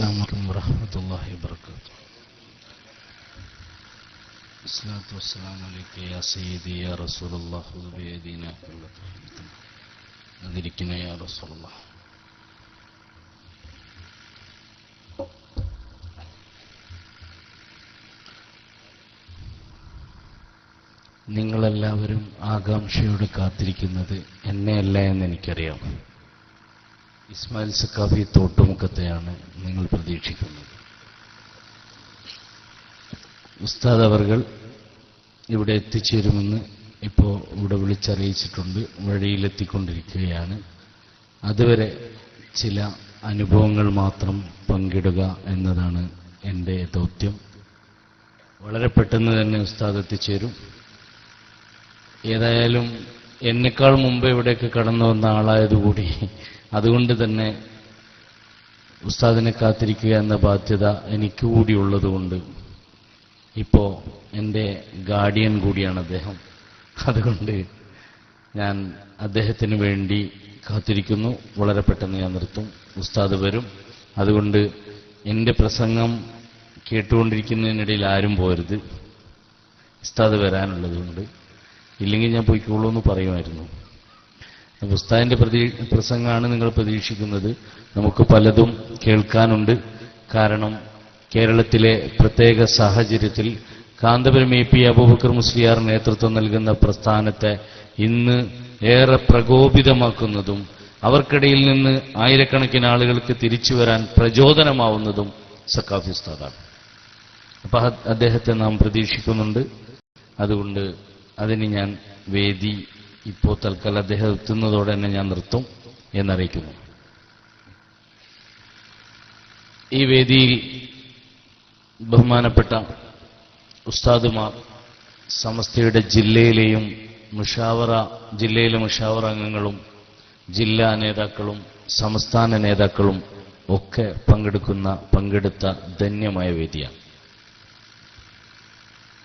Assalamualaikum warahmatullahi wabarakatuh. Assalatu wassalamu alayka ya sayyidi ya Rasulullah khudh bi yadina adrikna ya Rasulullah. നിങ്ങളെല്ലാവരും ആകാംക്ഷയോടെ കാത്തിരിക്കുന്നത് എന്നെയല്ല എന്ന് എനിക്കറിയാം. ഇസ്മായിൽ സഖാഫി തോട്ടുമുഖത്തെയാണ് നിങ്ങൾ പ്രതീക്ഷിക്കുന്നത്. ഉസ്താദ് അവർകൾ ഇവിടെ എത്തിച്ചേരുമെന്ന് ഇപ്പോൾ ഇവിടെ വിളിച്ചറിയിച്ചിട്ടുണ്ട്. വഴിയിലെത്തിക്കൊണ്ടിരിക്കുകയാണ്. അതുവരെ ചില അനുഭവങ്ങൾ മാത്രം പങ്കിടുക എന്നതാണ് എൻ്റെ ദൗത്യം. വളരെ പെട്ടെന്ന് തന്നെ ഉസ്താദ് എത്തിച്ചേരും. ഏതായാലും എന്നെക്കാൾ മുമ്പ് ഇവിടേക്ക് കടന്നു വന്ന ആളായതുകൂടി അതുകൊണ്ട് തന്നെ ഉസ്താദിനെ കാത്തിരിക്കുക എന്ന ബാധ്യത എനിക്ക് കൂടി ഉള്ളതുകൊണ്ട് ഇപ്പോൾ എൻ്റെ ഗാർഡിയൻ കൂടിയാണ് അദ്ദേഹം. അതുകൊണ്ട് ഞാൻ അദ്ദേഹത്തിന് വേണ്ടി കാത്തിരിക്കുന്നു. വളരെ പെട്ടെന്ന് ഞാൻ നിർത്തും. ഉസ്താദ് വരും. അതുകൊണ്ട് എൻ്റെ പ്രസംഗം കേട്ടുകൊണ്ടിരിക്കുന്നതിനിടയിൽ ആരും പോരുത്. ഉസ്താദ് വരാനുള്ളതുകൊണ്ട്. ഇല്ലെങ്കിൽ ഞാൻ പോയിക്കോളൂ എന്ന് പറയുമായിരുന്നു. ഉസ്താദിന്റെ പ്രസംഗമാണ് നിങ്ങൾ പ്രതീക്ഷിക്കുന്നത്. നമുക്ക് പലതും കേൾക്കാനുണ്ട്. കാരണം കേരളത്തിലെ പ്രത്യേക സാഹചര്യത്തിൽ കാന്തപുരം എ പി അബൂബക്കർ മുസ്ലിയാർ നേതൃത്വം നൽകുന്ന പ്രസ്ഥാനത്തെ ഇന്ന് ഏറെ പ്രകോപിതമാക്കുന്നതും അവർക്കിടയിൽ നിന്ന് ആയിരക്കണക്കിന് ആളുകൾക്ക് തിരിച്ചു വരാൻ പ്രചോദനമാവുന്നതും സഖാഫി ഉസ്താദാണ്. അപ്പൊ അദ്ദേഹത്തെ നാം പ്രതീക്ഷിക്കുന്നുണ്ട്. അതുകൊണ്ട് അതിന് ഞാൻ വേദി ഇപ്പോൾ തൽക്കാലം അദ്ദേഹം എത്തുന്നതോടെ തന്നെ ഞാൻ നിർത്തും എന്നറിയിക്കുന്നു. ഈ വേദിയിൽ ബഹുമാനപ്പെട്ട ഉസ്താദുമാർ, സമസ്തയുടെ ജില്ലയിലെ മുഷാവറ അംഗങ്ങളും ജില്ലാ നേതാക്കളും സംസ്ഥാന നേതാക്കളും ഒക്കെ പങ്കെടുത്ത ധന്യമായ വേദിയാണ്.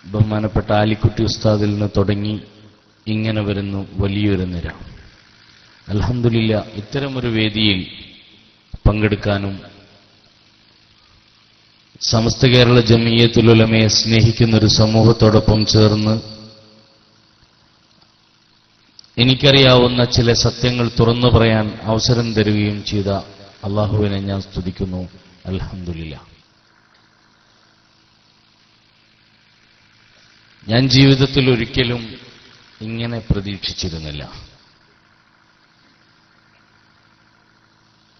ബഹുമാനപ്പെട്ട ആലിക്കുട്ടി ഉസ്താദിൽ നിന്ന് തുടങ്ങി ഇങ്ങനെ വരുന്നു വലിയൊരു നിര. അൽഹംദുലില്ലാ, ഇത്തരമൊരു വേദിയിൽ പങ്കെടുക്കാനും സമസ്ത കേരള ജമിയത്തുൽ ഉലമയെ സ്നേഹിക്കുന്നൊരു സമൂഹത്തോടൊപ്പം ചേർന്ന് എനിക്കറിയാവുന്ന ചില സത്യങ്ങൾ തുറന്നു പറയാൻ അവസരം തരികയും ചെയ്ത അള്ളാഹുവിനെ ഞാൻ സ്തുതിക്കുന്നു. അൽഹംദുലില്ലാ. ഞാൻ ജീവിതത്തിൽ ഒരിക്കലും ഇങ്ങനെ പ്രതീക്ഷിച്ചിരുന്നില്ല.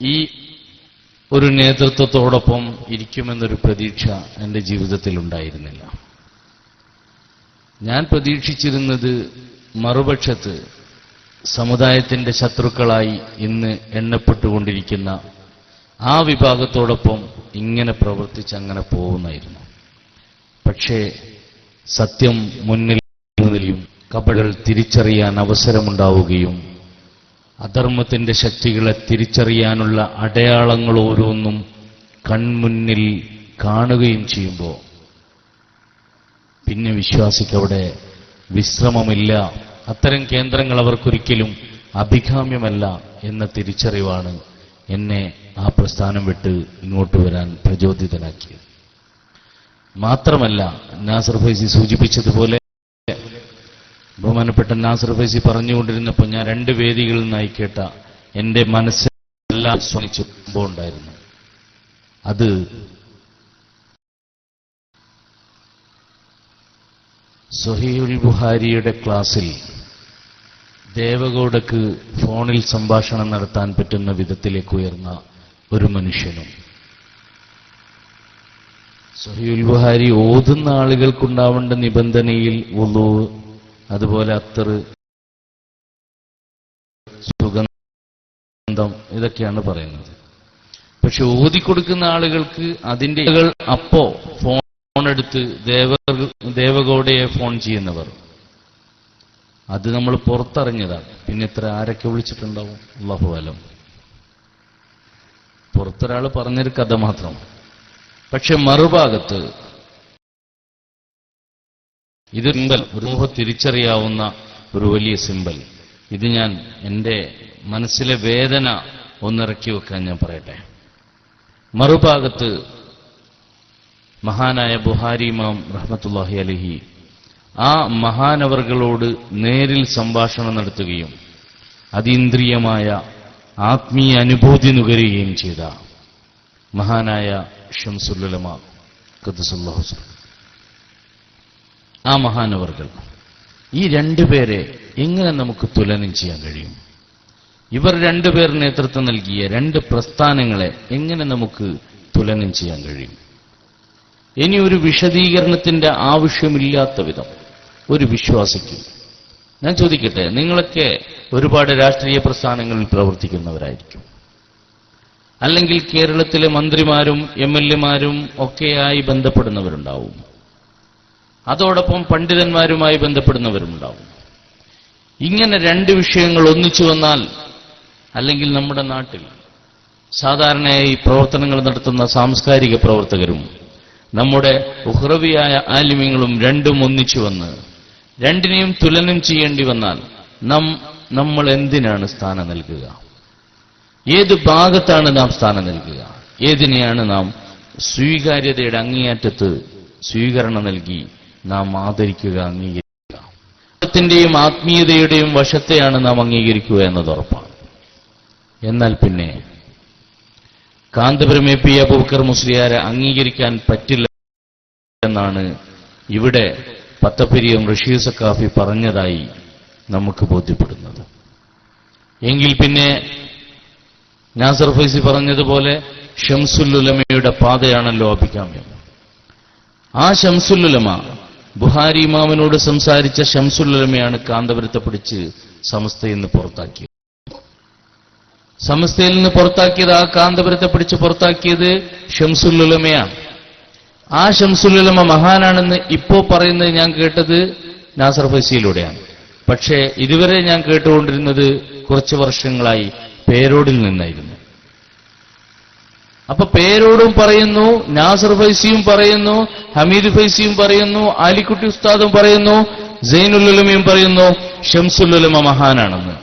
ഈ ഒരു നേതൃത്വത്തോടൊപ്പം ഇരിക്കുമെന്നൊരു പ്രതീക്ഷ എൻ്റെ ജീവിതത്തിൽ ഉണ്ടായിരുന്നില്ല. ഞാൻ പ്രതീക്ഷിച്ചിരുന്നത് മറുപക്ഷത്ത് സമുദായത്തിന്റെ ശത്രുക്കളായി ഇന്ന് എണ്ണപ്പെട്ടുകൊണ്ടിരിക്കുന്ന ആ വിഭാഗത്തോടൊപ്പം ഇങ്ങനെ പ്രവർത്തിച്ച് അങ്ങനെ പോകുന്നായിരുന്നു. പക്ഷേ സത്യം മുന്നിൽ നിന്നും കപടകൾ തിരിച്ചറിയാൻ അവസരമുണ്ടാവുകയും അധർമ്മത്തിന്റെ ശക്തികളെ തിരിച്ചറിയാനുള്ള അടയാളങ്ങൾ ഓരോന്നും കൺമുന്നിൽ കാണുകയും ചെയ്യുമ്പോൾ പിന്നെ വിശ്വാസിക്കവിടെ വിശ്രമമില്ല. അത്തരം കേന്ദ്രങ്ങൾ അവർക്കൊരിക്കലും അഭികാമ്യമല്ല എന്ന തിരിച്ചറിവാണ് എന്നെ ആ പ്രസ്ഥാനം വിട്ട് ഇങ്ങോട്ട് വരാൻ പ്രചോദിതനാക്കിയത്. മാത്രമല്ല, നാസർ ഫൈസി സൂചിപ്പിച്ചതുപോലെ ബഹുമാനപ്പെട്ട നാസർ ഫൈസി പറഞ്ഞുകൊണ്ടിരുന്നപ്പോൾ ഞാൻ രണ്ട് വേദികളിൽ നിന്നായി കേട്ട എന്റെ മനസ്സെല്ലാം സ്വനിച്ചുമ്പോൾ ഉണ്ടായിരുന്നു. അത് സ്വഹീഹുൽ ബുഖാരിയുടെ ക്ലാസ്സിൽ ദേവഗൌഡക്ക് ഫോണിൽ സംഭാഷണം നടത്താൻ പറ്റുന്ന വിധത്തിലേക്ക് ഉയർന്ന ഒരു മനുഷ്യനും സ്വഹീഹുൽ ബുഖാരി ഓതുന്ന ആളുകൾക്കുണ്ടാവേണ്ട നിബന്ധനയിൽ വുളൂ, അതുപോലെ അത്തർ, സുഗന്ധം ഇതൊക്കെയാണ് പറയുന്നത്. പക്ഷെ ഓതിക്കൊടുക്കുന്ന ആളുകൾക്ക് അതിന്റെ അപ്പോ ഫോണെടുത്ത് ദേവഗൌഡയെ ഫോൺ ചെയ്യുന്നവർ, അത് നമ്മൾ പുറത്തറിഞ്ഞതാണ്. പിന്നെ ഇത്ര ആരൊക്കെ വിളിച്ചിട്ടുണ്ടാവും, അല്ലാഹു അലം. പുറത്തൊരാൾ പറഞ്ഞൊരു കഥ മാത്രം. പക്ഷെ മറുഭാഗത്ത് ഇത് സിമ്പൽ, ഒരു തിരിച്ചറിയാവുന്ന ഒരു വലിയ സിമ്പൽ. ഇത് ഞാൻ എൻ്റെ മനസ്സിലെ വേദന ഒന്നിറക്കി വെക്കാൻ ഞാൻ പറയട്ടെ. മറുഭാഗത്ത് മഹാനായ ബുഹാരി ഇമാം റഹ്മത്തുള്ളാഹി അലൈഹി ആ മഹാനവറുകളോട് നേരിൽ സംഭാഷണം നടത്തുകയും അതീന്ദ്രിയമായ ആത്മീയ അനുഭൂതി നുകരുകയും ചെയ്ത മഹാനായ ശംസുൽ ഉലമ ഖദ്ദസല്ലാഹു സിർറഹു, ആ മഹാനവറുകൾ, ഈ രണ്ടുപേരെ എങ്ങനെ നമുക്ക് തുലനം ചെയ്യാൻ കഴിയും? ഇവർ രണ്ടുപേർ നേതൃത്വം നൽകിയ രണ്ട് പ്രസ്ഥാനങ്ങളെ എങ്ങനെ നമുക്ക് തുലനം ചെയ്യാൻ കഴിയും? ഇനി ഒരു വിശദീകരണത്തിന്റെ ആവശ്യമില്ലാത്ത വിധം ഒരു വിശ്വാസിക്ക്, ഞാൻ ചോദിക്കട്ടെ, നിങ്ങളൊക്കെ ഒരുപാട് രാഷ്ട്രീയ പ്രസ്ഥാനങ്ങളിൽ പ്രവർത്തിക്കുന്നവരായിരിക്കും, അല്ലെങ്കിൽ കേരളത്തിലെ മന്ത്രിമാരും MLA-മാരും ഒക്കെയായി ബന്ധപ്പെടുന്നവരുണ്ടാവും, അതോടൊപ്പം പണ്ഡിതന്മാരുമായി ബന്ധപ്പെടുന്നവരുണ്ടാവും. ഇങ്ങനെ രണ്ട് വിഷയങ്ങൾ ഒന്നിച്ചു വന്നാൽ, അല്ലെങ്കിൽ നമ്മുടെ നാട്ടിൽ സാധാരണയായി പ്രവർത്തനങ്ങൾ നടത്തുന്ന സാംസ്കാരിക പ്രവർത്തകരും നമ്മുടെ ഉഖ്റവിയായ ആലിമ്യങ്ങളും രണ്ടും ഒന്നിച്ചു വന്ന് രണ്ടിനെയും തുലനം ചെയ്യേണ്ടി വന്നാൽ നമ്മൾ എന്തിനാണ് സ്ഥാനം നൽകുക? ഏത് ഭാഗത്താണ് നാം സ്ഥാനം നൽകുക? ഏതിനെയാണ് നാം സ്വീകാര്യതയുടെ അങ്ങേയറ്റത്ത് സ്വീകരണം നൽകി നാം ആദരിക്കുക, അംഗീകരിക്കുക? ത്തിന്റെയും ആത്മീയതയുടെയും വശത്തെയാണ് നാം അംഗീകരിക്കുക എന്നത് ഉറപ്പാണ്. എന്നാൽ പിന്നെ കാന്തപുരം AP അബൂബക്കർ മുസ്ലിയാരെ അംഗീകരിക്കാൻ പറ്റില്ല എന്നാണ് ഇവിടെ പത്തപ്പെരിയം റഷീദ് സഖാഫി പറഞ്ഞതായി നമുക്ക് ബോധ്യപ്പെടുന്നത്. എങ്കിൽ പിന്നെ നാസർ ഫൈസി പറഞ്ഞതുപോലെ ശംസുൽ ഉലമയുടെ പാതയാണല്ലോ അഭികാമ്യം. ആ ശംസുൽ ഉലമ, ബുഹാരി ഇമാമിനോട് സംസാരിച്ച ശംസുൽ ഉലമയാണ് കാന്തപുരത്തെ പിടിച്ച് സമസ്തയിൽ നിന്ന് പുറത്താക്കിയത്. സമസ്തയിൽ നിന്ന് പുറത്താക്കിയത്, ആ കാന്തപുരത്തെ പിടിച്ച് പുറത്താക്കിയത് ശംസുൽ ഉലമയാണ്. ആ ശംസുൽ ഉലമ മഹാനാണെന്ന് ഇപ്പോ പറയുന്നത് ഞാൻ കേട്ടത് നാസർ ഫൈസിയിലൂടെയാണ്. പക്ഷേ ഇതുവരെ ഞാൻ കേട്ടുകൊണ്ടിരുന്നത് കുറച്ച് വർഷങ്ങളായി പേരോടിൽ നിന്നായിരുന്നു. അപ്പൊ പേരോടും പറയുന്നു, നാസർ ഫൈസിയും പറയുന്നു, ഹമീദ് ഫൈസിയും പറയുന്നു, ആലിക്കുട്ടി ഉസ്താദും പറയുന്നു, സൈനുൽ ഉലമയും പറയുന്നു ശംസുൽ ഉലമ മഹാനാണെന്ന്.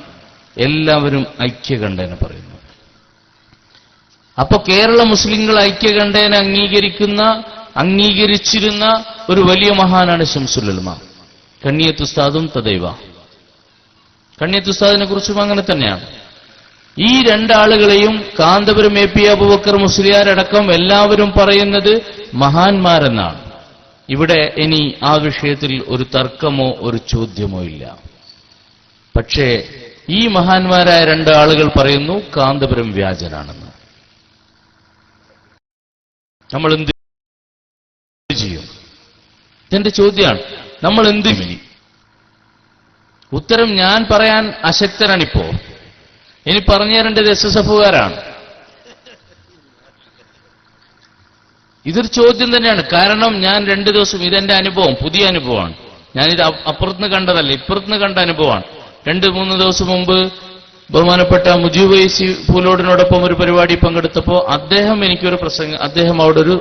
എല്ലാവരും ഐക്യകണ്ഠേന പറയുന്നു. അപ്പൊ കേരള മുസ്ലിങ്ങൾ ഐക്യകണ്ഠേന അംഗീകരിച്ചിരുന്ന ഒരു വലിയ മഹാനാണ് ശംസുൽ ഉലമ. കണ്ണിയത്ത് ഉസ്താദും തദൈവ. കണ്ണിയത്ത് ഉസ്താദിനെ കുറിച്ചും അങ്ങനെ തന്നെയാണ്. ഈ രണ്ടാളുകളെയും കാന്തപുരം AP അബൂബക്കർ മുസ്ലിയാരടക്കം എല്ലാവരും പറയുന്നത് മഹാന്മാരെന്നാണ്. ഇവിടെ ഇനി ആ വിഷയത്തിൽ ഒരു തർക്കമോ ഒരു ചോദ്യമോ ഇല്ല. പക്ഷേ ഈ മഹാന്മാരായ രണ്ടാളുകൾ പറയുന്നു കാന്തപുരം വ്യാജനാണെന്ന്. നമ്മൾ എന്ത് ചെയ്യും? ഇതെന്റെ ചോദ്യമാണ്. നമ്മൾ എന്ത് ചെയ്യും? ഉത്തരം ഞാൻ പറയാൻ അശക്തനാണിപ്പോ. ഇനി പറഞ്ഞു തരേണ്ടത് SSF-കാരാണ്. ഇതൊരു ചോദ്യം തന്നെയാണ്. കാരണം ഞാൻ 2 ദിവസം, ഇതെന്റെ അനുഭവം, പുതിയ അനുഭവമാണ്. ഞാനിത് അപ്പുറത്തുനിന്ന് കണ്ടതല്ല, ഇപ്പുറത്തുനിന്ന് കണ്ട അനുഭവമാണ്. 2-3 ദിവസം മുമ്പ് ബഹുമാനപ്പെട്ട മുജീബ് വൈസി പൂലോടിനോടൊപ്പം ഒരു പരിപാടി പങ്കെടുത്തപ്പോൾ അദ്ദേഹം അവിടെ ഒരു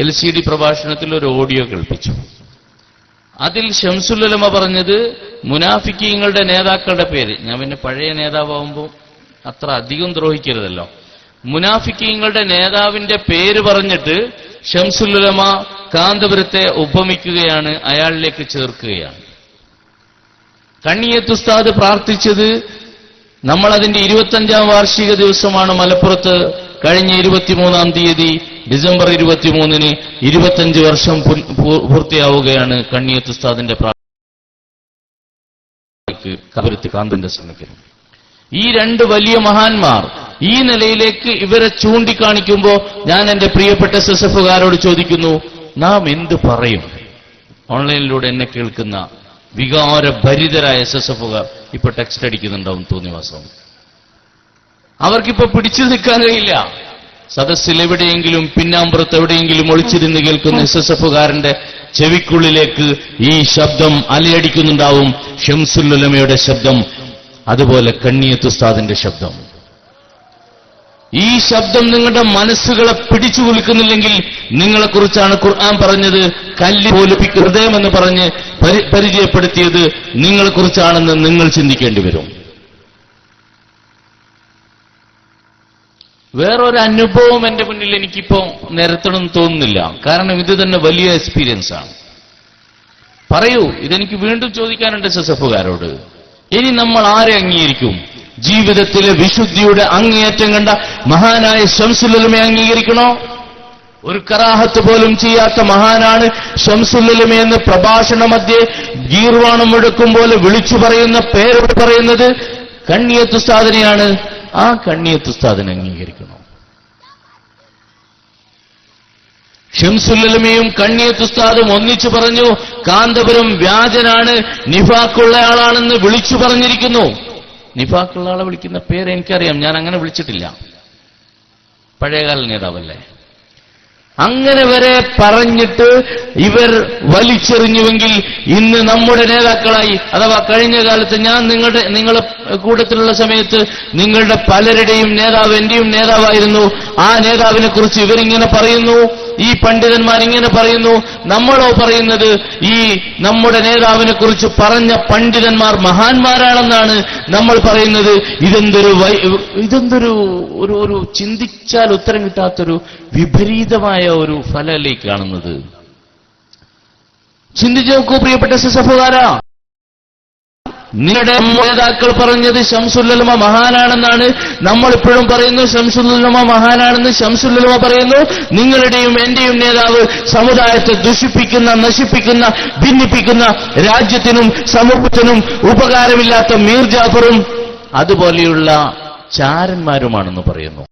LCD പ്രഭാഷണത്തിൽ ഒരു ഓഡിയോ കേൾപ്പിച്ചു. അതിൽ ശംസുൽ ഉലമ പറഞ്ഞത് മുനാഫിക്കീങ്ങളുടെ നേതാക്കളുടെ പേര്, ഞാൻ പിന്നെ പഴയ നേതാവാകുമ്പോൾ അത്ര അധികം ദ്രോഹിക്കരുതല്ലോ, മുനാഫിക്കീങ്ങളുടെ നേതാവിന്റെ പേര് പറഞ്ഞിട്ട് ശംസുൽ ഉലമ കാന്തപുരത്തെ ഉപമിക്കുകയാണ്, അയാളിലേക്ക് ചേർക്കുകയാണ്. കണ്ണിയത്ത് ഉസ്താദ് പ്രാർത്ഥിച്ചത്, നമ്മളതിന്റെ 25ാം വാർഷിക ദിവസമാണ് മലപ്പുറത്ത് കഴിഞ്ഞ 23-ാം തീയതി ഡിസംബർ 23-ന് 25 വർഷം പൂർത്തിയാവുകയാണ് കണ്ണിയത്ത് ഉസ്താദിന്റെ കാന്തപുരത്ത് കാന്തന്റെ ശ്രമിക്കുന്നു. ഈ രണ്ട് വലിയ മഹാന്മാർ ഈ നിലയിലേക്ക് ഇവരെ ചൂണ്ടിക്കാണിക്കുമ്പോൾ ഞാൻ എന്റെ പ്രിയപ്പെട്ട SSF-കാരോട് ചോദിക്കുന്നു, നാം എന്ത് പറയും? ഓൺലൈനിലൂടെ എന്നെ കേൾക്കുന്ന വികാരഭരിതരായ SSF-കാർ ഇപ്പൊ ടെക്സ്റ്റ് അടിക്കുന്നുണ്ടാവും തോന്നിവാസം. അവർക്കിപ്പോ പിടിച്ചു നിൽക്കാൻ കഴിയില്ല. സദസ്സിൽ എവിടെയെങ്കിലും പിന്നാമ്പുറത്ത് എവിടെയെങ്കിലും ഒളിച്ചിരുന്ന് കേൾക്കുന്ന SSF-കാരന്റെ ചെവിക്കുള്ളിലേക്ക് ഈ ശബ്ദം അലയടിക്കുന്നുണ്ടാവും. ശംസുൽ ഉലമയുടെ ശബ്ദം, അതുപോലെ കണ്ണിയത്ത് ഉസ്താദിന്റെ ശബ്ദം. ഈ ശബ്ദം നിങ്ങളുടെ മനസ്സുകളെ പിടിച്ചു കുലുക്കുന്നില്ലെങ്കിൽ നിങ്ങളെക്കുറിച്ചാണ് ഖുർആൻ പറഞ്ഞത്, കല്ല് പോലും ഹൃദയമെന്ന് പറഞ്ഞ് പരിചയപ്പെടുത്തിയത് നിങ്ങളെക്കുറിച്ചാണെന്ന് നിങ്ങൾ ചിന്തിക്കേണ്ടി വരും. വേറൊരു അനുഭവം എന്റെ മുന്നിൽ എനിക്കിപ്പോ നിരത്തണമെന്ന് തോന്നുന്നില്ല. കാരണം ഇത് തന്നെ വലിയ എക്സ്പീരിയൻസ് ആണ്. പറയൂ, ഇതെനിക്ക് വീണ്ടും ചോദിക്കാനുണ്ട് എസ്എസ്എഫുകാരോട്. ഇനി നമ്മൾ ആരെ അംഗീകരിക്കും? ജീവിതത്തിലെ വിശുദ്ധിയുടെ അങ്ങേയറ്റം കണ്ട മഹാനായ ശംസുൽ ഉലമയെ അംഗീകരിക്കണോ? ഒരു കറാഹത്ത് പോലും ചെയ്യാത്ത മഹാനാണ് ശംസുൽ ഉലമ എന്ന് പ്രഭാഷണ മധ്യേ ഗീർവാണം മുഴക്കും പോലെ വിളിച്ചു പറയുന്ന പേരോട് പറയുന്നത് കണ്ണിയത്ത് ഉസ്താദിനെയാണ്. ആ കണ്ണിയത്ത് ഉസ്താദിനെ അംഗീകരിക്കണോ? ശംസുൽ ഉലമയും കണ്ണിയത്ത് ഉസ്താദും ഒന്നിച്ചു പറഞ്ഞു കാന്തപുരം വ്യാജനാണ്, നിഫാക്കുള്ള ആളാണെന്ന് വിളിച്ചു പറഞ്ഞിരിക്കുന്നു. നിഫാക്കുള്ള ആളെ വിളിക്കുന്ന പേര് എനിക്കറിയാം, ഞാൻ അങ്ങനെ വിളിച്ചിട്ടില്ല. പഴയകാല നേതാവല്ലേ. അങ്ങനെ വരെ പറഞ്ഞിട്ട് ഇവർ വലിച്ചെറിഞ്ഞുവെങ്കിൽ ഇന്ന് നമ്മുടെ നേതാക്കളായി, അഥവാ കഴിഞ്ഞ കാലത്ത് ഞാൻ നിങ്ങളുടെ കൂട്ടത്തിലുള്ള സമയത്ത് നിങ്ങളുടെ പലരുടെയും നേതാവ് എന്റെയും നേതാവായിരുന്നു. ആ നേതാവിനെ കുറിച്ച് ഇവരിങ്ങനെ പറയുന്നു, ഈ പണ്ഡിതന്മാരിങ്ങനെ പറയുന്നു. നമ്മളോ പറയുന്നത് ഈ നമ്മുടെ നേതാവിനെ കുറിച്ച് പറഞ്ഞ പണ്ഡിതന്മാർ മഹാന്മാരാണെന്നാണ് നമ്മൾ പറയുന്നത്. ഇതെന്തൊരു ഒരു ചിന്തിച്ചാൽ ഉത്തരം കിട്ടാത്തൊരു വിപരീതമായ ഒരു ഫലമല്ലേ കാണുന്നത്. ചിന്തിച്ചു നോക്കൂ പ്രിയപ്പെട്ട എസ്എസ്എഫുകാരാ. നിങ്ങളുടെ നേതാക്കൾ പറഞ്ഞത് ശംസുൽ ഉലമ മഹാനാണെന്നാണ്. നമ്മളിപ്പോഴും പറയുന്നു ശംസുൽ ഉലമ മഹാനാണെന്ന്. ശംസുൽ ഉലമ പറയുന്നു നിങ്ങളുടെയും എന്റെയും നേതാവ് സമുദായത്തെ ദുഷിപ്പിക്കുന്ന, നശിപ്പിക്കുന്ന, ഭിന്നിപ്പിക്കുന്ന, രാജ്യത്തിനും സമൂഹത്തിനും ഉപകാരമില്ലാത്ത മീർ ജാഫറും അതുപോലെയുള്ള ചാരന്മാരുമാണെന്ന് പറയുന്നു.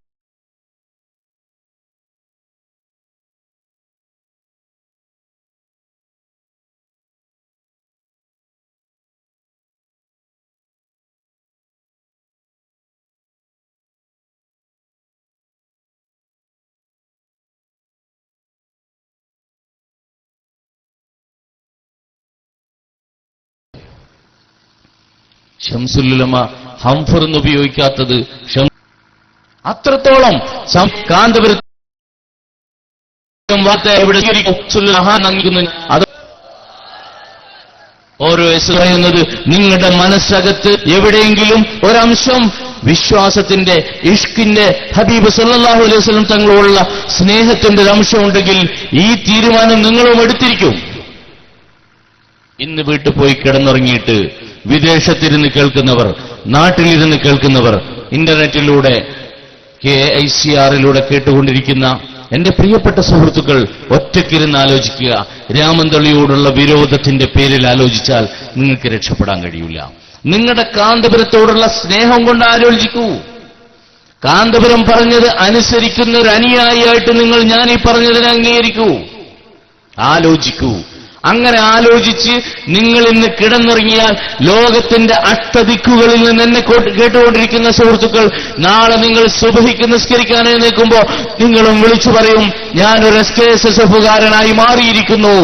ശംസുൽ ഉലമ ഹംഫർ എന്ന് ഉപയോഗിക്കാത്തത് അത്രത്തോളം കാന്തപുരം അത് ഓരോ പറയുന്നത് നിങ്ങളുടെ മനസ്സകത്ത് എവിടെയെങ്കിലും ഒരംശം വിശ്വാസത്തിന്റെ, ഇഷ്കിന്റെ, ഹബീബ് സല്ലല്ലാഹു അലൈഹി വസല്ലം തങ്ങളോടുള്ള സ്നേഹത്തിന്റെ ഒരു അംശമുണ്ടെങ്കിൽ ഈ തീരുമാനം നിങ്ങളും എടുത്തിരിക്കും. ഇന്ന് വീട്ടിൽ പോയി കിടന്നുറങ്ങിയിട്ട് വിദേശത്തിരുന്ന് കേൾക്കുന്നവർ, നാട്ടിലിരുന്ന് കേൾക്കുന്നവർ, ഇന്റർനെറ്റിലൂടെ KICR-ലൂടെ കേട്ടുകൊണ്ടിരിക്കുന്ന എന്റെ പ്രിയപ്പെട്ട സുഹൃത്തുക്കൾ ഒറ്റയ്ക്കിരുന്ന് ആലോചിക്കുക. രാമന്തളിയോടുള്ള വിരോധത്തിന്റെ പേരിൽ ആലോചിച്ചാൽ നിങ്ങൾക്ക് രക്ഷപ്പെടാൻ കഴിയില്ല. നിങ്ങളുടെ കാന്തപുരത്തോടുള്ള സ്നേഹം കൊണ്ട് ആലോചിക്കൂ. കാന്തപുരം പറഞ്ഞത് അനുസരിക്കുന്ന ഒരു അനുയായിയായിട്ട് നിങ്ങൾ ഞാൻ ഈ പറഞ്ഞതിനെ അംഗീകരിക്കൂ. ആലോചിക്കൂ. അങ്ങനെ ആലോചിച്ച് നിങ്ങൾ ഇന്ന് കിടന്നുറങ്ങിയാൽ ലോകത്തിന്റെ അഷ്ടദിക്കുകളിൽ നിന്ന് എന്നെ കേട്ടുകൊണ്ടിരിക്കുന്ന സുഹൃത്തുക്കൾ, നാളെ നിങ്ങൾ സുബ്ഹിക്ക് നിസ്കരിക്കാൻ എഴുന്നേൽക്കുമ്പോൾ നിങ്ങളും വിളിച്ചു പറയും ഞാനൊരു SKSSF-കാരനായി മാറിയിരിക്കുന്നു,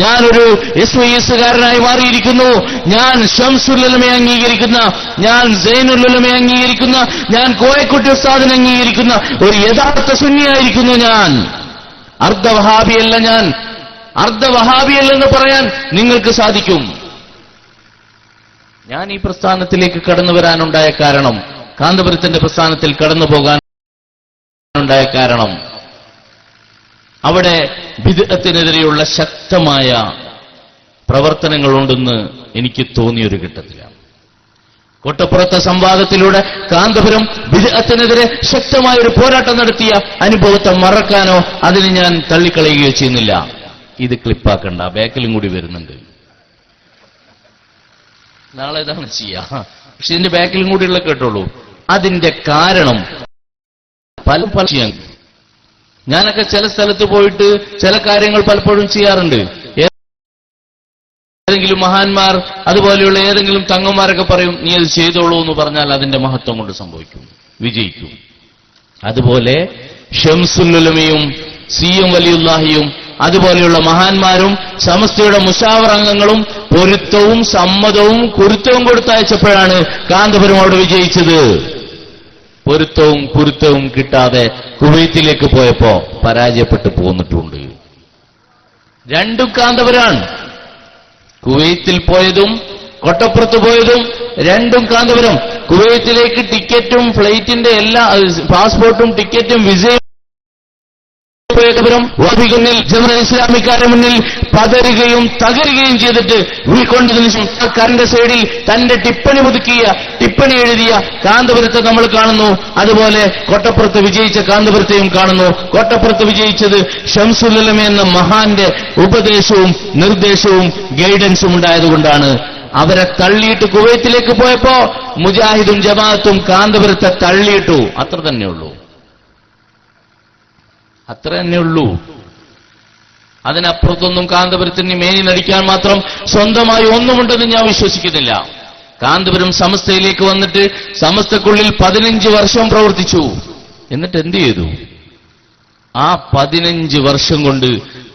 ഞാനൊരു SYS-കാരനായി മാറിയിരിക്കുന്നു, ഞാൻ ശംസുൽ ഉലമയെ അംഗീകരിക്കുന്ന, ഞാൻ സൈനുൽ ഉലമയെ അംഗീകരിക്കുന്ന, ഞാൻ കോയക്കുട്ടി ഉസ്താദിനെ അംഗീകരിക്കുന്ന ഒരു യഥാർത്ഥ സുന്നിയായിരിക്കുന്നു ഞാൻ. അർദ്ധവഹാബിയല്ല ഞാൻ. അർദ്ധവഹാബിയല്ലെന്ന് പറയാൻ നിങ്ങൾക്ക് സാധിക്കും. ഞാൻ ഈ പ്രസ്ഥാനത്തിലേക്ക് കടന്നു വരാനുണ്ടായ കാരണം, കാന്തപുരത്തിന്റെ പ്രസ്ഥാനത്തിൽ കടന്നു പോകാനുണ്ടായ കാരണം, അവിടെ ബിദ്അത്തിനെതിരെയുള്ള ശക്തമായ പ്രവർത്തനങ്ങളുണ്ടെന്ന് എനിക്ക് തോന്നിയൊരു ഘട്ടത്തിലാണ്. കൊട്ടപ്പുറത്തെ സംവാദത്തിലൂടെ കാന്തപുരം ബിദ്അത്തിനെതിരെ ശക്തമായ ഒരു പോരാട്ടം നടത്തിയ അനുഭവത്തെ മറക്കാനോ അതിന് ഞാൻ തള്ളിക്കളയുകയോ ചെയ്യുന്നില്ല. ഇത് ക്ലിപ്പാക്കണ്ട, ബാക്കിലും കൂടി വരുന്നുണ്ട്. നാളെ ഇതാണ് ചെയ്യാ, പക്ഷെ ഇതിന്റെ ബാക്കിലും കൂടിയുള്ള കേട്ടോളൂ. അതിന്റെ കാരണം പല ഞാനൊക്കെ ചില സ്ഥലത്ത് പോയിട്ട് ചില കാര്യങ്ങൾ പലപ്പോഴും ചെയ്യാറുണ്ട്. ഏതെങ്കിലും മഹാന്മാർ അതുപോലെയുള്ള ഏതെങ്കിലും തങ്ങന്മാരൊക്കെ പറയും നീ അത് ചെയ്തോളൂ എന്ന് പറഞ്ഞാൽ അതിന്റെ മഹത്വം കൊണ്ട് സംഭവിക്കും, വിജയിക്കും. അതുപോലെ ശംസുൽ ഉലമയും CM വലിയുല്ലാഹിയും അതുപോലെയുള്ള മഹാന്മാരും സമസ്തയുടെ മുശാവറ അംഗങ്ങളും പൊരുത്തവും സമ്മതവും കുരുത്തവും കൊടുത്തയച്ചപ്പോഴാണ് കാന്തപുരം അവിടെ വിജയിച്ചത്. പൊരുത്തവും കുരുത്തവും കിട്ടാതെ കുവൈത്തിലേക്ക് പോയപ്പോ പരാജയപ്പെട്ടു പോന്നിട്ടുണ്ട്. രണ്ടും കാന്തപുരാണ്. കുവൈത്തിൽ പോയതും കൊട്ടപ്പുറത്ത് പോയതും രണ്ടും കാന്തപുരം. കുവൈത്തിലേക്ക് ടിക്കറ്റും ഫ്ലൈറ്റിന്റെ എല്ലാ പാസ്പോർട്ടും ടിക്കറ്റും വിസയും വാദിക്കുന്നിൽ ജമന ഇസ്ലാമിക്കാരുടെ മുന്നിൽ പതറുകയും തകരുകയും ചെയ്തിട്ട് ഉൾക്കൊണ്ടതിനു ശേഷം സർക്കാരിന്റെ സൈഡിൽ തന്റെ ടിപ്പണി എഴുതിയ കാന്തപുരത്തെ നമ്മൾ കാണുന്നു. അതുപോലെ കോട്ടപ്പുറത്ത് വിജയിച്ച കാന്തപുരത്തെയും കാണുന്നു. കോട്ടപ്പുറത്ത് വിജയിച്ചത് ഷംസുൽ ഉലമ എന്ന മഹാന്റെ ഉപദേശവും നിർദ്ദേശവും ഗൈഡൻസും ഉണ്ടായതുകൊണ്ടാണ്. അവരെ തള്ളിയിട്ട് കുവൈത്തിലേക്ക് പോയപ്പോ മുജാഹിദും ജമാഅത്തും കാന്തപുരത്തെ തള്ളിയിട്ടു. അത്ര തന്നെയുള്ളൂ. അതിനപ്പുറത്തൊന്നും കാന്തപുരത്തിന് മേനി നടിക്കാൻ മാത്രം സ്വന്തമായി ഒന്നുമുണ്ടെന്ന് ഞാൻ വിശ്വസിക്കുന്നില്ല. കാന്തപുരം സമസ്തയിലേക്ക് വന്നിട്ട് സമസ്തക്കുള്ളിൽ 15 വർഷം പ്രവർത്തിച്ചു. എന്നിട്ട് എന്ത് ചെയ്തു? ആ 15 വർഷം കൊണ്ട്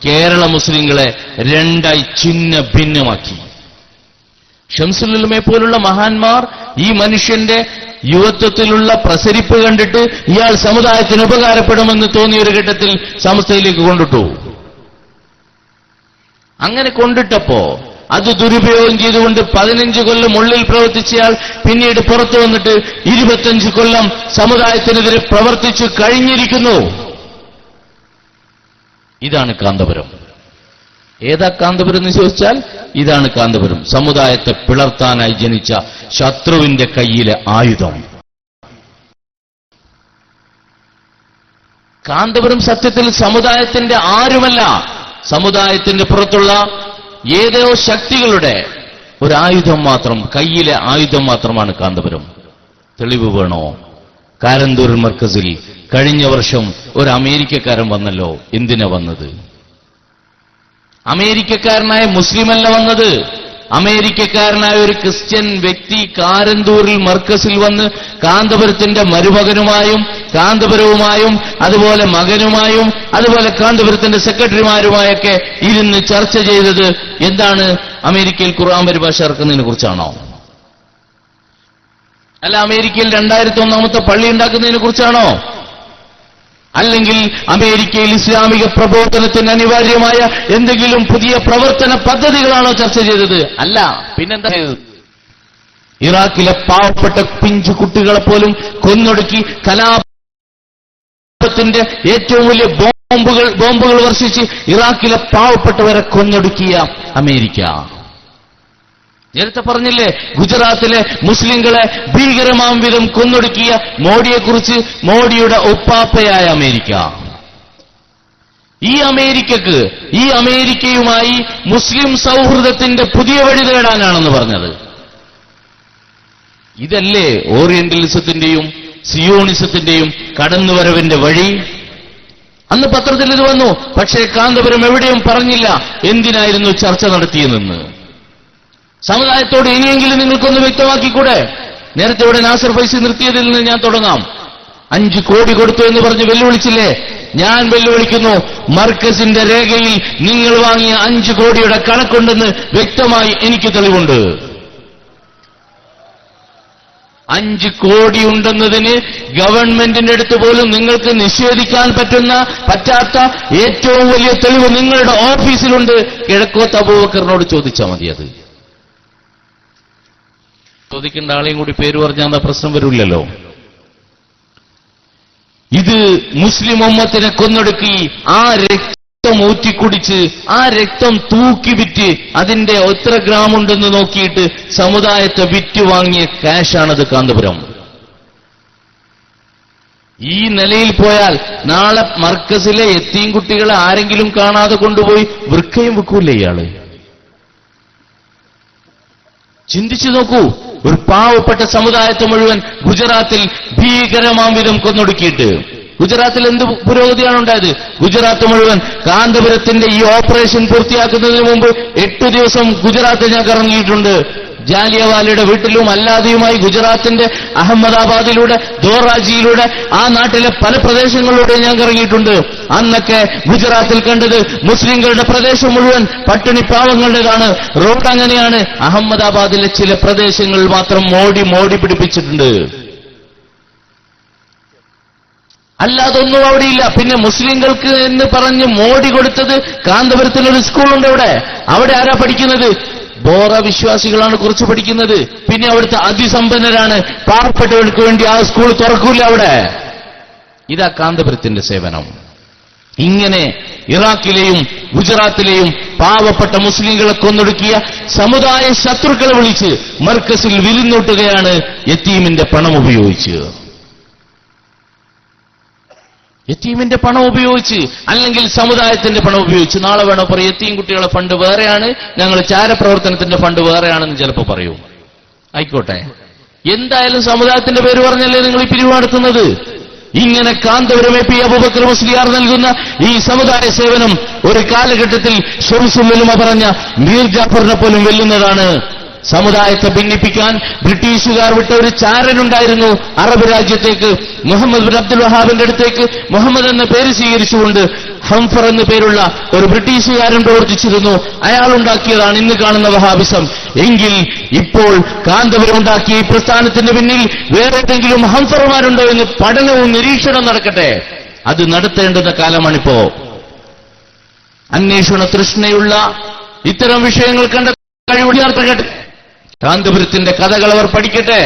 കേരള മുസ്ലിങ്ങളെ രണ്ടായി ഛിന്ന ഭിന്നമാക്കി. ഷംസുൽ ഉലമയെ പോലുള്ള മഹാന്മാർ ഈ മനുഷ്യന്റെ യുവത്വത്തിലുള്ള പ്രസരിപ്പ് കണ്ടിട്ട് ഇയാൾ സമുദായത്തിന് ഉപകാരപ്പെടുമെന്ന് തോന്നിയ ഒരു ഘട്ടത്തിൽ സമസ്തയിലേക്ക് കൊണ്ടിട്ടു. അങ്ങനെ കൊണ്ടിട്ടപ്പോ അത് ദുരുപയോഗം ചെയ്തുകൊണ്ട് 15 കൊല്ലം ഉള്ളിൽ പ്രവർത്തിച്ചയാൾ പിന്നീട് പുറത്തു വന്നിട്ട് 25 കൊല്ലം സമുദായത്തിനെതിരെ പ്രവർത്തിച്ചു കഴിഞ്ഞിരിക്കുന്നു. ഇതാണ് കാന്തപുരം. ഏതാ കാന്തപുരം എന്ന് ചോദിച്ചാൽ ഇതാണ് കാന്തപുരം. സമുദായത്തെ പിളർത്താനായി ജനിച്ച ശത്രുവിന്റെ കയ്യിലെ ആയുധം. കാന്തപുരം സത്യത്തിൽ സമുദായത്തിന്റെ ആരുമല്ല, സമുദായത്തിന്റെ പുറത്തുള്ള ഏതോ ശക്തികളുടെ ഒരു ആയുധം മാത്രം, കയ്യിലെ ആയുധം മാത്രമാണ് കാന്തപുരം. തെളിവ് വേണോ? കാരന്തൂർ മർക്കസിൽ കഴിഞ്ഞ വർഷം ഒരു അമേരിക്കക്കാരൻ വന്നല്ലോ. എന്തിനാ വന്നത്? അമേരിക്കക്കാരനായ മുസ്ലിമല്ല വന്നത്. അമേരിക്കക്കാരനായ ഒരു ക്രിസ്ത്യൻ വ്യക്തി കാരന്തൂരിൽ മർക്കസിൽ വന്ന് കാന്തപുരത്തിന്റെ മരുമകനുമായും കാന്തപുരവുമായും അതുപോലെ മകനുമായും അതുപോലെ കാന്തപുരത്തിന്റെ സെക്രട്ടറിമാരുമായൊക്കെ ഇരുന്ന് ചർച്ച ചെയ്തത് എന്താണ്? അമേരിക്കയിൽ ഖുർആൻ പരിഭാഷ ഇറക്കുന്നതിനെ കുറിച്ചാണോ? അല്ല, അമേരിക്കയിൽ 2001 പള്ളി ഉണ്ടാക്കുന്നതിനെ കുറിച്ചാണോ? അല്ലെങ്കിൽ അമേരിക്കയിൽ ഇസ്ലാമിക പ്രബോധനത്തിന് അനിവാര്യമായ എന്തെങ്കിലും പുതിയ പ്രവർത്തന പദ്ധതികളാണോ ചർച്ച ചെയ്തത്? അല്ല, പിന്നെന്താ ചെയ്തത്? ഇറാഖിലെ പാവപ്പെട്ട പിഞ്ചു കുട്ടികളെ പോലും കൊന്നൊടുക്കി കലാപത്തിന്റെ ഏറ്റവും വലിയ ബോംബുകൾ വർഷിച്ച് ഇറാഖിലെ പാവപ്പെട്ടവരെ കൊന്നൊടുക്കിയ അമേരിക്ക. നേരത്തെ പറഞ്ഞില്ലേ, ഗുജറാത്തിലെ മുസ്ലിങ്ങളെ ഭീകരമാം വിധം കൊന്നൊടുക്കിയ മോഡിയെക്കുറിച്ച്, മോഡിയുടെ ഉപ്പാപ്പയായ അമേരിക്ക. ഈ അമേരിക്കയുമായി മുസ്ലിം സൗഹൃദത്തിന്റെ പുതിയ വഴി തേടാനാണെന്ന് പറഞ്ഞത്. ഇതല്ലേ ഓറിയന്റലിസത്തിന്റെയും സിയോണിസത്തിന്റെയും കടന്നുവരവിന്റെ വഴി? അന്ന് പത്രത്തിൽ ഇത് വന്നു. പക്ഷേ കാന്തപുരം എവിടെയും പറഞ്ഞില്ല എന്തിനായിരുന്നു ചർച്ച നടത്തിയതെന്ന്. സമുദായത്തോട് ഇനിയെങ്കിലും നിങ്ങൾക്കൊന്ന് വ്യക്തമാക്കിക്കൂടെ? നേരത്തെ ഇവിടെ നാസർ ഫൈസി നിർത്തിയതിൽ നിന്ന് ഞാൻ തുടങ്ങാം. 5 കോടി കൊടുത്തു എന്ന് പറഞ്ഞ് വെല്ലുവിളിച്ചില്ലേ? ഞാൻ വെല്ലുവിളിക്കുന്നു, മർക്കസിന്റെ രേഖയിൽ നിങ്ങൾ വാങ്ങിയ 5 കോടിയുടെ കണക്കുണ്ടെന്ന് വ്യക്തമായി എനിക്ക് തെളിവുണ്ട്. 5 കോടി ഉണ്ടെന്നതിന് ഗവൺമെന്റിന്റെ അടുത്ത് പോലും നിങ്ങൾക്ക് നിഷേധിക്കാൻ പറ്റാത്ത ഏറ്റവും വലിയ തെളിവ് നിങ്ങളുടെ ഓഫീസിലുണ്ട്. കിഴക്കോത്ത് അബൂബക്കറിനോട് ചോദിച്ചാൽ മതി. അത് ചോദിക്കേണ്ട ആളെയും കൂടി പേര് പറഞ്ഞാൽ എന്താ പ്രശ്നം വരില്ലല്ലോ. ഇത് മുസ്ലിം ഉമ്മത്തിനെ കൊന്നൊടുക്കി ആ രക്തം ഊറ്റിക്കുടിച്ച് ആ രക്തം തൂക്കി വിറ്റ് അതിന്റെ എത്ര ഗ്രാം ഉണ്ടെന്ന് നോക്കിയിട്ട് സമുദായത്തെ വിറ്റ് വാങ്ങിയ ക്യാഷാണത് കാന്തപുരം. ഈ നിലയിൽ പോയാൽ നാളെ മർക്കസിലെ യത്തീം കുട്ടികളെ ആരെങ്കിലും കാണാതെ കൊണ്ടുപോയി വൃക്കയും വെക്കൂല്ലേ ഇയാള്? ചിന്തിച്ചു നോക്കൂ. ഒരു പാവപ്പെട്ട സമുദായത്തെ മുഴുവൻ ഗുജറാത്തിൽ ഭീകരമാം വിധം കൊന്നൊടുക്കിയിട്ട് ഗുജറാത്തിൽ എന്ത് പുരോഗതിയാണ് ഉണ്ടായത്? ഗുജറാത്ത് മുഴുവൻ കാന്തപുരത്തിന്റെ ഈ ഓപ്പറേഷൻ പൂർത്തിയാക്കുന്നതിന് മുമ്പ് 8 ദിവസം ഗുജറാത്ത് ഞാൻ കറങ്ങിയിട്ടുണ്ട്. ജാലിയവാലയുടെ വീട്ടിലും അല്ലാതെയുമായി ഗുജറാത്തിന്റെ അഹമ്മദാബാദിലൂടെ ദോറാജിയിലൂടെ ആ നാട്ടിലെ പല പ്രദേശങ്ങളിലൂടെ ഞാൻ കറങ്ങിയിട്ടുണ്ട്. അന്നൊക്കെ ഗുജറാത്തിൽ കണ്ടത് മുസ്ലിങ്ങളുടെ പ്രദേശം മുഴുവൻ പട്ടിണി പാവങ്ങളുടേതാണ്. റോഡ് അങ്ങനെയാണ്. അഹമ്മദാബാദിലെ ചില പ്രദേശങ്ങൾ മാത്രം മോടി പിടിപ്പിച്ചിട്ടുണ്ട്. അല്ലാതൊന്നും അവിടെയില്ല. പിന്നെ മുസ്ലിങ്ങൾക്ക് എന്ന് പറഞ്ഞ് മോടി കൊടുത്തത് കാന്തപുരത്തിലൊരു സ്കൂളുണ്ട്. അവിടെ ആരാ പഠിക്കുന്നത്? ബോറ വിശ്വാസികളാണ് കുറച്ച് പഠിക്കുന്നത്. പിന്നെ അവിടുത്തെ അതിസമ്പന്നരാണ്. പാവപ്പെട്ടവർക്ക് വേണ്ടി ആ സ്കൂൾ തുറക്കൂല അവിടെ. ഇതാ കാന്തപുരത്തിന്റെ സേവനം. ഇങ്ങനെ ഇറാഖിലെയും ഗുജറാത്തിലെയും പാവപ്പെട്ട മുസ്ലിങ്ങളെ കൊന്നൊടുക്കിയ സമുദായ ശത്രുക്കളെ വിളിച്ച് മർക്കസിൽ വിരുന്നൂട്ടുകയാണ് യതീമിന്റെ പണം ഉപയോഗിച്ച്. യതീമിന്റെ പണം ഉപയോഗിച്ച്, അല്ലെങ്കിൽ സമുദായത്തിന്റെ പണം ഉപയോഗിച്ച്. നാളെ വേണോ പറയും യതീം കുട്ടികളെ ഫണ്ട് വേറെയാണ്, ഞങ്ങൾ ചാരപ്രവർത്തനത്തിന്റെ ഫണ്ട് വേറെയാണെന്ന് ചിലപ്പോൾ പറയൂ. ആയിക്കോട്ടെ, എന്തായാലും സമുദായത്തിന്റെ പേര് പറഞ്ഞല്ലേ നിങ്ങൾ ഈ പിരിവ് നടത്തുന്നത്. ഇങ്ങനെ കാന്തപുരം എ പി അബൂബക്കർ മുസ്ലിയാർ നൽകുന്ന ഈ സമുദായ സേവനം ഒരു കാലഘട്ടത്തിൽ ശംസുൽ ഉലമ പറഞ്ഞ മീർ ജാഫറിനെ പോലും വെല്ലുന്നതാണ്. സമുദായത്തെ ഭിന്നിപ്പിക്കാൻ ബ്രിട്ടീഷുകാർ വിട്ട ഒരു ചാരനുണ്ടായിരുന്നു അറബ് രാജ്യത്തേക്ക്. മുഹമ്മദ് ബിൻ അബ്ദുൽ വഹാബിന്റെ അടുത്തേക്ക് മുഹമ്മദ് എന്ന പേര് സ്വീകരിച്ചുകൊണ്ട് ഹംഫർ എന്ന പേരുള്ള ഒരു ബ്രിട്ടീഷുകാരൻ പ്രവർത്തിച്ചിരുന്നു. അയാൾ ഉണ്ടാക്കിയതാണ് ഇന്ന് കാണുന്ന വഹാബിസം. എങ്കിൽ ഇപ്പോൾ കാന്തപുരം ഉണ്ടാക്കിയ ഈ പ്രസ്ഥാനത്തിന് പിന്നിൽ വേറെ ഏതെങ്കിലും ഹംഫർമാരുണ്ടോ എന്ന് പഠനവും നിരീക്ഷണവും നടക്കട്ടെ. അത് നടത്തേണ്ടുന്ന കാലമാണിപ്പോ. അന്വേഷണ തൃഷ്ണയുള്ള ഇത്തരം വിഷയങ്ങൾ കണ്ട കഴിവുള്ളവർ കാന്തപുരത്തിന്റെ കഥകൾ അവർ പഠിക്കട്ടെ.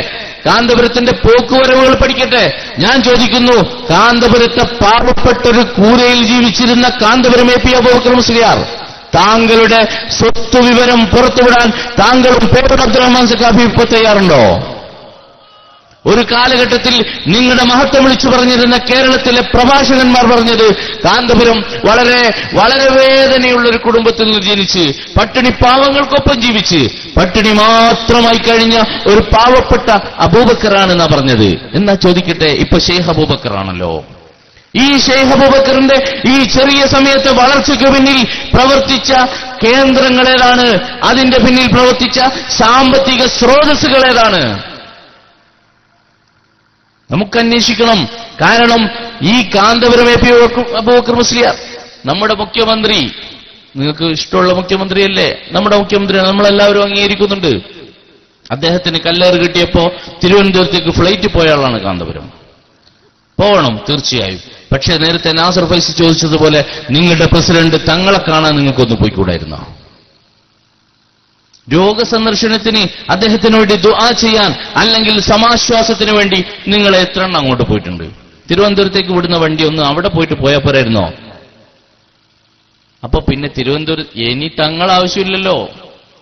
കാന്തപുരത്തിന്റെ പോക്കുവരവുകൾ പഠിക്കട്ടെ. ഞാൻ ചോദിക്കുന്നു, കാന്തപുരത്തെ പാവപ്പെട്ടൊരു കൂരയിൽ ജീവിച്ചിരുന്ന കാന്തപുരം എ പി അബൂബക്കർ മുസ്ലിയാർ, താങ്കളുടെ സ്വത്ത് വിവരം പുറത്തുവിടാൻ താങ്കളും പേരോട് അബ്ദുറഹ്മാൻ സഖാഫി ഇപ്പൊ തയ്യാറുണ്ടോ? ഒരു കാലഘട്ടത്തിൽ നിങ്ങളുടെ മഹത്വം വിളിച്ചു പറഞ്ഞിരുന്ന കേരളത്തിലെ പ്രഭാഷകന്മാർ പറഞ്ഞത്, കാന്തപുരം വളരെ വളരെ വേദനയുള്ളൊരു കുടുംബത്തിൽ നിന്ന് ജനിച്ച് പട്ടിണി പാവങ്ങൾക്കൊപ്പം ജീവിച്ച് പട്ടിണി മാത്രമായി കഴിഞ്ഞ ഒരു പാവപ്പെട്ട അബൂബക്കറാണെന്നാ പറഞ്ഞത്. എന്നാ ചോദിക്കട്ടെ, ഇപ്പൊ ഷെയ്ഖ് അബൂബക്കറാണല്ലോ. ഈ ഷെയ്ഖ് അബൂബക്കറിന്റെ ഈ ചെറിയ സമയത്തെ വളർച്ചയ്ക്ക് പിന്നിൽ പ്രവർത്തിച്ച കേന്ദ്രങ്ങളേതാണ്? അതിന്റെ പിന്നിൽ പ്രവർത്തിച്ച സാമ്പത്തിക സ്രോതസ്സുകൾ ഏതാണ്? നമുക്ക് അന്വേഷിക്കണം. കാരണം ഈ കാന്തപുരം എ പി അബൂബക്കർ മുസ്ലിയാർ നമ്മുടെ മുഖ്യമന്ത്രി, നിങ്ങൾക്ക് ഇഷ്ടമുള്ള മുഖ്യമന്ത്രിയല്ലേ? നമ്മുടെ മുഖ്യമന്ത്രി നമ്മളെല്ലാവരും അംഗീകരിക്കുന്നുണ്ട്. അദ്ദേഹത്തിന് കല്ലേറ് കിട്ടിയപ്പോ തിരുവനന്തപുരത്തേക്ക് ഫ്ലൈറ്റ് പോയ ആളാണ് കാന്തപുരം. പോകണം തീർച്ചയായും. പക്ഷേ നേരത്തെ നാസർ ഫൈസി ചോദിച്ചതുപോലെ നിങ്ങളുടെ പ്രസിഡന്റ് തങ്ങളെ കാണാൻ നിങ്ങൾക്കൊന്ന് പോയിക്കൂടായിരുന്നോ? രോഗസന്ദർശനത്തിന് അദ്ദേഹത്തിന് വേണ്ടി ദുആ ചെയ്യാൻ, അല്ലെങ്കിൽ സമാശ്വാസത്തിന് വേണ്ടി നിങ്ങൾ എത്ര എണ്ണം അങ്ങോട്ട് പോയിട്ടുണ്ട്? തിരുവനന്തപുരത്തേക്ക് വിടുന്ന വണ്ടി ഒന്ന് അവിടെ പോയിട്ട് പോയാൽ പോരായിരുന്നോ? അപ്പൊ പിന്നെ തിരുവനന്തപുരം ഇനി തങ്ങൾ ആവശ്യമില്ലല്ലോ.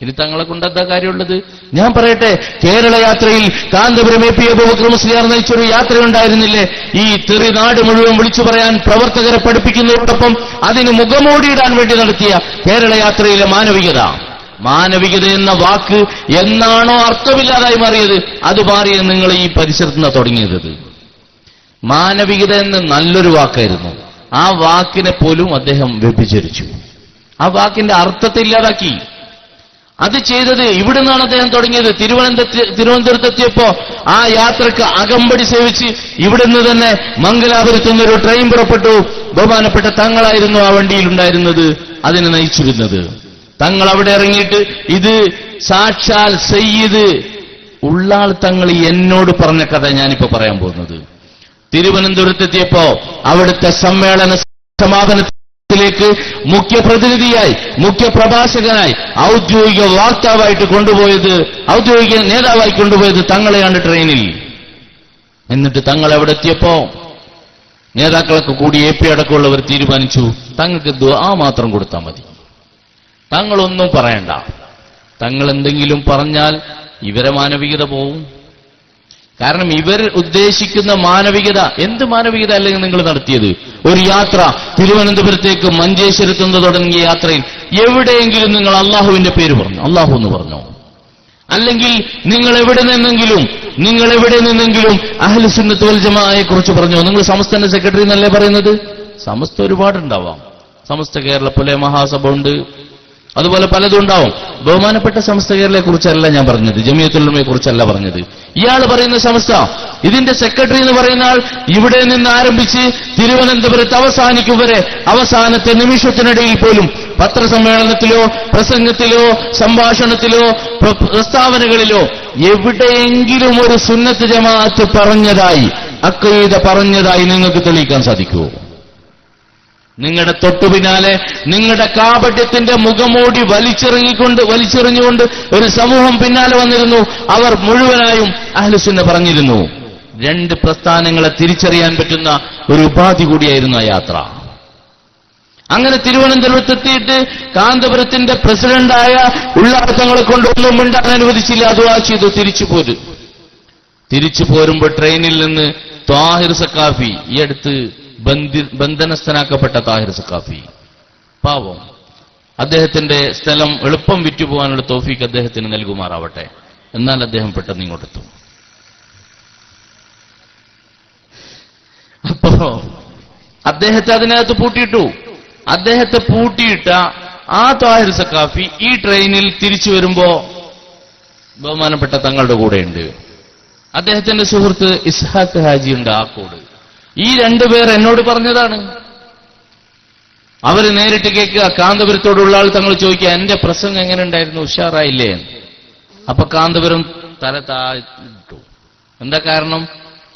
ഇനി തങ്ങളെ കൊണ്ടെന്താ കാര്യമുള്ളത്? ഞാൻ പറയട്ടെ, കേരള യാത്രയിൽ കാന്തപുരം എ പി അബൂബക്കർ മുസ്ലിയാർ നയിച്ചൊരു യാത്രയുണ്ടായിരുന്നില്ലേ? ഈ തെറി നാട് മുഴുവൻ വിളിച്ചു പറയാൻ പ്രവർത്തകരെ പഠിപ്പിക്കുന്നതോടൊപ്പം അതിന് മുഖമൂടിയിടാൻ വേണ്ടി നടത്തിയ കേരള യാത്രയിലെ മാനവികത എന്ന വാക്ക് എന്നാണോ അർത്ഥമില്ലാതായി മാറിയത്, അത് മാറിയത് നിങ്ങൾ ഈ പരിസരത്ത് നിന്ന് തുടങ്ങിയത്. മാനവികത എന്ന് നല്ലൊരു വാക്കായിരുന്നു. ആ വാക്കിനെ പോലും അദ്ദേഹം വ്യഭിചരിച്ചു. ആ വാക്കിന്റെ അർത്ഥത്തെ ഇല്ലാതാക്കി. അത് ചെയ്തത് ഇവിടെ നിന്നാണ് അദ്ദേഹം തുടങ്ങിയത്. തിരുവനന്തപുരത്തെത്തിയപ്പോ ആ യാത്രക്ക് അകമ്പടി സേവിച്ച് ഇവിടെ നിന്ന് തന്നെ മംഗലാപുരത്തു നിന്നൊരു ട്രെയിൻ പുറപ്പെട്ടു. ബഹുമാനപ്പെട്ട തങ്ങളായിരുന്നു ആ വണ്ടിയിലുണ്ടായിരുന്നത്, അതിനെ നയിച്ചിരുന്നത്. തങ്ങൾ അവിടെ ഇറങ്ങിയിട്ട് ഇത് സാക്ഷാൽ സയ്യിദ് ഉള്ളാൾ തങ്ങൾ എന്നോട് പറഞ്ഞ കഥ ഞാനിപ്പോ പറയാൻ പോകുന്നത്. തിരുവനന്തപുരത്തെത്തിയപ്പോ അവിടുത്തെ സമ്മേളന സമാപനത്തിലേക്ക് മുഖ്യപ്രതിനിധിയായി, മുഖ്യപ്രഭാഷകനായി, ഔദ്യോഗിക വാർത്താവായിട്ട് കൊണ്ടുപോയത്, ഔദ്യോഗിക നേതാവായി കൊണ്ടുപോയത് തങ്ങളെയാണ് ട്രെയിനിൽ. എന്നിട്ട് തങ്ങൾ അവിടെ എത്തിയപ്പോ നേതാക്കളൊക്കെ കൂടി എ പി അടക്കമുള്ളവർ തീരുമാനിച്ചു, തങ്ങൾക്ക് ദുആ മാത്രം കൊടുത്താൽ മതി, തങ്ങളൊന്നും പറയണ്ട. തങ്ങൾ എന്തെങ്കിലും പറഞ്ഞാൽ ഇവരെ മാനവികത പോവും. കാരണം ഇവർ ഉദ്ദേശിക്കുന്ന മാനവികത എന്ത് മാനവികത അല്ലെങ്കിൽ നിങ്ങൾ നടത്തിയത്? ഒരു യാത്ര തിരുവനന്തപുരത്തേക്ക് മഞ്ചേശ്വരത്ത് നിന്ന് തുടങ്ങിയ യാത്രയിൽ എവിടെയെങ്കിലും നിങ്ങൾ അള്ളാഹുവിന്റെ പേര് പറഞ്ഞു, അള്ളാഹു എന്ന് പറഞ്ഞോ? അല്ലെങ്കിൽ നിങ്ങൾ എവിടെ നിന്നെങ്കിലും അഹ്ലു സുന്നത്ത് വൽ ജമാഅയെ കുറിച്ച് പറഞ്ഞോ? നിങ്ങൾ സമസ്തന്റെ സെക്രട്ടറി എന്നല്ലേ പറയുന്നത്? സമസ്ത ഒരുപാടുണ്ടാവാം. സമസ്ത കേരള പോലെ മഹാസഭ ഉണ്ട്, അതുപോലെ പലതും ഉണ്ടാവും. ബഹുമാനപ്പെട്ട സമസ്ത കേരളയെ കുറിച്ചല്ല ഞാൻ പറഞ്ഞത്, ജമിയത്തുൽ ഉലമയെ കുറിച്ചല്ല പറഞ്ഞത്. ഇയാൾ പറയുന്ന സമസ്ത, ഇതിന്റെ സെക്രട്ടറി എന്ന് പറയുന്ന ആൾ ഇവിടെ നിന്ന് ആരംഭിച്ച് തിരുവനന്തപുരത്ത് അവസാനിക്കും വരെ അവസാനത്തെ നിമിഷത്തിനിടയിൽ പോലും പത്രസമ്മേളനത്തിലോ പ്രസംഗത്തിലോ സംഭാഷണത്തിലോ പ്രസ്താവനകളിലോ എവിടെയെങ്കിലും ഒരു സുന്നത്ത് ജമാഅത്ത് പറഞ്ഞതായി, അഖീദ പറഞ്ഞതായി നിങ്ങൾക്ക് തെളിയിക്കാൻ സാധിക്കുമോ? നിങ്ങളുടെ തൊട്ടു പിന്നാലെ നിങ്ങളുടെ കാപട്യത്തിന്റെ മുഖമൂടി വലിച്ചെറിഞ്ഞുകൊണ്ട് ഒരു സമൂഹം പിന്നാലെ വന്നിരുന്നു. അവർ മുഴുവനായും അഹ്ലുസുന്ന പറഞ്ഞിരുന്നു. രണ്ട് പ്രസ്ഥാനങ്ങളെ തിരിച്ചറിയാൻ പറ്റുന്ന ഒരു ഉപാധി കൂടിയായിരുന്നു ആ യാത്ര. അങ്ങനെ തിരുവനന്തപുരത്തെത്തിയിട്ട് കാന്തപുരത്തിന്റെ പ്രസിഡന്റായ ഉള്ളാടത്തങ്ങളെ കൊണ്ടൊന്നും മിണ്ടാൻ അനുവദിച്ചില്ല. ദുആ ചെയ്തു തിരിച്ചു പോരുമ്പോൾ ട്രെയിനിൽ നിന്ന് താഹിർ സഖാഫി, ഈ അടുത്ത് ബന്ധനസ്ഥനാക്കപ്പെട്ട താഹിർ സഖാഫി, പാവം, അദ്ദേഹത്തിന്റെ സ്ഥലം എളുപ്പം വിറ്റുപോകാനുള്ള തൗഫീഖ് അദ്ദേഹത്തിന് നൽകുമാറാവട്ടെ. എന്നാൽ അദ്ദേഹം പെട്ടെന്ന് ഇങ്ങോട്ടെത്തും. അപ്പോ അദ്ദേഹത്തെ അതിനകത്ത് പൂട്ടിയിട്ടു. അദ്ദേഹത്തെ പൂട്ടിയിട്ട ആ താഹിർ സഖാഫി ഈ ട്രെയിനിൽ തിരിച്ചു വരുമ്പോ ബഹുമാനപ്പെട്ട തങ്ങളുടെ കൂടെയുണ്ട്. അദ്ദേഹത്തിന്റെ സുഹൃത്ത് ഇസ്ഹാഖ് ഹാജിയുണ്ട് ആക്കോട്. ഈ രണ്ടുപേർ എന്നോട് പറഞ്ഞതാണ്. അവര് നേരിട്ട് കേൾക്കുക. കാന്തപുരത്തോടുള്ള ആൾ തങ്ങൾ ചോദിക്കുക, എന്റെ പ്രസംഗം എങ്ങനെ ഉണ്ടായിരുന്നു, ഉഷാറായില്ലേ? അപ്പൊ കാന്തപുരം തല താഴ്ത്തു. എന്താ കാരണം?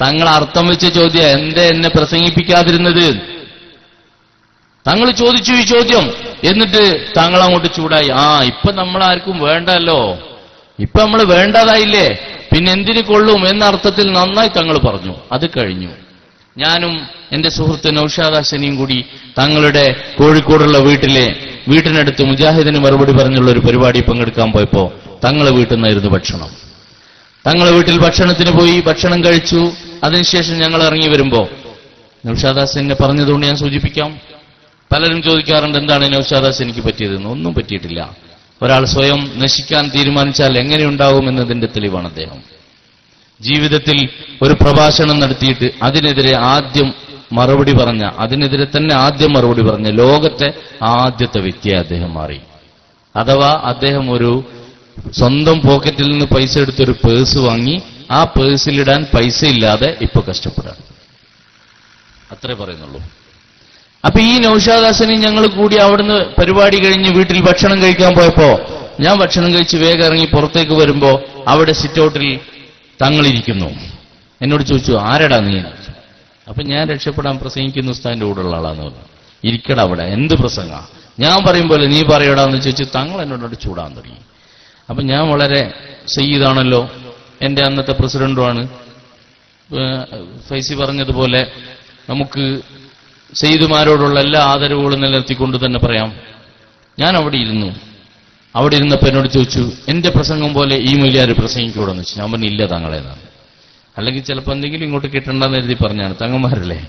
തങ്ങൾ അർത്ഥം വെച്ച ചോദ്യം, എന്നെ പ്രസംഗിപ്പിക്കാതിരുന്നത്? തങ്ങൾ ചോദിച്ചു ഈ ചോദ്യം. എന്നിട്ട് താങ്കൾ അങ്ങോട്ട് ചൂടായി. ഇപ്പൊ നമ്മളാർക്കും വേണ്ടല്ലോ, ഇപ്പൊ നമ്മൾ വേണ്ടതായില്ലേ, പിന്നെ എന്തിനു കൊള്ളും എന്ന അർത്ഥത്തിൽ നന്നായി തങ്ങൾ പറഞ്ഞു. അത് കഴിഞ്ഞു. ഞാനും എന്റെ സുഹൃത്ത് നൗഷാദ് ഹസനിയും കൂടി തങ്ങളുടെ കോഴിക്കോടുള്ള വീട്ടിനടുത്ത് മുജാഹിദിന് മറുപടി പറഞ്ഞുള്ള ഒരു പരിപാടി പങ്കെടുക്കാൻ പോയപ്പോ തങ്ങളെ വീട്ടിൽ നിന്നായിരുന്നു ഭക്ഷണം. തങ്ങളെ വീട്ടിൽ ഭക്ഷണത്തിന് പോയി, ഭക്ഷണം കഴിച്ചു. അതിനുശേഷം ഞങ്ങൾ ഇറങ്ങി വരുമ്പോ നൗഷാദ് ഹസനെ പറഞ്ഞതുകൊണ്ട് ഞാൻ സൂചിപ്പിക്കാം. പലരും ചോദിക്കാറുണ്ട്, എന്താണ് നൗഷാദ് ഹസനിക്ക് പറ്റിയതെന്ന്. ഒന്നും പറ്റിയിട്ടില്ല. ഒരാൾ സ്വയം നശിക്കാൻ തീരുമാനിച്ചാൽ എങ്ങനെയുണ്ടാകുമെന്നതിന്റെ തെളിവാണ് അദ്ദേഹം. ജീവിതത്തിൽ ഒരു പ്രഭാഷണം നടത്തിയിട്ട് അതിനെതിരെ തന്നെ ആദ്യം മറുപടി പറഞ്ഞ ലോകത്തെ ആദ്യത്തെ വ്യക്തിയായി അദ്ദേഹം മാറി. അഥവാ അദ്ദേഹം ഒരു സ്വന്തം പോക്കറ്റിൽ നിന്ന് പൈസ എടുത്തൊരു പേഴ്സ് വാങ്ങി ആ പേഴ്സിലിടാൻ പൈസ ഇല്ലാതെ ഇപ്പൊ കഷ്ടപ്പെടാണ്. അത്രേ പറയുന്നുള്ളൂ. അപ്പൊ ഈ നൗഷാദ് ഹസനി ഞങ്ങൾ കൂടി അവിടുന്ന് പരിപാടി കഴിഞ്ഞ് വീട്ടിൽ ഭക്ഷണം കഴിക്കാൻ പോയപ്പോ ഞാൻ ഭക്ഷണം കഴിച്ച് വേഗം ഇറങ്ങി പുറത്തേക്ക് വരുമ്പോ അവിടെ സിറ്റൗട്ടിൽ തങ്ങളിരിക്കുന്നു. എന്നോട് ചോദിച്ചു, ആരടാ നീ? അപ്പൊ ഞാൻ രക്ഷപ്പെടാൻ പ്രസംഗിക്കുന്ന ഉസ്താദിന്റെ കൂടെയുള്ള ആളാന്ന് പറഞ്ഞു. ഇരിക്കടാ അവിടെ, എന്ത് പ്രസംഗ? ഞാൻ പറയുമ്പോലെ നീ പറയടാന്ന് ചോദിച്ചു. തങ്ങൾ എന്നോട് ചൂടാൻ തുടങ്ങി. അപ്പൊ ഞാൻ വളരെ സയ്യിദാണല്ലോ, എന്റെ അന്നത്തെ പ്രസിഡന്റുമാണ്. ഫൈസി പറഞ്ഞതുപോലെ നമുക്ക് സയ്യിദുമാരോടുള്ള എല്ലാ ആദരവുകളും നിലനിർത്തിക്കൊണ്ട് തന്നെ പറയാം. ഞാൻ അവിടെ ഇരുന്നപ്പോ എന്നോട് ചോദിച്ചു, എന്റെ പ്രസംഗം പോലെ ഈ മൂല്യാര് പ്രസംഗിക്കൂടെന്ന് വെച്ചു. ഞാൻ പറഞ്ഞു, ഇല്ല തങ്ങളേന്നാണ്. അല്ലെങ്കിൽ ചിലപ്പോൾ എന്തെങ്കിലും ഇങ്ങോട്ട് കിട്ടണ്ടെന്ന് എഴുതി പറഞ്ഞാണ്. തങ്ങന്മാരല്ലേ,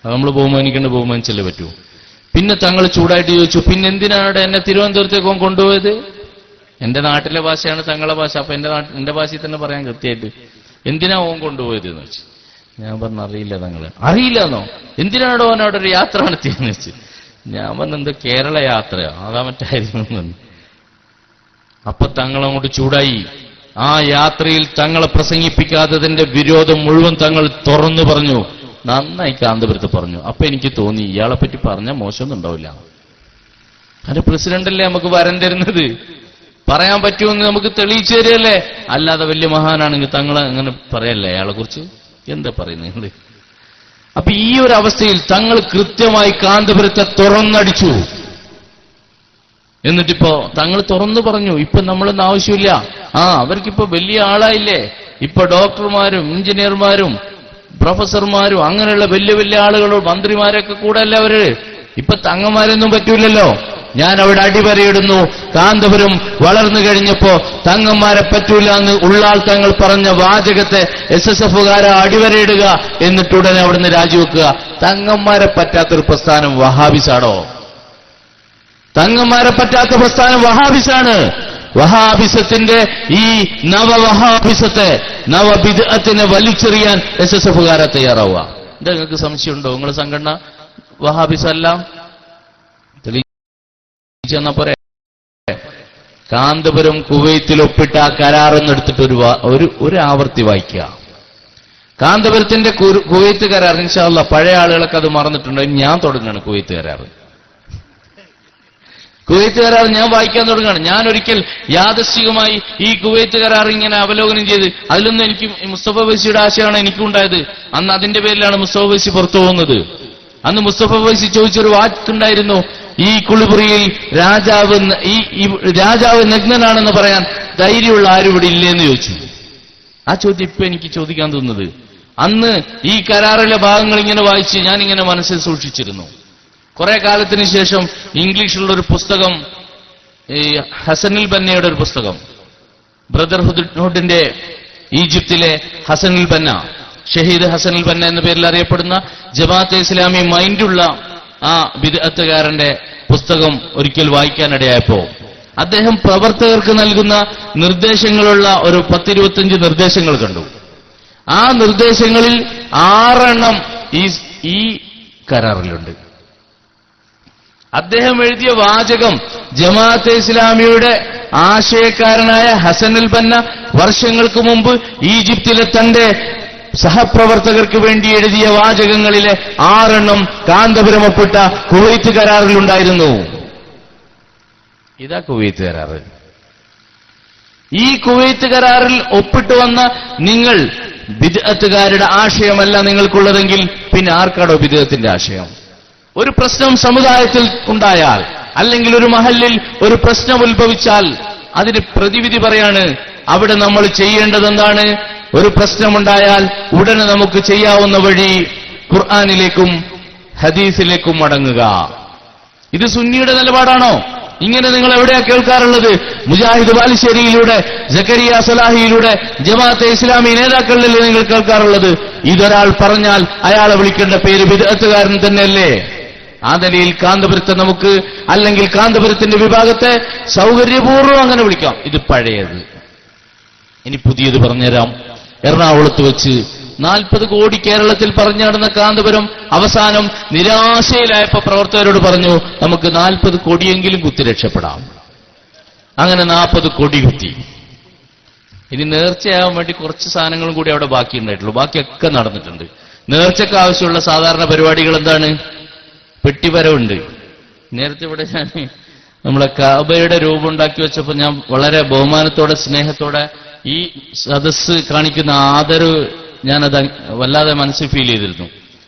അത് നമ്മൾ ബഹുമാനിച്ചല്ലേ പറ്റൂ. പിന്നെ തങ്ങൾ ചൂടായിട്ട് ചോദിച്ചു, പിന്നെ എന്തിനാണ് എന്നെ തിരുവനന്തപുരത്തേക്ക് കൊണ്ടുപോയത്? എന്റെ നാട്ടിലെ ഭാഷയാണ് തങ്ങളെ ഭാഷ. അപ്പൊ എന്റെ ഭാഷയിൽ തന്നെ പറയാൻ കൃത്യമായിട്ട്, എന്തിനാ ഓൻ കൊണ്ടുപോയത് എന്ന് വെച്ചു. ഞാൻ പറഞ്ഞു, അറിയില്ല തങ്ങള്. അറിയില്ലെന്നോ? എന്തിനാണോ അവനവിടെ ഒരു യാത്ര നടത്തിയെന്ന് വെച്ച്. ഞാൻ പറഞ്ഞു, എന്ത് കേരള യാത്രയോ അതാ മറ്റായിരുന്നു. അപ്പൊ തങ്ങളങ്ങോട്ട് ചൂടായി. ആ യാത്രയിൽ തങ്ങളെ പ്രസംഗിപ്പിക്കാത്തതിന്റെ വിരോധം മുഴുവൻ തങ്ങൾ തുറന്നു പറഞ്ഞു. നന്നായി കാന്തപുരത്ത് പറഞ്ഞു. അപ്പൊ എനിക്ക് തോന്നി, ഇയാളെ പറ്റി പറഞ്ഞാൽ മോശമൊന്നും ഉണ്ടാവില്ല. അത് പ്രസിഡന്റല്ലേ നമുക്ക് വരം തരുന്നത്, പറയാൻ പറ്റുമെന്ന് നമുക്ക് തെളിയിച്ചു തരികയല്ലേ. അല്ലാതെ വലിയ മഹാനാണെങ്കിൽ തങ്ങൾ അങ്ങനെ പറയല്ലേ അയാളെ കുറിച്ച്? എന്താ പറയുന്നത്? അപ്പൊ ഈ ഒരു അവസ്ഥയിൽ തങ്ങൾ കൃത്യമായി കാന്തപുരത്തെ തുറന്നടിച്ചു. എന്നിട്ടിപ്പോ തങ്ങൾ തുറന്നു പറഞ്ഞു, ഇപ്പൊ നമ്മളൊന്നും ആവശ്യമില്ല. അവർക്കിപ്പോ വലിയ ആളായില്ലേ, ഇപ്പൊ ഡോക്ടർമാരും എഞ്ചിനീയർമാരും പ്രൊഫസർമാരും അങ്ങനെയുള്ള വലിയ വലിയ ആളുകളും മന്ത്രിമാരൊക്കെ കൂടെ അല്ല അവര്. ഇപ്പൊ തങ്ങന്മാരൊന്നും പറ്റൂലല്ലോ. ഞാൻ അവിടെ അടിവരയിടുന്നു. കാന്തപുരം വളർന്നു കഴിഞ്ഞപ്പോ തങ്ങന്മാരെ പറ്റൂല എന്ന് ഉള്ളാൾ തങ്ങൾ പറഞ്ഞ വാചകത്തെ SSFകാരെ അടിവരയിടുക, എന്നിട്ടുടനെ അവിടുന്ന് രാജിവെക്കുക. തങ്ങന്മാരെ പറ്റാത്തൊരു പ്രസ്ഥാനം വഹാബിസാണോ? തങ്ങന്മാരെ പറ്റാത്ത പ്രസ്ഥാനം വഹാബിസാണ്. വഹാബിസത്തിന്റെ ഈ നവവഹാബിസത്തെ, നവബിദ്അത്തിനെ വലിച്ചെറിയാൻ SSFകാരെ തയ്യാറാവുക. എന്താ നിങ്ങൾക്ക് സംശയമുണ്ടോ? നിങ്ങളുടെ സംഘടന വഹാബിസല്ല? തെളിയിച്ചെന്നാ പോരെ. കാന്തപുരം കുവൈത്തിൽ ഒപ്പിട്ട ആ കരാറെന്നെടുത്തിട്ട് ഒരു ആവർത്തി വായിക്കുക. കാന്തപുരത്തിന്റെ കുവൈത്ത് കരാർ, ഇൻഷാ അല്ലാഹ് പഴയ ആളുകളൊക്കെ അത് മറന്നിട്ടുണ്ട്. ഞാൻ തുടങ്ങുകയാണ് കുവൈത്ത് കരാർ. കുവൈത്ത് കരാർ ഞാൻ വായിക്കാൻ തുടങ്ങുകയാണ്. ഞാൻ ഒരിക്കൽ യാദൃശ്ചികമായി ഈ കുവൈത്ത് കരാർ ഇങ്ങനെ അവലോകനം ചെയ്ത്, അതിലൊന്നും എനിക്ക് മുസ്തഫ ബൈസിയുടെ ആശയമാണ് എനിക്കുണ്ടായത്. അന്ന് അതിന്റെ പേരിലാണ് മുസ്തഫ ബൈസി പുറത്തു പോകുന്നത്. അന്ന് മുസ്തഫ ഫൈസി ചോദിച്ചൊരു വാക്കുണ്ടായിരുന്നു, ഈ കുളിമുറിയിൽ രാജാവ് നഗ്നനാണെന്ന് പറയാൻ ധൈര്യമുള്ള ആരും ഇവിടെ ഇല്ലേന്ന് ചോദിച്ചു. ആ ചോദ്യം ഇപ്പൊ എനിക്ക് ചോദിക്കാൻ തോന്നുന്നത്, അന്ന് ഈ കരാറിലെ ഭാഗങ്ങൾ ഇങ്ങനെ വായിച്ച് ഞാനിങ്ങനെ മനസ്സിൽ സൂക്ഷിച്ചിരുന്നു. കുറെ കാലത്തിന് ശേഷം ഇംഗ്ലീഷിലുള്ളൊരു പുസ്തകം, ഈ ഹസനുൽ ബന്നയുടെ ഒരു പുസ്തകം, ബ്രദർഹുഡിന്റെ ഈജിപ്തിലെ ഹസനുൽ ബന്ന, ഷഹീദ് ഹസനുൽ ബന്ന എന്ന പേരിൽ അറിയപ്പെടുന്ന ജമാഅത്തെ ഇസ്ലാമി മൈൻഡുള്ള ആ ബിദ്അത്തുകാരന്റെ പുസ്തകം ഒരിക്കൽ വായിക്കാനിടയായപ്പോ അദ്ദേഹം പ്രവർത്തകർക്ക് നൽകുന്ന നിർദ്ദേശങ്ങളുള്ള ഒരു 10-25 നിർദ്ദേശങ്ങൾ കണ്ടു. ആ നിർദ്ദേശങ്ങളിൽ 6 എണ്ണം ഈ കരാറിലുണ്ട്. അദ്ദേഹം എഴുതിയ വാചകം ജമാഅത്തെ ഇസ്ലാമിയുടെ ആശയക്കാരനായ ഹസനുൽ ബന്ന വർഷങ്ങൾക്ക് മുമ്പ് ഈജിപ്തിലെ തന്റെ സഹപ്രവർത്തകർക്ക് വേണ്ടി എഴുതിയ വാചകങ്ങളിലെ 6 എണ്ണം കാന്തപുരം ഒപ്പിട്ട കുവൈത്ത് കരാറിലുണ്ടായിരുന്നു. ഇതാ കുവൈത്ത് കരാറ്. ഈ കുവൈത്ത് കരാറിൽ ഒപ്പിട്ട് വന്ന നിങ്ങൾ ബിദ്അത്തുകാരുടെ ആശയമല്ല നിങ്ങൾക്കുള്ളതെങ്കിൽ പിന്നെ ആർക്കാടോ ബിദ്അത്തിന്റെ ആശയം? ഒരു പ്രശ്നം സമുദായത്തിൽ ഉണ്ടായാൽ, അല്ലെങ്കിൽ ഒരു മഹല്ലിൽ ഒരു പ്രശ്നം ഉത്ഭവിച്ചാൽ അതിന് പ്രതിവിധി പറയാണ്. അവിടെ നമ്മൾ ചെയ്യേണ്ടതെന്താണ്? ഒരു പ്രശ്നമുണ്ടായാൽ ഉടനെ നമുക്ക് ചെയ്യാവുന്ന വഴി ഖുർആനിലേക്കും ഹദീസിലേക്കും മടങ്ങുക. ഇത് സുന്നിയുടെ നിലപാടാണോ? ഇങ്ങനെ നിങ്ങൾ എവിടെയാ കേൾക്കാറുള്ളത്? മുജാഹിദ് ബാലുശ്ശേരിയിലൂടെ, സക്കരിയ സലാഹിയിലൂടെ, ജമാഅത്തെ ഇസ്ലാമി നേതാക്കളിലല്ലേ നിങ്ങൾ കേൾക്കാറുള്ളത്? ഇതൊരാൾ പറഞ്ഞാൽ അയാളെ വിളിക്കേണ്ട പേര് ബിദ്അത്തുകാരൻ തന്നെയല്ലേ? ആ നിലയിൽ കാന്തപുരത്തെ നമുക്ക്, അല്ലെങ്കിൽ കാന്തപുരത്തിന്റെ വിഭാഗത്തെ സൗകര്യപൂർവ്വം അങ്ങനെ വിളിക്കാം. ഇത് പഴയത്. ഇനി പുതിയത് പറഞ്ഞുതരാം. എറണാകുളത്ത് വെച്ച് 40 കോടി കേരളത്തിൽ പറഞ്ഞു നടന്ന കാന്തപുരം അവസാനം നിരാശയിലായപ്പോ പ്രവർത്തകരോട് പറഞ്ഞു, നമുക്ക് 40 കോടിയെങ്കിലും കുത്തി രക്ഷപ്പെടാം. അങ്ങനെ 40 കോടി കുത്തി. ഇനി നേർച്ചയാവാൻ വേണ്ടി കുറച്ച് സാധനങ്ങളും കൂടി അവിടെ ബാക്കിയുണ്ടായിട്ടുള്ളൂ. ബാക്കിയൊക്കെ നടന്നിട്ടുണ്ട്. നേർച്ചയ്ക്ക് ആവശ്യമുള്ള സാധാരണ പരിപാടികൾ എന്താണ്? പെട്ടിവരവുണ്ട്. നേരത്തെ ഇവിടെ ഞാൻ നമ്മളെ കാബയുടെ രൂപം ഉണ്ടാക്കി വെച്ചപ്പോൾ ഞാൻ വളരെ ബഹുമാനത്തോടെ സ്നേഹത്തോടെ ഈ സദസ്സ് കാണിക്കുന്ന ആദരവ് ഞാനത് വല്ലാതെ മനസ്സിൽ ഫീൽ ചെയ്തിരുന്നു.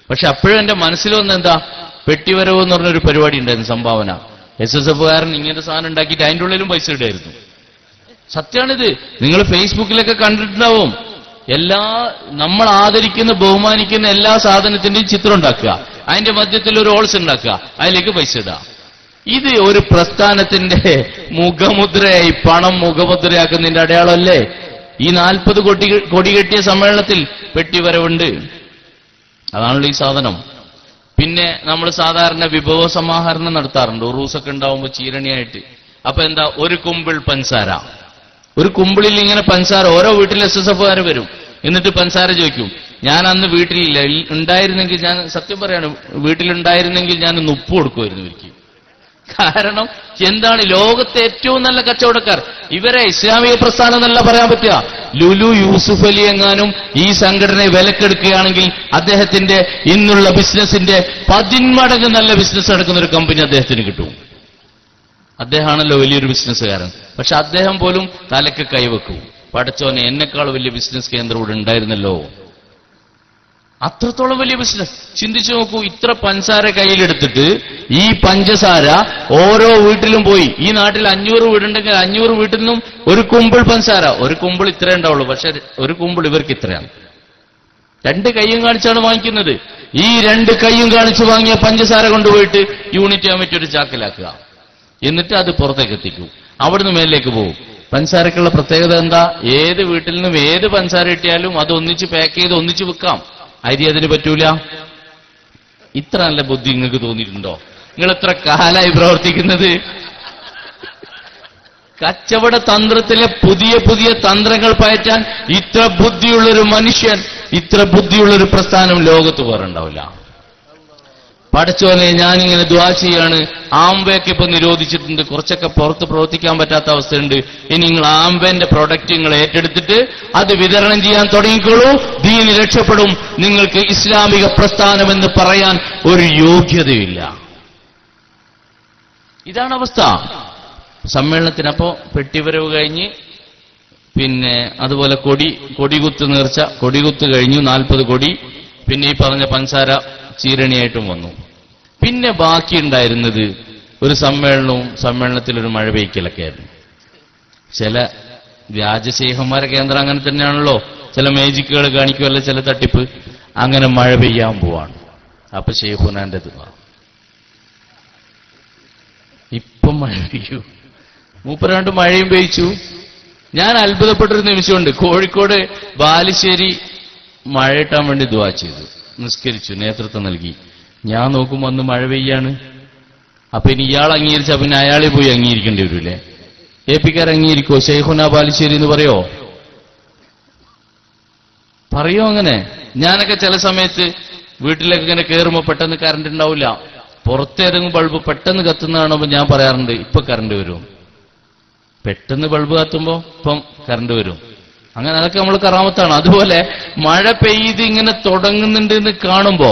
പക്ഷെ അപ്പോഴും എന്റെ മനസ്സിൽ വന്ന എന്താ, പെട്ടിവരവ് എന്ന് പറഞ്ഞൊരു പരിപാടി ഉണ്ടായിരുന്നു, സംഭാവന. SSFകാരൻ ഇങ്ങനത്തെ സാധനം ഉണ്ടാക്കിയിട്ട് അതിൻ്റെ ഉള്ളിലും പൈസ ഇടായിരുന്നു. സത്യമാണിത്. നിങ്ങൾ ഫേസ്ബുക്കിലൊക്കെ കണ്ടിട്ടുണ്ടാവും. നമ്മൾ ആദരിക്കുന്ന ബഹുമാനിക്കുന്ന എല്ലാ സാധനത്തിന്റെയും ചിത്രം ഉണ്ടാക്കുക, അതിന്റെ മധ്യത്തിൽ ഒരു ഓൾസ് ഉണ്ടാക്കുക, അതിലേക്ക് പൈസ ഇടുക. ഇത് ഒരു പ്രസ്ഥാനത്തിന്റെ മുഖമുദ്രയായി, പണം മുഖമുദ്രയാക്കുന്നതിന്റെ അടയാളമല്ലേ? ഈ 40 കോടി കെട്ടിയ സമ്മേളനത്തിൽ പെട്ടിവരവുണ്ട്. അതാണല്ലോ ഈ സാധനം. പിന്നെ നമ്മൾ സാധാരണ വിഭവ സമാഹരണം നടത്താറുണ്ട്, ഉറൂസൊക്കെ ഉണ്ടാവുമ്പോൾ ചീരണിയായിട്ട്. അപ്പൊ എന്താ, ഒരു കുമ്പിൾ പഞ്ചസാര, ഒരു കുമ്പിളിൽ ഇങ്ങനെ പഞ്ചസാര, ഓരോ വീട്ടിൽ SSFകാർ വരും. എന്നിട്ട് പഞ്ചസാര ചോദിക്കും. ഞാൻ അന്ന് വീട്ടിലില്ല, ഉണ്ടായിരുന്നെങ്കിൽ, ഞാൻ സത്യം പറയാണ്, വീട്ടിലുണ്ടായിരുന്നെങ്കിൽ ഞാൻ ഉപ്പ് കൊടുക്കുമായിരുന്നു ഇവർക്ക്. കാരണം എന്താണ്, ലോകത്തെ ഏറ്റവും നല്ല കച്ചവടക്കാർ ഇവരെ. ഇസ്ലാമിക പ്രസ്ഥാനം എന്നല്ല പറയാൻ പറ്റുക. ലുലു യൂസുഫ് അലി എങ്ങാനും ഈ സംഘടനയെ വിലക്കെടുക്കുകയാണെങ്കിൽ അദ്ദേഹത്തിന്റെ ഇന്നുള്ള ബിസിനസിന്റെ 10 മടങ്ങ് നല്ല ബിസിനസ് നടക്കുന്ന ഒരു കമ്പനി അദ്ദേഹത്തിന് കിട്ടും. അദ്ദേഹമാണല്ലോ വലിയൊരു ബിസിനസ്സുകാരൻ. പക്ഷെ അദ്ദേഹം പോലും തലക്ക് കൈവെക്കും. പടച്ചോനെ, എന്നെക്കാൾ വലിയ ബിസിനസ് കേന്ദ്രം ഇവിടെ ഉണ്ടായിരുന്നല്ലോ. അത്രത്തോളം വലിയ ബിസിനസ്. ചിന്തിച്ചു നോക്കൂ, ഇത്ര പഞ്ചസാര കയ്യിലെടുത്തിട്ട് ഈ പഞ്ചസാര ഓരോ വീട്ടിലും പോയി. ഈ നാട്ടിൽ 500 വീടുണ്ടെങ്കിൽ 500 വീട്ടിൽ നിന്നും ഒരു കുമ്പിൾ പഞ്ചസാര, ഒരു കുമ്പിൾ ഇത്രേ ഉണ്ടാവുള്ളൂ. പക്ഷെ ഒരു കുമ്പിൾ ഇവർക്ക് ഇത്രയാണ്. 2 കൈയും കാണിച്ചാണ് വാങ്ങിക്കുന്നത്. ഈ 2 കൈയും കാണിച്ച് വാങ്ങിയ പഞ്ചസാര കൊണ്ടുപോയിട്ട് യൂണിറ്റ് കമ്മിറ്റി ഒരു ചാക്കിലാക്കുക. എന്നിട്ട് അത് പുറത്തേക്ക് എത്തിക്കും. അവിടുന്ന് മേലിലേക്ക് പോകും. പഞ്ചസാരക്കുള്ള പ്രത്യേകത എന്താ? ഏത് വീട്ടിൽ നിന്നും ഏത് പഞ്ചസാര കിട്ടിയാലും അത് ഒന്നിച്ച് പാക്ക് ചെയ്ത് ഒന്നിച്ച് വിൽക്കാം. അരി അതിന് പറ്റൂല. ഇത്ര നല്ല ബുദ്ധി നിങ്ങൾക്ക് തോന്നിയിട്ടുണ്ടോ? നിങ്ങൾ എത്ര കാലായി പ്രവർത്തിക്കുന്നത്? കച്ചവട തന്ത്രത്തിലെ പുതിയ പുതിയ തന്ത്രങ്ങൾ പയറ്റാൻ ഇത്ര ബുദ്ധിയുള്ളൊരു മനുഷ്യൻ, ഇത്ര ബുദ്ധിയുള്ളൊരു പ്രസ്ഥാനം ലോകത്ത് വേറെ ഉണ്ടാവില്ല. പടച്ചോനെ, ഞാനിങ്ങനെ ദുആ ചെയ്യാണ്. ആംബയൊക്കെ ഇപ്പൊ നിരോധിച്ചിട്ടുണ്ട്, കുറച്ചൊക്കെ പുറത്ത് പ്രവർത്തിക്കാൻ പറ്റാത്ത അവസ്ഥയുണ്ട്. ഇനി നിങ്ങൾ ആംബന്റെ പ്രൊഡക്റ്റ് നിങ്ങൾ ഏറ്റെടുത്തിട്ട് അത് വിതരണം ചെയ്യാൻ തുടങ്ങിക്കോളൂ. ദീന് രക്ഷപ്പെടും. നിങ്ങൾക്ക് ഇസ്ലാമിക പ്രസ്ഥാനമെന്ന് പറയാൻ ഒരു യോഗ്യതയില്ല. ഇതാണ് അവസ്ഥ. സമ്മേളനത്തിനപ്പോ പെട്ടിവരവ് കഴിഞ്ഞ്, പിന്നെ അതുപോലെ കൊടികുത്ത് നേർച്ച, കൊടികുത്ത് കഴിഞ്ഞു 40 കോടി. പിന്നെ ഈ പറഞ്ഞ പഞ്ചസാര ചീരണിയായിട്ടും വന്നു. പിന്നെ ബാക്കിയുണ്ടായിരുന്നത് ഒരു സമ്മേളനത്തിലൊരു മഴ പെയ്ക്കലൊക്കെ ആയിരുന്നു. ചില വ്യാജശേഖന്മാരെ കേന്ദ്രം അങ്ങനെ തന്നെയാണല്ലോ, ചില മേജിക്കുകൾ കാണിക്കുമല്ലോ, ചില തട്ടിപ്പ്. അങ്ങനെ മഴ പെയ്യാൻ പോവാണ്. അപ്പൊ ശൈഖുനാന്റെ ദുആ, ഇപ്പം മഴ പെയ്യൂ. മൂപ്പരാണ്ട് മഴയും പെയ്ച്ചു. ഞാൻ അത്ഭുതപ്പെട്ടൊരു നിമിഷമുണ്ട്. കോഴിക്കോട് ബാലുശ്ശേരി മഴ ഇട്ടാൻ വേണ്ടി ദുആ ചെയ്തു, നിസ്കരിച്ചു, നേതൃത്വം നൽകി. ഞാൻ നോക്കുമ്പോ അന്ന് മഴ പെയ്യാണ്. അപ്പൊ ഇനി ഇയാൾ അംഗീകരിച്ചാ പിന്നെ അയാളെ പോയി അംഗീകരിക്കേണ്ടി വരൂലേ? ഏപ്പിക്കാർ അംഗീകരിക്കോ? ശൈഖുന ബാലുശ്ശേരി എന്ന് പറയോ? അങ്ങനെ? ഞാനൊക്കെ ചില സമയത്ത് വീട്ടിലൊക്കെ ഇങ്ങനെ കയറുമ്പോ പെട്ടെന്ന് കറണ്ട് ഉണ്ടാവില്ല, പുറത്തേതെങ്കിലും ബൾബ് പെട്ടെന്ന് കത്തുന്ന കാണുമ്പോൾ ഞാൻ പറയാറുണ്ട്, ഇപ്പൊ കറണ്ട് വരും. പെട്ടെന്ന് ബൾബ് കത്തുമ്പോ ഇപ്പം കറണ്ട് വരും. അങ്ങനെ അതൊക്കെ നമ്മൾ കറാമത്താണ്. അതുപോലെ മഴ പെയ്ത് ഇങ്ങനെ തുടങ്ങുന്നുണ്ട് എന്ന് കാണുമ്പോ,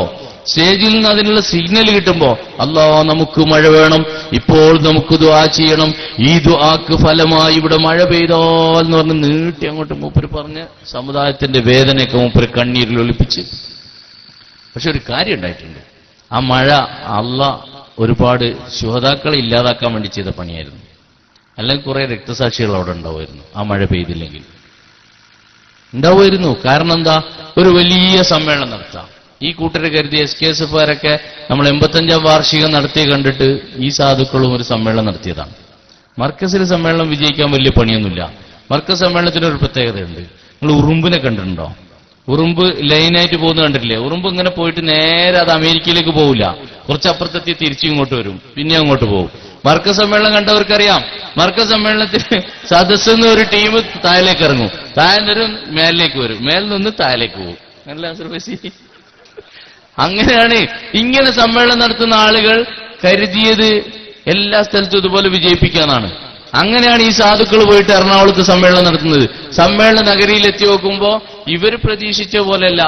സ്റ്റേജിൽ നിന്ന് അതിനുള്ള സിഗ്നൽ കിട്ടുമ്പോ, അല്ലാ നമുക്ക് മഴ വേണം, ഇപ്പോൾ നമുക്ക് ദുആ ചെയ്യണം, ഈ ദുആക്ക് ഫലമായി ഇവിടെ മഴ പെയ്താൽ എന്ന് പറഞ്ഞ് നീട്ടി അങ്ങോട്ട് മൂപ്പര് പറഞ്ഞ് സമുദായത്തിന്റെ വേദനയൊക്കെ മൂപ്പര് കണ്ണീരിൽ ഒളിപ്പിച്ച്. പക്ഷെ ഒരു കാര്യം ഉണ്ടായിട്ടുണ്ട്, ആ മഴ ഒരുപാട് ശുഹദാക്കളെ ഇല്ലാതാക്കാൻ വേണ്ടി ചെയ്ത പണിയായിരുന്നു. അല്ലെങ്കിൽ കുറെ രക്തസാക്ഷികൾ അവിടെ ഉണ്ടാവുമായിരുന്നു ആ മഴ പെയ്തില്ലെങ്കിൽ. ഉണ്ടാവുമായിരുന്നു. കാരണം എന്താ? ഒരു വലിയ സമ്മേളനം നടത്താം. ഈ കൂട്ടരെ കരുതി SKSFകാരൊക്കെ നമ്മൾ 85ാം വാർഷികം നടത്തി കണ്ടിട്ട് ഈ സാധുക്കളും ഒരു സമ്മേളനം നടത്തിയതാണ്. മർക്കസിൽ സമ്മേളനം വിജയിക്കാൻ വലിയ പണിയൊന്നുമില്ല. മർക്കസ് സമ്മേളനത്തിനൊരു പ്രത്യേകതയുണ്ട്. നിങ്ങൾ ഉറുമ്പിനെ കണ്ടിട്ടുണ്ടോ? ഉറുമ്പ് ലൈനായിട്ട് പോകുന്ന കണ്ടിട്ടില്ലേ? ഉറുമ്പ് ഇങ്ങനെ പോയിട്ട് നേരെ അത് അമേരിക്കയിലേക്ക് പോവില്ല, കുറച്ചപ്പുറത്തെത്തി തിരിച്ചു ഇങ്ങോട്ട് വരും, പിന്നെ അങ്ങോട്ട് പോകും. മർക്കസ് സമ്മേളനം കണ്ടവർക്കറിയാം. മർക്കസ് സമ്മേളനത്തിന് സദസ്സെന്ന് ഒരു ടീം താഴേക്ക് ഇറങ്ങും, താഴെ നിന്നും മേലിലേക്ക് വരും, മേലിൽ നിന്ന് താഴേക്ക് പോകും. അങ്ങനെയാണ് ഇങ്ങനെ സമ്മേളനം നടത്തുന്ന ആളുകൾ കരുതിയത് എല്ലാ സ്ഥലത്തും ഇതുപോലെ വിജയിപ്പിക്കാനാണ്. അങ്ങനെയാണ് ഈ സാധുക്കൾ പോയിട്ട് എറണാകുളത്ത് സമ്മേളനം നടത്തുന്നത്. സമ്മേളന നഗരിയിൽ എത്തി നോക്കുമ്പോ ഇവർ പ്രതീക്ഷിച്ച പോലെയല്ല.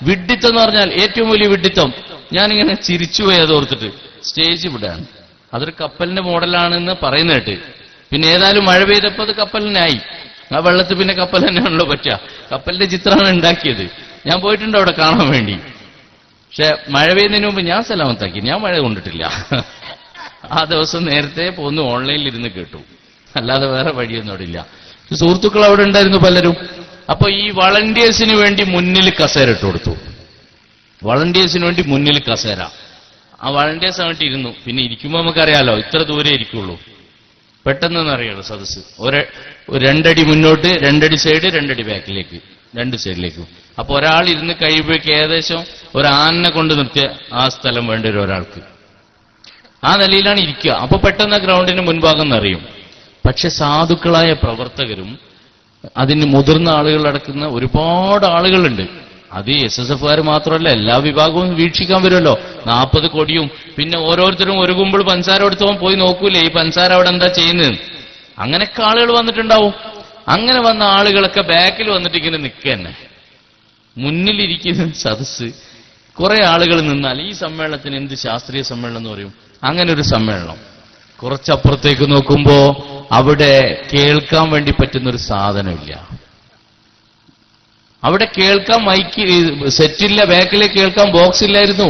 വിഡ്ഢിത്തം എന്ന് പറഞ്ഞാൽ ഏറ്റവും വലിയ വിഡ്ഢിത്തം. ഞാനിങ്ങനെ ചിരിച്ചുപോയി അതോർത്തിട്ട്. സ്റ്റേജ് വിടാണ്, അതൊരു കപ്പലിന്റെ മോഡലാണെന്ന് പറയുന്ന കേട്ട്. പിന്നെ ഏതായാലും മഴ പെയ്തപ്പോ അത് കപ്പലിനായി. ആ വെള്ളത്തിൽ പിന്നെ കപ്പൽ തന്നെയാണല്ലോ പറ്റുക. കപ്പലിന്റെ ചിത്രമാണ് ഉണ്ടാക്കിയത്. ഞാൻ പോയിട്ടുണ്ട് അവിടെ കാണാൻ വേണ്ടി. പക്ഷെ മഴ പെയ്യുന്നതിന് മുമ്പ് ഞാൻ സലാമത്താക്കി, ഞാൻ മഴ കൊണ്ടിട്ടില്ല. ആ ദിവസം നേരത്തെ പോന്ന് ഓൺലൈനിൽ ഇരുന്ന് കേട്ടു, അല്ലാതെ വേറെ വഴിയൊന്നും അവിടെ ഇല്ല. സുഹൃത്തുക്കൾ അവിടെ ഉണ്ടായിരുന്നു പലരും. അപ്പൊ ഈ വളണ്ടിയേഴ്സിന് വേണ്ടി മുന്നിൽ കസേര ഇട്ട് കൊടുത്തു. വളണ്ടിയേഴ്സിന് വേണ്ടി മുന്നിൽ കസേര. ആ വളണ്ടിയേഴ്സ് അങ്ങോട്ട് ഇരുന്നു. പിന്നെ ഇരിക്കുമ്പോൾ നമുക്കറിയാലോ ഇത്ര ദൂരെ ഇരിക്കുള്ളൂ. പെട്ടെന്ന് അറിയാലോ സദസ്സ്. രണ്ടടി മുന്നോട്ട്, രണ്ടടി സൈഡ്, രണ്ടടി ബാക്കിലേക്ക്, രണ്ട് സൈഡിലേക്കും. അപ്പൊ ഒരാൾ ഇരുന്ന് കഴിയുമ്പോഴേക്ക് ഏകദേശം ഒരു ആനനെ കൊണ്ട് നിർത്തിയ ആ സ്ഥലം വേണ്ട വരും ഒരാൾക്ക്. ആ നിലയിലാണ് ഇരിക്കുക. അപ്പൊ പെട്ടെന്ന് ഗ്രൗണ്ടിന് മുൻഭാഗം നിറയും. പക്ഷെ സാധുക്കളായ പ്രവർത്തകരും അതിന് മുതിർന്ന ആളുകൾ അടക്കുന്ന ഒരുപാട് ആളുകളുണ്ട്. അത് SSFകാർ മാത്രമല്ല, എല്ലാ വിഭാഗവും വീക്ഷിക്കാൻ വരുമല്ലോ. 40 കൊടിയും പിന്നെ ഓരോരുത്തരും ഒരു കുമ്പിൾ പഞ്ചസാര എടുത്തവൻ പോയി നോക്കൂലേ ഈ പഞ്ചസാര അവിടെ എന്താ ചെയ്യുന്നത്. അങ്ങനെയൊക്കെ ആളുകൾ വന്നിട്ടുണ്ടാവും. അങ്ങനെ വന്ന ആളുകളൊക്കെ ബാക്കിൽ വന്നിട്ട് ഇങ്ങനെ നിൽക്കുക തന്നെ. മുന്നിലിരിക്കുന്ന സദസ്സ് കുറെ ആളുകൾ നിന്നാൽ ഈ സമ്മേളനത്തിന് എന്ത് ശാസ്ത്രീയ സമ്മേളനം എന്ന് പറയും. അങ്ങനെ ഒരു സമ്മേളനം. കുറച്ചപ്പുറത്തേക്ക് നോക്കുമ്പോ അവിടെ കേൾക്കാൻ വേണ്ടി പറ്റുന്നൊരു സാധനമില്ല. അവിടെ കേൾക്കാൻ മൈക്ക് സെറ്റില്ല, ബാക്കിലേക്ക് കേൾക്കാൻ ബോക്സ് ഇല്ലായിരുന്നു,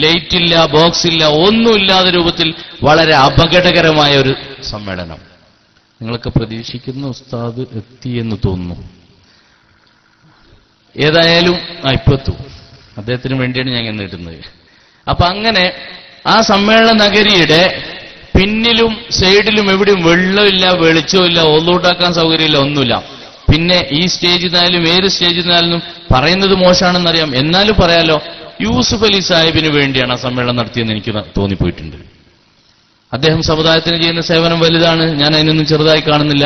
ലൈറ്റ് ഇല്ല, ബോക്സ് ഇല്ല, ഒന്നുമില്ലാത്ത രൂപത്തിൽ വളരെ അപകടകരമായ ഒരു സമ്മേളനം. നിങ്ങളൊക്കെ പ്രതീക്ഷിക്കുന്ന ഉസ്താദ് എത്തിയെന്ന് തോന്നുന്നു. ഏതായാലും ഇപ്പൊ എത്തും. അദ്ദേഹത്തിന് വേണ്ടിയാണ് ഞാൻ ഇന്ന് കിട്ടുന്നത്. അപ്പൊ അങ്ങനെ ആ സമ്മേളന നഗരിയുടെ പിന്നിലും സൈഡിലും എവിടെയും വെള്ളമില്ല, വെളിച്ചമില്ല, ഒന്നൂട്ടാക്കാൻ സൗകര്യമില്ല, ഒന്നുമില്ല. പിന്നെ ഈ സ്റ്റേജിൽ നിന്നാലും ഏത് സ്റ്റേജിൽ നിന്നാലും പറയുന്നത് മോശമാണെന്നറിയാം, എന്നാലും പറയാലോ, യൂസുഫ് അലി സാഹിബിന് വേണ്ടിയാണ് ആ സമ്മേളനം നടത്തിയെന്ന് എനിക്ക് തോന്നിപ്പോയിട്ടുണ്ട്. അദ്ദേഹം സമുദായത്തിന് ചെയ്യുന്ന സേവനം വലുതാണ്, ഞാൻ അതിനൊന്നും ചെറുതായി കാണുന്നില്ല.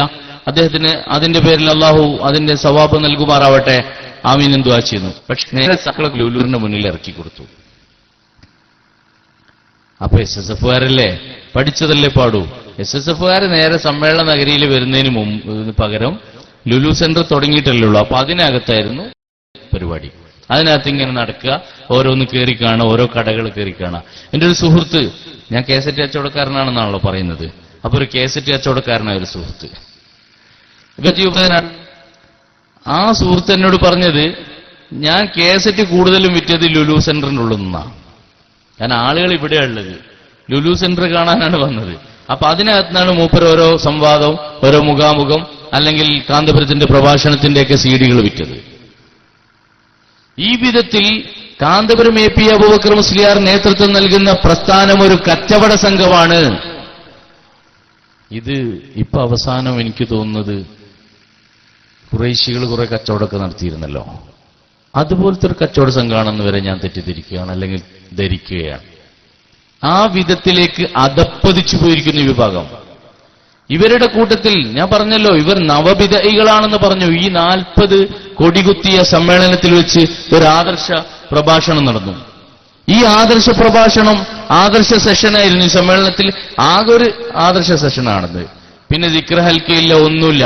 അദ്ദേഹത്തിന് അതിന്റെ പേരിൽ അള്ളാഹു അതിന്റെ സവാബ് നൽകുമാറാവട്ടെ, ആമീൻ ദുആ ചെയ്യുന്നു. പക്ഷെ നേരെ സക്കള ലുലൂറിന്റെ മുന്നിൽ ഇറക്കി കൊടുത്തു. അപ്പൊ SSFകാരല്ലേ, പഠിച്ചതല്ലേ പാടൂ. SSFകാർ നേരെ സമ്മേളന നഗരിയിൽ വരുന്നതിന് പകരം ലുലു സെന്റർ തുടങ്ങിയിട്ടല്ലേ ഉള്ളൂ. അപ്പൊ അതിനകത്തായിരുന്നു പരിപാടി. അതിനകത്ത് ഇങ്ങനെ നടക്കുക, ഓരോന്ന് കയറി കാണുക, ഓരോ കടകൾ കയറി കാണുക. എന്റെ ഒരു സുഹൃത്ത്, ഞാൻ കേസറ്റ് കച്ചവടക്കാരനാണെന്നാണല്ലോ പറയുന്നത്, അപ്പൊ ഒരു കേസറ്റ് കച്ചവടക്കാരനായ ഒരു സുഹൃത്ത്, ആ സുഹൃത്ത് എന്നോട് പറഞ്ഞത്, ഞാൻ കേസറ്റ് കൂടുതലും വിറ്റത് ലുലു സെന്ററിന്റെ ഉള്ളിൽ നിന്നാണ്. കാരണം ആളുകൾ ഇവിടെയാണ് ഉള്ളത്, ലുലു സെന്റർ കാണാനാണ് വന്നത്. അപ്പൊ അതിനകത്തുനിന്നാണ് മൂപ്പർ ഓരോ സംവാദവും ഓരോ മുഖാമുഖം അല്ലെങ്കിൽ കാന്തപുരത്തിന്റെ പ്രഭാഷണത്തിന്റെയൊക്കെ സീഡികൾ വിറ്റത്. ഈ വിധത്തിൽ കാന്തപുരം എ പി അബൂബക്കർ മുസ്ലിയാർ നേതൃത്വം നൽകുന്ന പ്രസ്ഥാനം ഒരു കച്ചവട സംഘമാണ്. ഇത് ഇപ്പൊ അവസാനം എനിക്ക് തോന്നുന്നത് ഖുറൈശികൾ കുറെ കച്ചവടമൊക്കെ നടത്തിയിരുന്നല്ലോ, അതുപോലത്തെ ഒരു കച്ചവട സംഘമാണെന്ന് വരെ ഞാൻ തെറ്റിദ്ധരിക്കുകയാണ് അല്ലെങ്കിൽ ധരിക്കുകയാണ്. ആ വിധത്തിലേക്ക് അധപ്പതിച്ചു പോയിരിക്കുന്ന ഈ വിഭാഗം. ഇവരുടെ കൂട്ടത്തിൽ ഞാൻ പറഞ്ഞല്ലോ, ഇവർ നവബിദഈകളാണെന്ന് പറഞ്ഞു. ഈ 40 കൊടികുത്തിയ സമ്മേളനത്തിൽ വെച്ച് ഒരു ആദർശ പ്രഭാഷണം നടന്നു. ഈ ആദർശ പ്രഭാഷണം ആദർശ സെഷനായിരുന്നു. ഈ സമ്മേളനത്തിൽ ആകെ ഒരു ആദർശ സെഷനാണത്. പിന്നെ ദിക്ർ ഹൽക്കയില്ല, ഒന്നുമില്ല.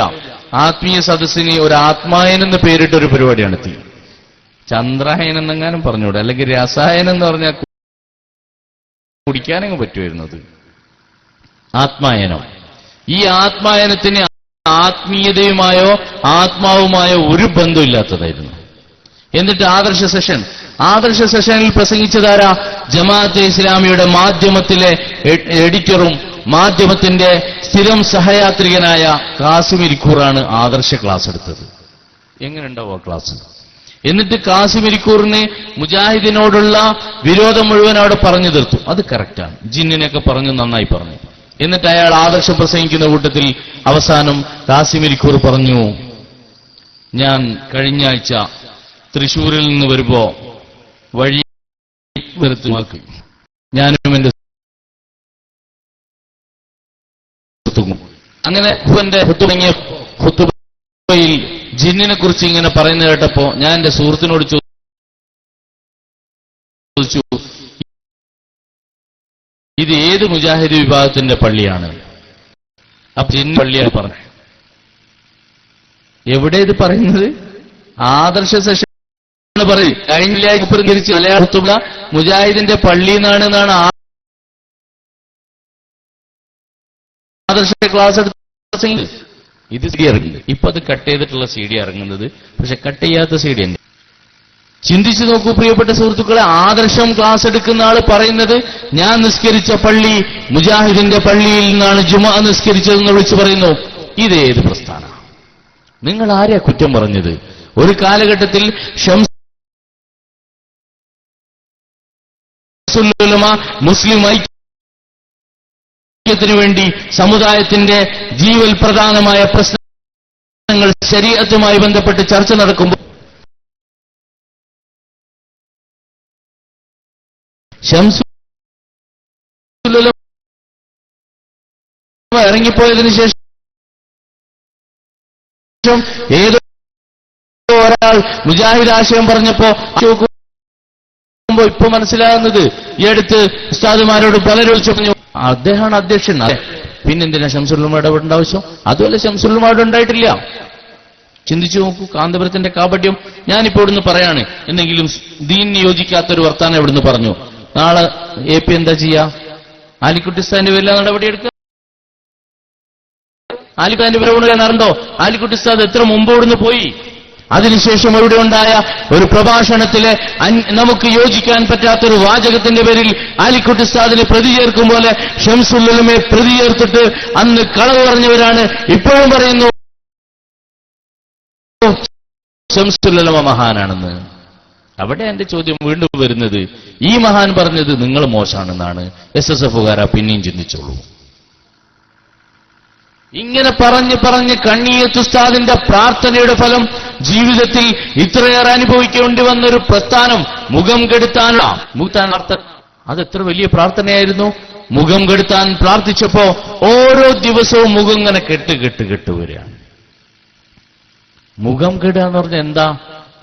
ആത്മീയ സദസ്സിന് ഒരു ആത്മായൻ എന്ന് പേരിട്ട ഒരു പരിപാടി നടത്തി. ചന്ദ്രായൻ എന്നെങ്ങാനും പറഞ്ഞൂടെ, അല്ലെങ്കിൽ രസായനം എന്ന് പറഞ്ഞാൽ കുടിക്കാനങ്ങ് പറ്റുമായിരുന്നത്. ആത്മായനം. ഈ ആത്മായനത്തിന് ആത്മീയതയുമായോ ആത്മാവുമായോ ഒരു ബന്ധമില്ലാത്തതായിരുന്നു. എന്നിട്ട് ആദർശ സെഷനിൽ പ്രസംഗിച്ചതാരാ? ജമാഅത്തെ ഇസ്ലാമിയുടെ മാധ്യമത്തിലെ എഡിറ്ററും മാധ്യമത്തിന്റെ സ്ഥിരം സഹയാത്രികനായ കാസിം ഇരിക്കൂറാണ് ആദർശ ക്ലാസ് എടുത്തത്. എങ്ങനെയുണ്ടാവും ആ ക്ലാസ്? എന്നിട്ട് കാസിം ഇരിക്കൂറിന് മുജാഹിദിനോടുള്ള വിരോധം മുഴുവൻ അവിടെ പറഞ്ഞു തീർത്തു. അത് കറക്റ്റാണ്, ജിന്നിനെയൊക്കെ പറഞ്ഞു, നന്നായി പറഞ്ഞു. എന്നിട്ട് അയാൾ ആദർശം പ്രസംഗിക്കുന്ന കൂട്ടത്തിൽ അവസാനം കാസിം ഇരിക്കൂർ പറഞ്ഞു, ഞാൻ കഴിഞ്ഞ ആഴ്ച തൃശ്ശൂരിൽ നിന്ന് വരുമ്പോ വഴി വരുത്തുമാക്കി ഞാനും എന്റെ അങ്ങനെ എന്റെ തുടങ്ങിയ ഖുതുബയിൽ ജിന്നിനെ കുറിച്ച് ഇങ്ങനെ പറയുന്നത് കേട്ടപ്പോ ഞാൻ എന്റെ സുഹൃത്തിനോട് ചോദിച്ചു, ഇത് ഏത് മുജാഹിദ് വിഭാഗത്തിന്റെ പള്ളിയാണ്? അപ്പൊ ജിന്ന് പള്ളിയാണ് പറഞ്ഞു. എവിടെ ഇത് പറയുന്നത്? ആദർശ സെഷൻ പറയും. കഴിഞ്ഞ തിരിച്ച് മലയാളത്തുള്ള മുജാഹിദിന്റെ പള്ളി എന്നാണ് ആദർശ ക്ലാസ് എടുത്ത്. ഇത് CD ഇറങ്ങുന്നത്. ഇപ്പൊ അത് കട്ട് ചെയ്തിട്ടുള്ള CD ഇറങ്ങുന്നത്, പക്ഷെ കട്ട് ചെയ്യാത്ത CD ഉണ്ട്. ചിന്തിച്ചു നോക്കൂ പ്രിയപ്പെട്ട സുഹൃത്തുക്കളെ, ആദർശം ക്ലാസ് എടുക്കുന്ന ആള് പറയുന്നത് ഞാൻ നിസ്കരിച്ച പള്ളി മുജാഹിദിന്റെ പള്ളിയിൽ നിന്നാണ് ജുമാ നിസ്കരിച്ചതെന്ന് വിളിച്ചു പറയുന്നു. ഇതേത് പ്രസ്ഥാനം? നിങ്ങൾ ആരെയാ കുറ്റം പറഞ്ഞത്? ഒരു കാലഘട്ടത്തിൽ ശംസുൽ ഉലമ മുസ്ലിം ഐക്യത്തിനു വേണ്ടി സമുദായത്തിന്റെ ജീവൽ പ്രധാനമായ പ്രശ്നങ്ങൾ ശരീഅത്തുമായി ബന്ധപ്പെട്ട് ചർച്ച നടക്കുമ്പോൾ ശംസുൽ ഉലമ ഇറങ്ങിപ്പോയതിനു ശേഷം ഏതോ ഒരാൾ മുജാഹിദ് ആശയം പറഞ്ഞപ്പോ ഇപ്പൊ മനസ്സിലാകുന്നത്, ഈ അടുത്ത് ഉസ്താദുമാരോട് പലരും പറഞ്ഞു അദ്ദേഹമാണ് അധ്യക്ഷൻ. പിന്നെന്തിനാ ശംസുൽ ഉലമ ഇടപെടേണ്ട ആവശ്യം? അതുപോലെ ശംസുൽ ഉലമ ഉണ്ടായിട്ടില്ല. ചിന്തിച്ചു നോക്കൂ കാന്തപുരത്തിന്റെ കാപട്യം. ഞാനിപ്പോ ഇവിടുന്ന് പറയാണ്, എന്തെങ്കിലും ദീനിന് യോജിക്കാത്തൊരു വർത്താനം ഇവിടുന്ന് പറഞ്ഞു, നാളെ AP എന്താ ചെയ്യാ? ആലിക്കുട്ടിസ്ഥാന്റെ പേരിൽ നടപടിയെടുക്കുക. ആലിക്കുട്ടിന്റെ പേര് അറിഞ്ഞോ? ആലിക്കുട്ടി ഉസ്താദ് എത്ര മുമ്പ് ഇവിടുന്ന് പോയി. അതിനുശേഷം ഇവിടെ ഉണ്ടായ ഒരു പ്രഭാഷണത്തിലെ നമുക്ക് യോജിക്കാൻ പറ്റാത്തൊരു വാചകത്തിന്റെ പേരിൽ ആലിക്കുട്ടി ഉസ്താദിനെ പ്രതി ചേർക്കും പോലെ ശംസുൽ ഉലമയെ പ്രതി ചേർത്തിട്ട് അന്ന് കളവ് പറഞ്ഞവരാണ് ഇപ്പോഴും പറയുന്നു ശംസുൽ ഉലമ മഹാനാണെന്ന്. അവിടെ എന്റെ ചോദ്യം വീണ്ടും വരുന്നത്, ഈ മഹാൻ പറഞ്ഞത് നിങ്ങൾ മോശമാണെന്നാണ്. SSFകാരാ പിന്നെയും ചിന്തിച്ചോളൂ. ഇങ്ങനെ പറഞ്ഞ് കണ്ണിയത്ത് ഉസ്താദിന്റെ പ്രാർത്ഥനയുടെ ഫലം ജീവിതത്തിൽ ഇത്രയേറെ അനുഭവിക്കേണ്ടി വന്നൊരു പ്രസ്ഥാനം മുഖം കെടുത്താനുള്ള അതെത്ര വലിയ പ്രാർത്ഥനയായിരുന്നു. മുഖം കെടുത്താൻ പ്രാർത്ഥിച്ചപ്പോ ഓരോ ദിവസവും മുഖം ഇങ്ങനെ കെട്ട് വരികയാണ്. മുഖം കെടുക എന്ന് പറഞ്ഞാൽ എന്താ?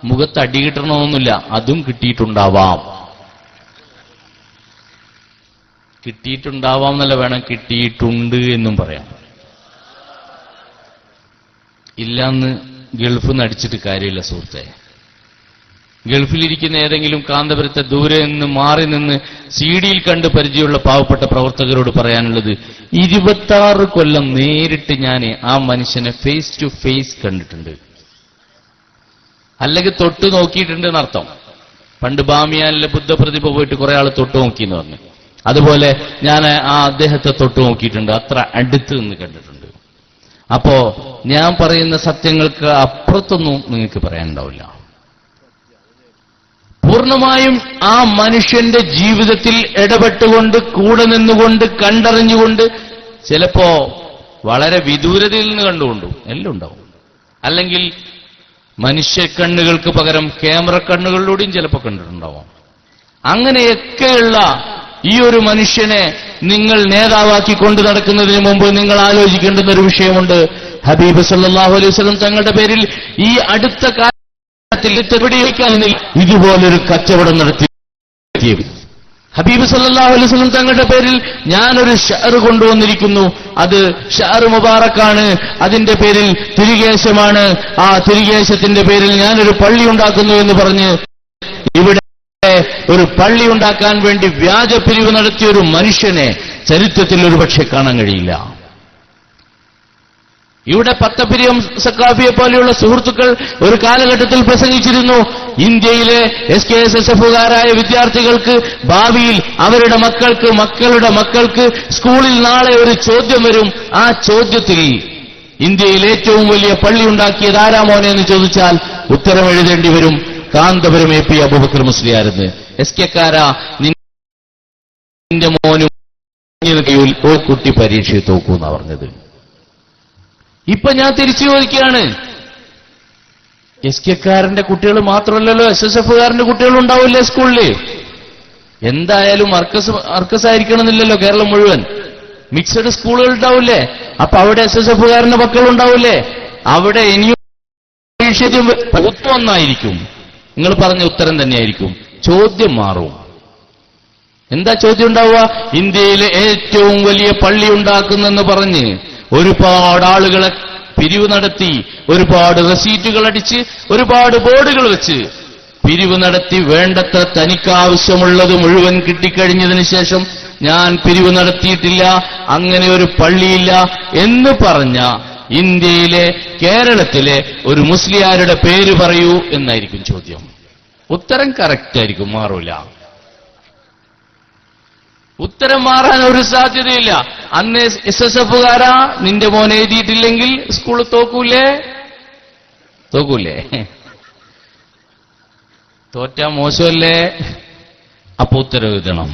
മുഖത്ത് അടി കിട്ടണമെന്നൊന്നുമില്ല, അതും കിട്ടിയിട്ടുണ്ടാവാം എന്നല്ല വേണം, കിട്ടിയിട്ടുണ്ട് എന്നും പറയാം. ഇല്ലാന്ന് ഗൾഫിൽ നിന്ന് അടിച്ചിട്ട് കാര്യമില്ല സുഹൃത്തെ. ഗൾഫിലിരിക്കുന്ന ഏതെങ്കിലും കാന്തപുരത്തെ ദൂരെ നിന്ന് മാറി നിന്ന് CD-യിൽ കണ്ട് പരിചയമുള്ള പാവപ്പെട്ട പ്രവർത്തകരോട് പറയാനുള്ളത്, 26 കൊല്ലം നേരിട്ട് ഞാൻ ആ മനുഷ്യനെ ഫേസ് ടു ഫേസ് കണ്ടിട്ടുണ്ട്, അല്ലെങ്കിൽ തൊട്ട് നോക്കിയിട്ടുണ്ട് എന്നർത്ഥം. പണ്ട് ബാമിയാനിലെ ബുദ്ധപ്രതിഭ പോയിട്ട് കുറെ ആൾ തൊട്ടു നോക്കി എന്ന് പറഞ്ഞു. അതുപോലെ ഞാൻ ആ അദ്ദേഹത്തെ തൊട്ടു നോക്കിയിട്ടുണ്ട്, അത്ര അടുത്ത് നിന്ന് കണ്ടിട്ടുണ്ട്. അപ്പോ ഞാൻ പറയുന്ന സത്യങ്ങൾക്ക് അപ്പുറത്തൊന്നും നിങ്ങൾക്ക് പറയാനുണ്ടാവില്ല. പൂർണ്ണമായും ആ മനുഷ്യന്റെ ജീവിതത്തിൽ ഇടപെട്ടുകൊണ്ട്, കൂടെ നിന്നുകൊണ്ട്, കണ്ടറിഞ്ഞുകൊണ്ട്, ചിലപ്പോ വളരെ വിദൂരതയിൽ നിന്ന് കണ്ടുകൊണ്ടും എല്ലാം ഉണ്ടാവും. അല്ലെങ്കിൽ മനുഷ്യ കണ്ണുകൾക്ക് പകരം ക്യാമറ കണ്ണുകളിലൂടെയും ചിലപ്പോൾ കണ്ടിട്ടുണ്ടാവും. അങ്ങനെയൊക്കെയുള്ള ഈ ഒരു മനുഷ്യനെ നിങ്ങൾ നേതാവാക്കി കൊണ്ടു നടക്കുന്നതിന് മുമ്പ് നിങ്ങൾ ആലോചിക്കേണ്ടുന്ന ഒരു വിഷയമുണ്ട്. ഹബീബ് സല്ലല്ലാഹു അലൈഹി വസല്ലം തങ്ങളുടെ പേരിൽ ഈ അടുത്ത കാലത്തിൽ ഇതുപോലൊരു കച്ചവടം നടത്തി. ഹബീബ് സല്ലല്ലാഹു അലൈഹി വസല്ലം തങ്ങളുടെ പേരിൽ ഞാനൊരു ഷഅർ കൊണ്ടുവന്നിരിക്കുന്നു, അത് ഷഅർ മുബാറക്കാണ്, അതിന്റെ പേരിൽ തിരികേശമാണ്, ആ തിരികേശത്തിന്റെ പേരിൽ ഞാനൊരു പള്ളി ഉണ്ടാക്കുന്നു എന്ന് പറഞ്ഞ് ഇവിടെ ഒരു പള്ളി ഉണ്ടാക്കാൻ വേണ്ടി വ്യാജ പിരിവ് നടത്തിയ ഒരു മനുഷ്യനെ ചരിത്രത്തിൽ ഒരുപക്ഷെ കാണാൻ കഴിയില്ല. ഇവിടെ പത്തപ്പിരിയം സക്കാഫിയെ പോലെയുള്ള സുഹൃത്തുക്കൾ ഒരു കാലഘട്ടത്തിൽ പ്രസംഗിച്ചിരുന്നു, ഇന്ത്യയിലെ SKSSFകാരായ വിദ്യാർത്ഥികൾക്ക് ഭാവിയിൽ അവരുടെ മക്കളുടെ മക്കൾക്ക് സ്കൂളിൽ നാളെ ഒരു ചോദ്യം വരും. ആ ചോദ്യത്തിൽ ഇന്ത്യയിൽ ഏറ്റവും വലിയ പള്ളി ഉണ്ടാക്കിയത് ആരാ മോനെ എന്ന് ചോദിച്ചാൽ ഉത്തരം എഴുതേണ്ടി വരും കാന്തപുരം AP അബൂബക്കർ മുസ്ലിയാരെന്ന്. SKക്കാരാ നിന്റെ മോനും ഒരു കുട്ടി പരീക്ഷയെ തോക്കൂന്നാ പറഞ്ഞത്. ഇപ്പൊ ഞാൻ തിരിച്ചു ചോദിക്കുകയാണ്, SKക്കാരന്റെ കുട്ടികൾ മാത്രമല്ലല്ലോ SSFകാരന്റെ കുട്ടികളും ഉണ്ടാവില്ലേ സ്കൂളില്? എന്തായാലും അർക്കസ് ആയിരിക്കണമെന്നില്ലല്ലോ കേരളം മുഴുവൻ. മിക്സഡ് സ്കൂളുകൾ ഉണ്ടാവില്ലേ? അപ്പൊ അവിടെ SSFകാരന്റെ മക്കളുണ്ടാവില്ലേ? അവിടെ ഇനിയും ഒന്നായിരിക്കും. നിങ്ങൾ പറഞ്ഞ ഉത്തരം തന്നെയായിരിക്കും. ചോദ്യം മാറും. എന്താ ചോദ്യം ഉണ്ടാവുക? ഇന്ത്യയിലെ ഏറ്റവും വലിയ പള്ളി ഉണ്ടാക്കുന്നെന്ന് പറഞ്ഞ് ഒരുപാട് ആളുകളെ പിരിവ് നടത്തി, ഒരുപാട് റെസീറ്റുകൾ അടിച്ച്, ഒരുപാട് ബോർഡുകൾ വെച്ച് പിരിവ് നടത്തി, വേണ്ടത്ര തനിക്കാവശ്യമുള്ളത് മുഴുവൻ കിട്ടിക്കഴിഞ്ഞതിന് ശേഷം ഞാൻ പിരിവ് നടത്തിയിട്ടില്ല, അങ്ങനെ ഒരു പള്ളിയില്ല എന്ന് പറഞ്ഞ ഇന്ത്യയിലെ കേരളത്തിലെ ഒരു മുസ്ലിയാരുടെ പേര് പറയൂ എന്നായിരിക്കും ചോദ്യം. ഉത്തരം കറക്റ്റ് ആയിരിക്കും, മാറൂല. ഉത്തരം മാറാൻ ഒരു സാധ്യതയില്ല. അന്ന് SSFകാരാ നിന്റെ മോൻ എഴുതിയിട്ടില്ലെങ്കിൽ സ്കൂൾ തോക്കൂലേ? തോറ്റാ മോശമല്ലേ? അപ്പൊ ഉത്തരം എഴുതണം.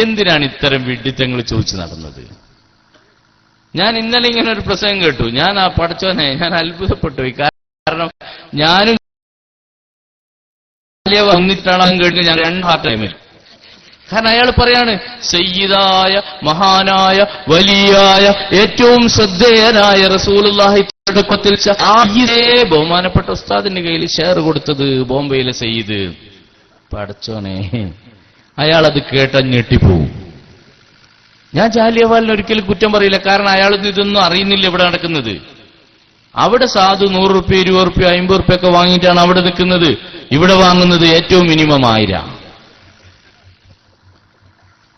എന്തിനാണ് ഇത്തരം വിഡ്ഢിത്തങ്ങൾ ചോദിച്ചു നടന്നത്? ഞാൻ ഇന്നലെ ഇങ്ങനെ ഒരു പ്രസംഗം കേട്ടു. ഞാൻ ആ പഠിച്ചവനെ ഞാൻ അത്ഭുതപ്പെട്ടു പോയി. കാരണം ഞാനും വന്നിട്ടാണ് കേട്ട് ഞാൻ രണ്ടാം ടൈമിൽ. കാരണം അയാൾ പറയാണ്, സയ്യിദായ മഹാനായ വലിയായ ഏറ്റവും ശ്രദ്ധേയനായ റസൂലുള്ളാഹി ബഹുമാനപ്പെട്ട ഉസ്താദിന്റെ കയ്യിൽ ഷെയർ കൊടുത്തത് ബോംബെയിലെ സയ്യിദ്. പഠിച്ചോനെ, അയാളത് കേട്ട ഞെട്ടിപ്പോവും. ഞാൻ ജാലിയവാലിനെ ഒരിക്കലും കുറ്റം പറയില്ല, കാരണം അയാളൊന്നും ഇതൊന്നും അറിയുന്നില്ല ഇവിടെ നടക്കുന്നത്. അവിടെ സാധു 100 റുപ്യ 20 റുപ്യ 50 റുപ്യ ഒക്കെ വാങ്ങിയിട്ടാണ് അവിടെ നിൽക്കുന്നത്. ഇവിടെ വാങ്ങുന്നത് ഏറ്റവും മിനിമം 1000.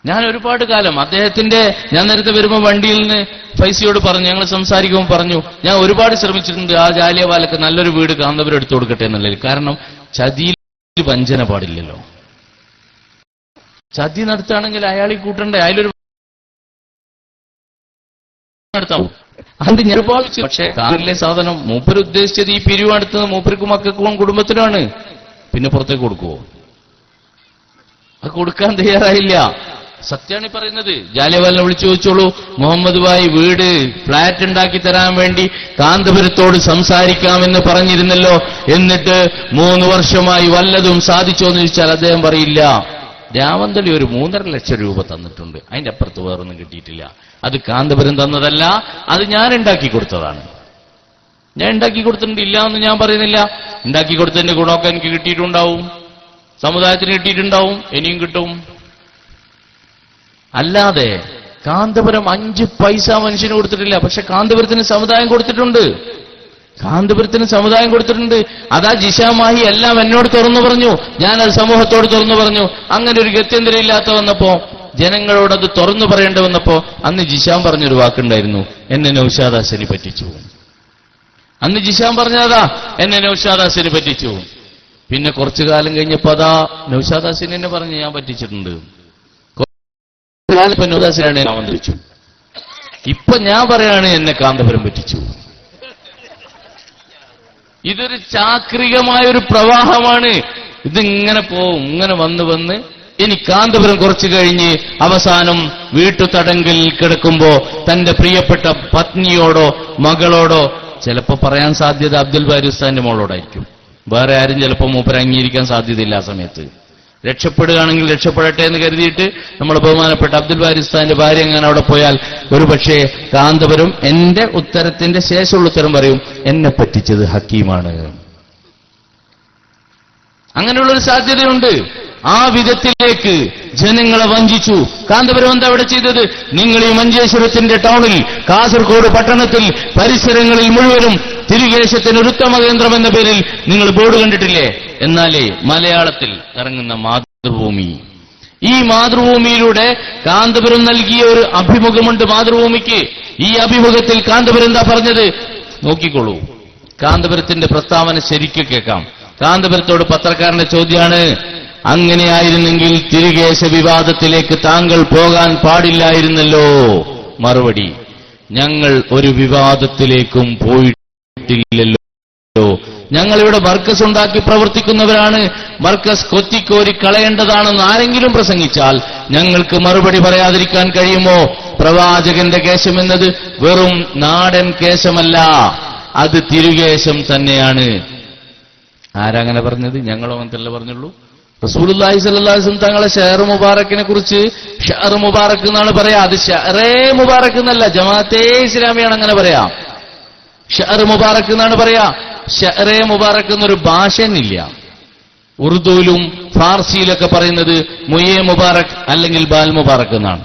ഞാൻ ഒരുപാട് കാലം അദ്ദേഹത്തിന്റെ, ഞാൻ നേരത്തെ വരുമ്പോൾ വണ്ടിയിൽ നിന്ന് ഫൈസിയോട് പറഞ്ഞു, ഞങ്ങൾ സംസാരിക്കുമ്പോൾ പറഞ്ഞു, ഞാൻ ഒരുപാട് ശ്രമിച്ചിട്ടുണ്ട് ആ ജാലിയവാലക്ക് നല്ലൊരു വീട് കാന്തപുരം എടുത്തു കൊടുക്കട്ടെ എന്നുള്ളത്. കാരണം ചതിയിൽ വഞ്ചന പാടില്ലല്ലോ. ചതി നടത്തുകയാണെങ്കിൽ അയാളീ കൂട്ടണ്ടേ, അതിലൊരു നടത്താവും. അത് ഞാൻ ഭാവിച്ചു. പക്ഷേ കാറിലെ സാധനം മൂപ്പര് ഉദ്ദേശിച്ചത് ഈ പിരിവ് നടത്തുന്നത് മൂപ്പർക്കും മക്കൾക്കും കുടുംബത്തിനാണ്. പിന്നെ പുറത്തേക്ക് കൊടുക്കുവോ? അത് കൊടുക്കാൻ തയ്യാറായില്ല. സത്യമാണ് പറയുന്നത്. ജാലിയവാലിനെ വിളിച്ചു ചോദിച്ചോളൂ, മുഹമ്മദ് ഭായി വീട് ഫ്ലാറ്റ് ഉണ്ടാക്കി തരാൻ വേണ്ടി കാന്തപുരത്തോട് സംസാരിക്കാമെന്ന് പറഞ്ഞിരുന്നല്ലോ, എന്നിട്ട് 3 വർഷമായി വല്ലതും സാധിച്ചോ എന്ന് ചോദിച്ചാൽ അദ്ദേഹം പറയില്ല. രാമന്തളി ഒരു 3.5 ലക്ഷം രൂപ തന്നിട്ടുണ്ട്, അതിന്റെ അപ്പുറത്ത് വേറൊന്നും കിട്ടിയിട്ടില്ല. അത് കാന്തപുരം തന്നതല്ല, അത് ഞാൻ ഉണ്ടാക്കി കൊടുത്തതാണ്. ഞാൻ ഉണ്ടാക്കി കൊടുത്തിട്ടുണ്ട്, ഇല്ല എന്ന് ഞാൻ പറയുന്നില്ല. ഉണ്ടാക്കി കൊടുത്തതിന്റെ ഗുണമൊക്കെ എനിക്ക് കിട്ടിയിട്ടുണ്ടാവും, സമുദായത്തിന് കിട്ടിയിട്ടുണ്ടാവും, ഇനിയും കിട്ടും. അല്ലാതെ കാന്തപുരം 5 പൈസ മനുഷ്യന് കൊടുത്തിട്ടില്ല. പക്ഷെ കാന്തപുരത്തിന് സമുദായം കൊടുത്തിട്ടുണ്ട്. അതാ ജിഷാമാഹി എല്ലാം എന്നോട് തുറന്നു പറഞ്ഞു, ഞാനത് സമൂഹത്തോട് തുറന്നു പറഞ്ഞു. അങ്ങനെ ഒരു ഗത്യന്തരമില്ലാത്ത വന്നപ്പോ, ജനങ്ങളോടത് തുറന്നു പറയേണ്ടി വന്നപ്പോ, അന്ന് ജിഷാൻ പറഞ്ഞൊരു വാക്കുണ്ടായിരുന്നു, എന്നെ നൗഷാദ് ഹസനി പറ്റിച്ചു. അന്ന് ജിഷാൻ പറഞ്ഞതാ, എന്നെ നൗഷാദ് ഹസനി പറ്റിച്ചു. പിന്നെ കുറച്ചു കാലം കഴിഞ്ഞപ്പോ അതാ നൗഷാദ് ഹസീൻ എന്നെ പറഞ്ഞ് ഞാൻ പറ്റിച്ചിട്ടുണ്ട്. ഇപ്പൊ നൗഷാദ് ഹസീനാണ് ഞാൻ വന്നിരിച്ചു. ഇപ്പൊ ഞാൻ പറയാണ് എന്നെ കാന്തപുരം പറ്റിച്ചു. ഇതൊരു ചാക്രികമായൊരു പ്രവാഹമാണ്. ഇതിങ്ങനെ പോവും, ഇങ്ങനെ വന്ന് ഇനി കാന്തപുരം കുറച്ചു കഴിഞ്ഞ് അവസാനം വീട്ടുതടങ്കിൽ കിടക്കുമ്പോ തന്റെ പ്രിയപ്പെട്ട പത്നിയോടോ മകളോടോ ചിലപ്പോ പറയാൻ സാധ്യത അബ്ദുൽ ബാരി ഉസ്താദിന്റെ മോളോടായിരിക്കും. വേറെ ആരും ചിലപ്പോൾ മൂപ്പര് അംഗീകരിക്കാൻ സാധ്യതയില്ല. ആ സമയത്ത് രക്ഷപ്പെടുകയാണെങ്കിൽ രക്ഷപ്പെടട്ടെ എന്ന് കരുതിയിട്ട് നമ്മുടെ ബഹുമാനപ്പെട്ട അബ്ദുൽ ബാരി ഉസ്താദിന്റെ ഭാര്യ എങ്ങനെ അവിടെ പോയാൽ ഒരുപക്ഷേ കാന്തപുരം എന്റെ ഉത്തരത്തിന്റെ ശേഷമുള്ള ഉത്തരം പറയും, എന്നെ പറ്റിച്ചത് ഹക്കീമാണ്. അങ്ങനെയുള്ളൊരു സാധ്യതയുണ്ട്. ആ വിധത്തിലേക്ക് ജനങ്ങളെ വഞ്ചിച്ചു. കാന്തപുരം എന്താ അവിടെ ചെയ്തത്? നിങ്ങൾ ഈ മഞ്ചേശ്വരത്തിന്റെ ടൗണിൽ, കാസർഗോഡ് പട്ടണത്തിൽ, പരിസരങ്ങളിൽ മുഴുവനും തിരുകേശത്തിന് ഒരു ഉത്തമ കേന്ദ്രം എന്ന പേരിൽ നിങ്ങൾ ബോർഡ് കണ്ടിട്ടില്ലേ? എന്നാലേ മലയാളത്തിൽ ഇറങ്ങുന്ന മാതൃഭൂമി, ഈ മാതൃഭൂമിയിലൂടെ കാന്തപുരം നൽകിയ ഒരു അഭിമുഖമുണ്ട് മാതൃഭൂമിക്ക്. ഈ അഭിമുഖത്തിൽ കാന്തപുരം എന്താ പറഞ്ഞത് നോക്കിക്കോളൂ. കാന്തപുരത്തിന്റെ പ്രസ്താവന ശരിക്കും കേൾക്കാം. കാന്തപുരത്തോട് പത്രക്കാരന്റെ ചോദ്യമാണ്, അങ്ങനെയായിരുന്നെങ്കിൽ തിരുകേശ വിവാദത്തിലേക്ക് താങ്കൾ പോകാൻ പാടില്ലായിരുന്നല്ലോ. മറുപടി, ഞങ്ങൾ ഒരു വിവാദത്തിലേക്കും പോയിട്ടില്ലല്ലോ. ഞങ്ങളിവിടെ മർക്കസ് ഉണ്ടാക്കി പ്രവർത്തിക്കുന്നവരാണ്. മർക്കസ് കൊത്തിക്കോരി കളയേണ്ടതാണെന്ന് ആരെങ്കിലും പ്രസംഗിച്ചാൽ ഞങ്ങൾക്ക് മറുപടി പറയാതിരിക്കാൻ കഴിയുമോ? പ്രവാചകന്റെ കേശം എന്നത് വെറും നാടൻ കേശമല്ല, അത് തിരുകേശം തന്നെയാണ്. ആരങ്ങനെ പറഞ്ഞത്? ഞങ്ങളും അങ്ങനത്തല്ല പറഞ്ഞുള്ളൂ. റസൂലുള്ളാഹി സ്വല്ലല്ലാഹു അലൈഹി വസല്ലം തങ്ങളെ ഷഹർ മുബാറക്കിനെ കുറിച്ച് ഷഹർ മുബാറക്ക് എന്നാണ് പറയാ. അത് ഷഹറേ മുബാറക്ക് എന്നല്ല, ജമാഅത്തെ ഇസ്ലാമിയാണ് അങ്ങനെ പറയാ. ഷഹർ മുബാറക്ക് എന്നാണ് പറയാ. ഷഹറേ മുബാറക്ക് എന്നൊരു ഭാഷയില്ല. ഉറുദുവിലും ഫാർസിയിലൊക്കെ പറയുന്നത് മുയേ മുബാറക് അല്ലെങ്കിൽ ബാൽ മുബാറക്ക് എന്നാണ്.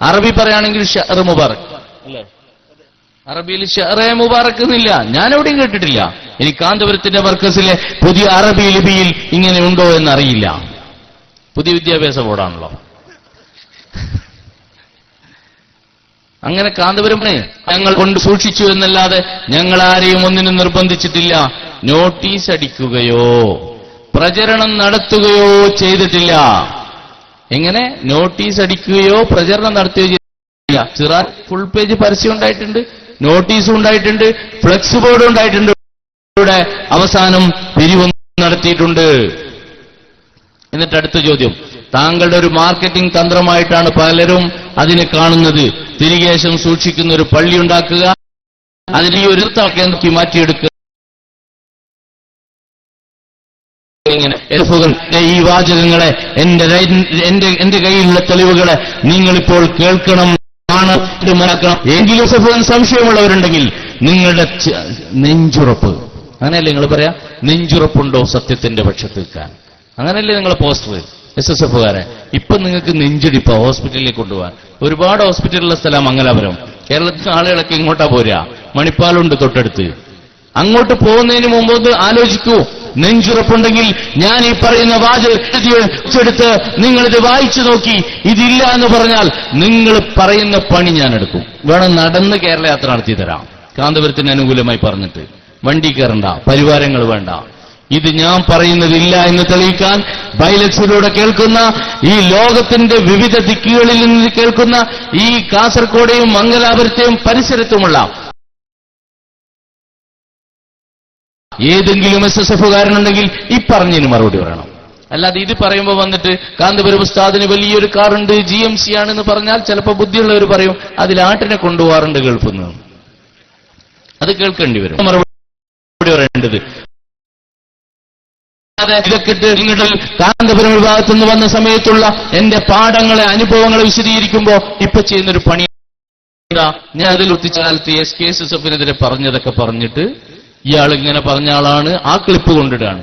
അറബി പറയുകയാണെങ്കിൽ ഷഹർ മുബാറക് അല്ലേ? അറബിയിൽ ഷഹറേ മുബാറക്ക് എന്നില്ല, ഞാൻ എവിടെയും കേട്ടിട്ടില്ല. ഇനി കാന്തപുരത്തിന്റെ മർക്കസിലെ പുതിയ അറബി ലിപിയിൽ ഇങ്ങനെ ഉണ്ടോ എന്നറിയില്ല. പുതിയ വിദ്യാഭ്യാസ ബോർഡാണല്ലോ. അങ്ങനെ കാന്തപുരം ഞങ്ങൾ കൊണ്ട് സൂക്ഷിച്ചു എന്നല്ലാതെ ഞങ്ങൾ ആരെയും ഒന്നിനും നിർബന്ധിച്ചിട്ടില്ല. നോട്ടീസ് അടിക്കുകയോ പ്രചരണം നടത്തുകയോ ചെയ്തിട്ടില്ല. എങ്ങനെ? നോട്ടീസ് അടിക്കുകയോ പ്രചരണം നടത്തുകയോ ചെയ്തിട്ടില്ല. സിറാജ് ഫുൾ പേജ് പരസ്യം ഉണ്ടായിട്ടുണ്ട്, നോട്ടീസും ഉണ്ടായിട്ടുണ്ട്, ഫ്ലെക്സ് ബോർഡും ഉണ്ടായിട്ടുണ്ട്. ഇവിടെ അവസാനം പിരിവ് നടത്തിയിട്ടുണ്ട്. എന്നിട്ട് അടുത്ത ചോദ്യം, താങ്കളുടെ ഒരു മാർക്കറ്റിംഗ് തന്ത്രമായിട്ടാണ് പലരും അതിനെ കാണുന്നത്. തിരുകേശം സൂക്ഷിക്കുന്ന ഒരു പള്ളി ഉണ്ടാക്കുക, അതിനെ ഒരു കേന്ദ്രമാക്കി മാറ്റിയെടുക്കുക. ഇങ്ങനെ ഈ വാചകങ്ങളെ, എന്റെ കയ്യിലുള്ള തെളിവുകളെ നിങ്ങളിപ്പോൾ കേൾക്കണം, മനസ്സിലാക്കണം. എങ്കിലും സംശയമുള്ളവരുണ്ടെങ്കിൽ നിങ്ങളുടെ നെഞ്ചുറപ്പ്, അങ്ങനെയല്ലേ നിങ്ങൾ പറയാ, നെഞ്ചുറപ്പുണ്ടോ സത്യത്തിന്റെ പക്ഷത്ത് നിൽക്കാൻ? അങ്ങനെയല്ലേ നിങ്ങളെ പോസ്റ്റർ SSFകാരെ? ഇപ്പൊ നിങ്ങൾക്ക് നെഞ്ചിടിപ്പ ഹോസ്പിറ്റലിലേക്ക് കൊണ്ടുപോകാൻ. ഒരുപാട് ഹോസ്പിറ്റലുള്ള സ്ഥലം മംഗലാപുരം. കേരളത്തിലെ ആളുകളൊക്കെ ഇങ്ങോട്ടാ പോരാ. മണിപ്പാലുണ്ട് തൊട്ടടുത്ത്. അങ്ങോട്ട് പോകുന്നതിന് മുമ്പ് ആലോചിക്കൂ. നെഞ്ചുറപ്പുണ്ടെങ്കിൽ ഞാൻ ഈ പറയുന്ന വാചകെടുത്ത് നിങ്ങളിത് വായിച്ചു നോക്കി ഇതില്ല എന്ന് പറഞ്ഞാൽ നിങ്ങൾ പറയുന്ന പണി ഞാൻ എടുക്കും. വേണം നടന്ന് കേരള യാത്ര നടത്തി തരാം, കാന്തപുരത്തിന് അനുകൂലമായി പറഞ്ഞിട്ട്. വണ്ടി കയറണ്ട, പരിവാരങ്ങൾ വേണ്ട. ഇത് ഞാൻ പറയുന്നതില്ല എന്ന് തെളിയിക്കാൻ ബൈലക്സിലൂടെ കേൾക്കുന്ന, ഈ ലോകത്തിന്റെ വിവിധ ദിക്കുകളിൽ നിന്ന് കേൾക്കുന്ന, ഈ കാസർഗോഡെയും മംഗലാപുരത്തെയും പരിസരത്തുമുള്ള ഏതെങ്കിലും SSFകാരനുണ്ടെങ്കിൽ ഈ പറഞ്ഞതിന് മറുപടി പറയണം. അല്ലാതെ ഇത് പറയുമ്പോൾ വന്നിട്ട് കാന്തപുരം ഉസ്താദിന് വലിയൊരു കാറുണ്ട്, GMC ആണെന്ന് പറഞ്ഞാൽ ചിലപ്പോൾ ബുദ്ധിയുള്ളവർ പറയും അതിൽ ആട്ടിനെ കൊണ്ടുപോകാറുണ്ട് ഗൾഫിൽ നിന്ന്. അത് കേൾക്കേണ്ടി വരും, മറുപടി പറയേണ്ടത്. ഇതൊക്കെ നിങ്ങളുടെ കാന്തപുരം വിഭാഗത്തു നിന്ന് വന്ന സമയത്തുള്ള എന്റെ പാഠങ്ങളെ, അനുഭവങ്ങളെ വിശദീകരിക്കുമ്പോ ഇപ്പൊ ചെയ്യുന്നൊരു പണി, ഞാൻ അതിൽ ഒത്തിച്ച കാലത്ത് SKSSFനെതിരെ പറഞ്ഞതൊക്കെ പറഞ്ഞിട്ട് ഇയാൾ ഇങ്ങനെ പറഞ്ഞ ആളാണ്, ആ ക്ലിപ്പ് കൊണ്ടിടാണ്.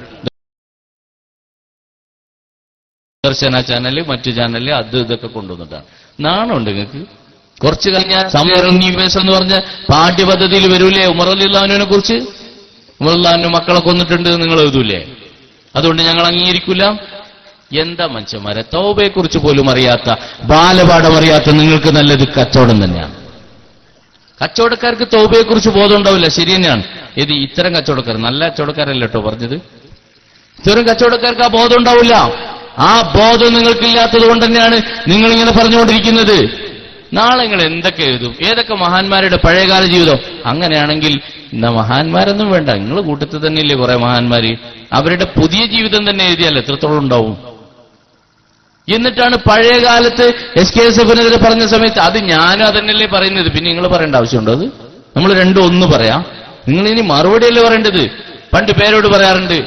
ദർശന ചാനല്, മറ്റു ചാനല്, അത് ഇതൊക്കെ കൊണ്ടുവന്നിട്ടാണ്. നാണുണ്ട് നിങ്ങൾക്ക്? കുറച്ചു കഴിഞ്ഞാൽ സമീപേശം എന്ന് പറഞ്ഞ പാഠ്യപദ്ധതിയിൽ വരൂലേ ഉമർ റളിയല്ലാഹുവിനെ കുറിച്ച്? ഉമർ റളിയല്ലാഹു മക്കളെ കൊന്നിട്ടുണ്ട് നിങ്ങൾ എഴുതൂലേ? അതുകൊണ്ട് ഞങ്ങൾ അംഗീകരിക്കില്ല. എന്താ മനുഷ്യന്മാരെ, തൗബയെ കുറിച്ച് പോലും അറിയാത്ത, ബാലപാഠം അറിയാത്ത നിങ്ങൾക്ക് നല്ലത് കച്ചവടം തന്നെയാണ്. കച്ചവടക്കാർക്ക് തൗബയെക്കുറിച്ച് ബോധം ഉണ്ടാവില്ല, ശരി തന്നെയാണ്. ഇത് ഇത്തരം കച്ചവടക്കാർ, നല്ല കച്ചവടക്കാരല്ല കേട്ടോ പറഞ്ഞത്. ചെറു കച്ചവടക്കാർക്ക് ആ ബോധം ഉണ്ടാവില്ല. ആ ബോധം നിങ്ങൾക്കില്ലാത്തത് കൊണ്ട് തന്നെയാണ് നിങ്ങളിങ്ങനെ പറഞ്ഞുകൊണ്ടിരിക്കുന്നത്. നാളെ നിങ്ങൾ എന്തൊക്കെ എഴുതും? ഏതൊക്കെ മഹാന്മാരുടെ പഴയകാല ജീവിതം? അങ്ങനെയാണെങ്കിൽ ഇന്ന മഹാന്മാരൊന്നും വേണ്ട, നിങ്ങൾ കൂട്ടത്തിൽ തന്നെയില്ലേ കുറെ മഹാന്മാര്, അവരുടെ പുതിയ ജീവിതം തന്നെ എഴുതിയാൽ എത്രത്തോളം ഉണ്ടാവും? എന്നിട്ടാണ് പഴയ കാലത്ത് SKSFനെതിരെ പറഞ്ഞ സമയത്ത് അത് ഞാനും അതന്നെയല്ലേ പറയുന്നത്, പിന്നെ നിങ്ങൾ പറയേണ്ട ആവശ്യമുണ്ടോ? അത് നമ്മൾ രണ്ടും ഒന്ന് പറയാം. നിങ്ങൾ ഇനി മറുപടിയല്ലേ പറയേണ്ടത്? പണ്ട് പേരോട് പറയാറുണ്ട്.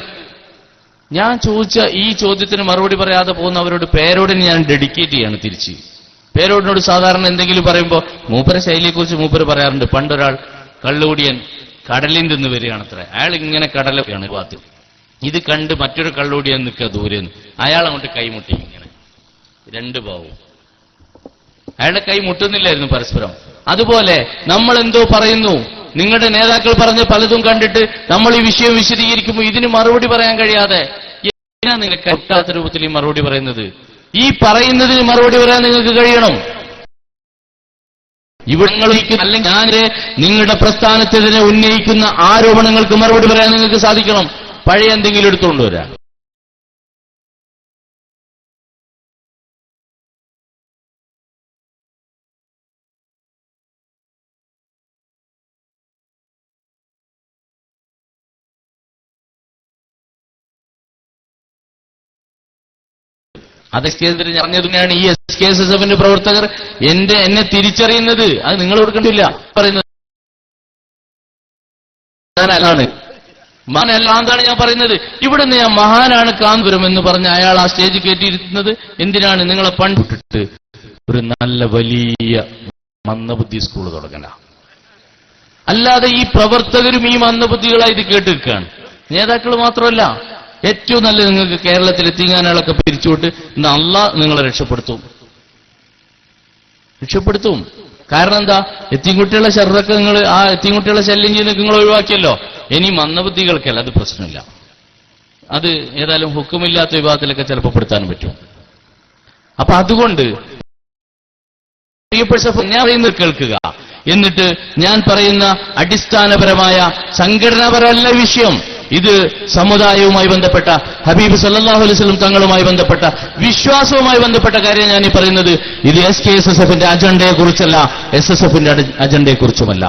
ഞാൻ ചോദിച്ച ഈ ചോദ്യത്തിന് മറുപടി പറയാതെ പോകുന്നവരോട് പേരോടിന് ഞാൻ ഡെഡിക്കേറ്റ് ചെയ്യാണ് തിരിച്ച്. പേരോടിനോട് സാധാരണ എന്തെങ്കിലും പറയുമ്പോൾ മൂപ്പര ശൈലിയെക്കുറിച്ച് മൂപ്പര് പറയാറുണ്ട്. പണ്ടൊരാൾ കള്ളുകൂടിയൻ കടലിൽ നിന്ന് വരികയാണത്ര. അയാൾ ഇങ്ങനെ കടലൊക്കെയാണ് ഭാഗത്ത്. ഇത് കണ്ട് മറ്റൊരു കള്ളുകൂടിയൻ നിൽക്കുക ദൂരെ നിന്ന്. അയാൾ അങ്ങോട്ട് കൈമുട്ടി ഇങ്ങനെ രണ്ട് ഭാവവും. അയാളുടെ കൈ മുട്ടുന്നില്ലായിരുന്നു പരസ്പരം. അതുപോലെ നമ്മൾ എന്തോ പറയുന്നു, നിങ്ങളുടെ നേതാക്കൾ പറഞ്ഞ പലതും കണ്ടിട്ട് നമ്മൾ ഈ വിഷയം വിശദീകരിക്കുമ്പോൾ ഇതിന് മറുപടി പറയാൻ കഴിയാതെ എന്തിനാ നിങ്ങൾക്ക് ഒട്ടാത്ത രൂപത്തിൽ ഈ മറുപടി പറയുന്നത്? ഈ പറയുന്നതിന് മറുപടി പറയാൻ നിങ്ങൾക്ക് കഴിയണം. ഇവിടെ അല്ലെങ്കിൽ ഞാൻ നിങ്ങളുടെ പ്രസ്ഥാനത്തിനെതിരെ ഉന്നയിക്കുന്ന ആരോപണങ്ങൾക്ക് മറുപടി പറയാൻ നിങ്ങൾക്ക് സാധിക്കണം. പഴയ എന്തെങ്കിലും എടുത്തുകൊണ്ടുവരാൻ. അത് SKSFിന് അറിഞ്ഞതിനാണ് ഈ SKSFന്റെ പ്രവർത്തകർ എന്നെ തിരിച്ചറിയുന്നത്. അത് നിങ്ങൾ കൊടുക്കണ്ടില്ല പറയുന്നത്. എന്താണ് ഞാൻ പറയുന്നത്? ഇവിടെ നിന്ന് ഞാൻ മഹാനാണ് കാന്തപുരം എന്ന് പറഞ്ഞ് അയാൾ ആ സ്റ്റേജ് കയറ്റിയിരുന്നത് എന്തിനാണ്? നിങ്ങളെ പണ്ടിട്ട് ഒരു നല്ല വലിയ മന്ദബുദ്ധി സ്കൂൾ തുടങ്ങല. അല്ലാതെ ഈ പ്രവർത്തകരും ഈ മന്ദബുദ്ധികളായി ഇത് കേട്ടിരിക്കുകയാണ്. നേതാക്കൾ മാത്രമല്ല, ഏറ്റവും നല്ല നിങ്ങൾക്ക് കേരളത്തിൽ എത്തിങ്ങാനുകളൊക്കെ പിരിച്ചുവിട്ട് ഇന്ന് അള്ളാഹ് നിങ്ങളെ രക്ഷപ്പെടുത്തും. കാരണം എന്താ? എത്തിൻകുട്ടികളെ ഷർറൊക്കെ നിങ്ങൾ ആ എത്തിൻകുട്ടികളെ ശല്യം ചെയ്യുന്ന നിങ്ങൾ ഒഴിവാക്കിയല്ലോ. ഇനി മന്ദബുദ്ധികൾക്കല്ല, അത് പ്രശ്നമില്ല. അത് ഏതായാലും ഹുക്കുമില്ലാത്ത വിഭാഗത്തിലൊക്കെ ചിലപ്പോൾ പെടുത്താൻ പറ്റും. അപ്പൊ അതുകൊണ്ട് ഞാൻ കേൾക്കുക. എന്നിട്ട് ഞാൻ പറയുന്ന അടിസ്ഥാനപരമായ സംഘടനാപരമല്ല വിഷയം. ഇത് സമുദായവുമായി ബന്ധപ്പെട്ട ഹബീബ് സല്ലല്ലാഹു അലൈഹി വസല്ലം തങ്ങളുമായി ബന്ധപ്പെട്ട വിശ്വാസവുമായി ബന്ധപ്പെട്ട കാര്യം ഞാൻ ഈ പറയുന്നത്. ഇത് SKSFന്റെ അജണ്ടയെക്കുറിച്ചല്ല, SSFന്റെ അജണ്ടയെക്കുറിച്ചുമല്ല.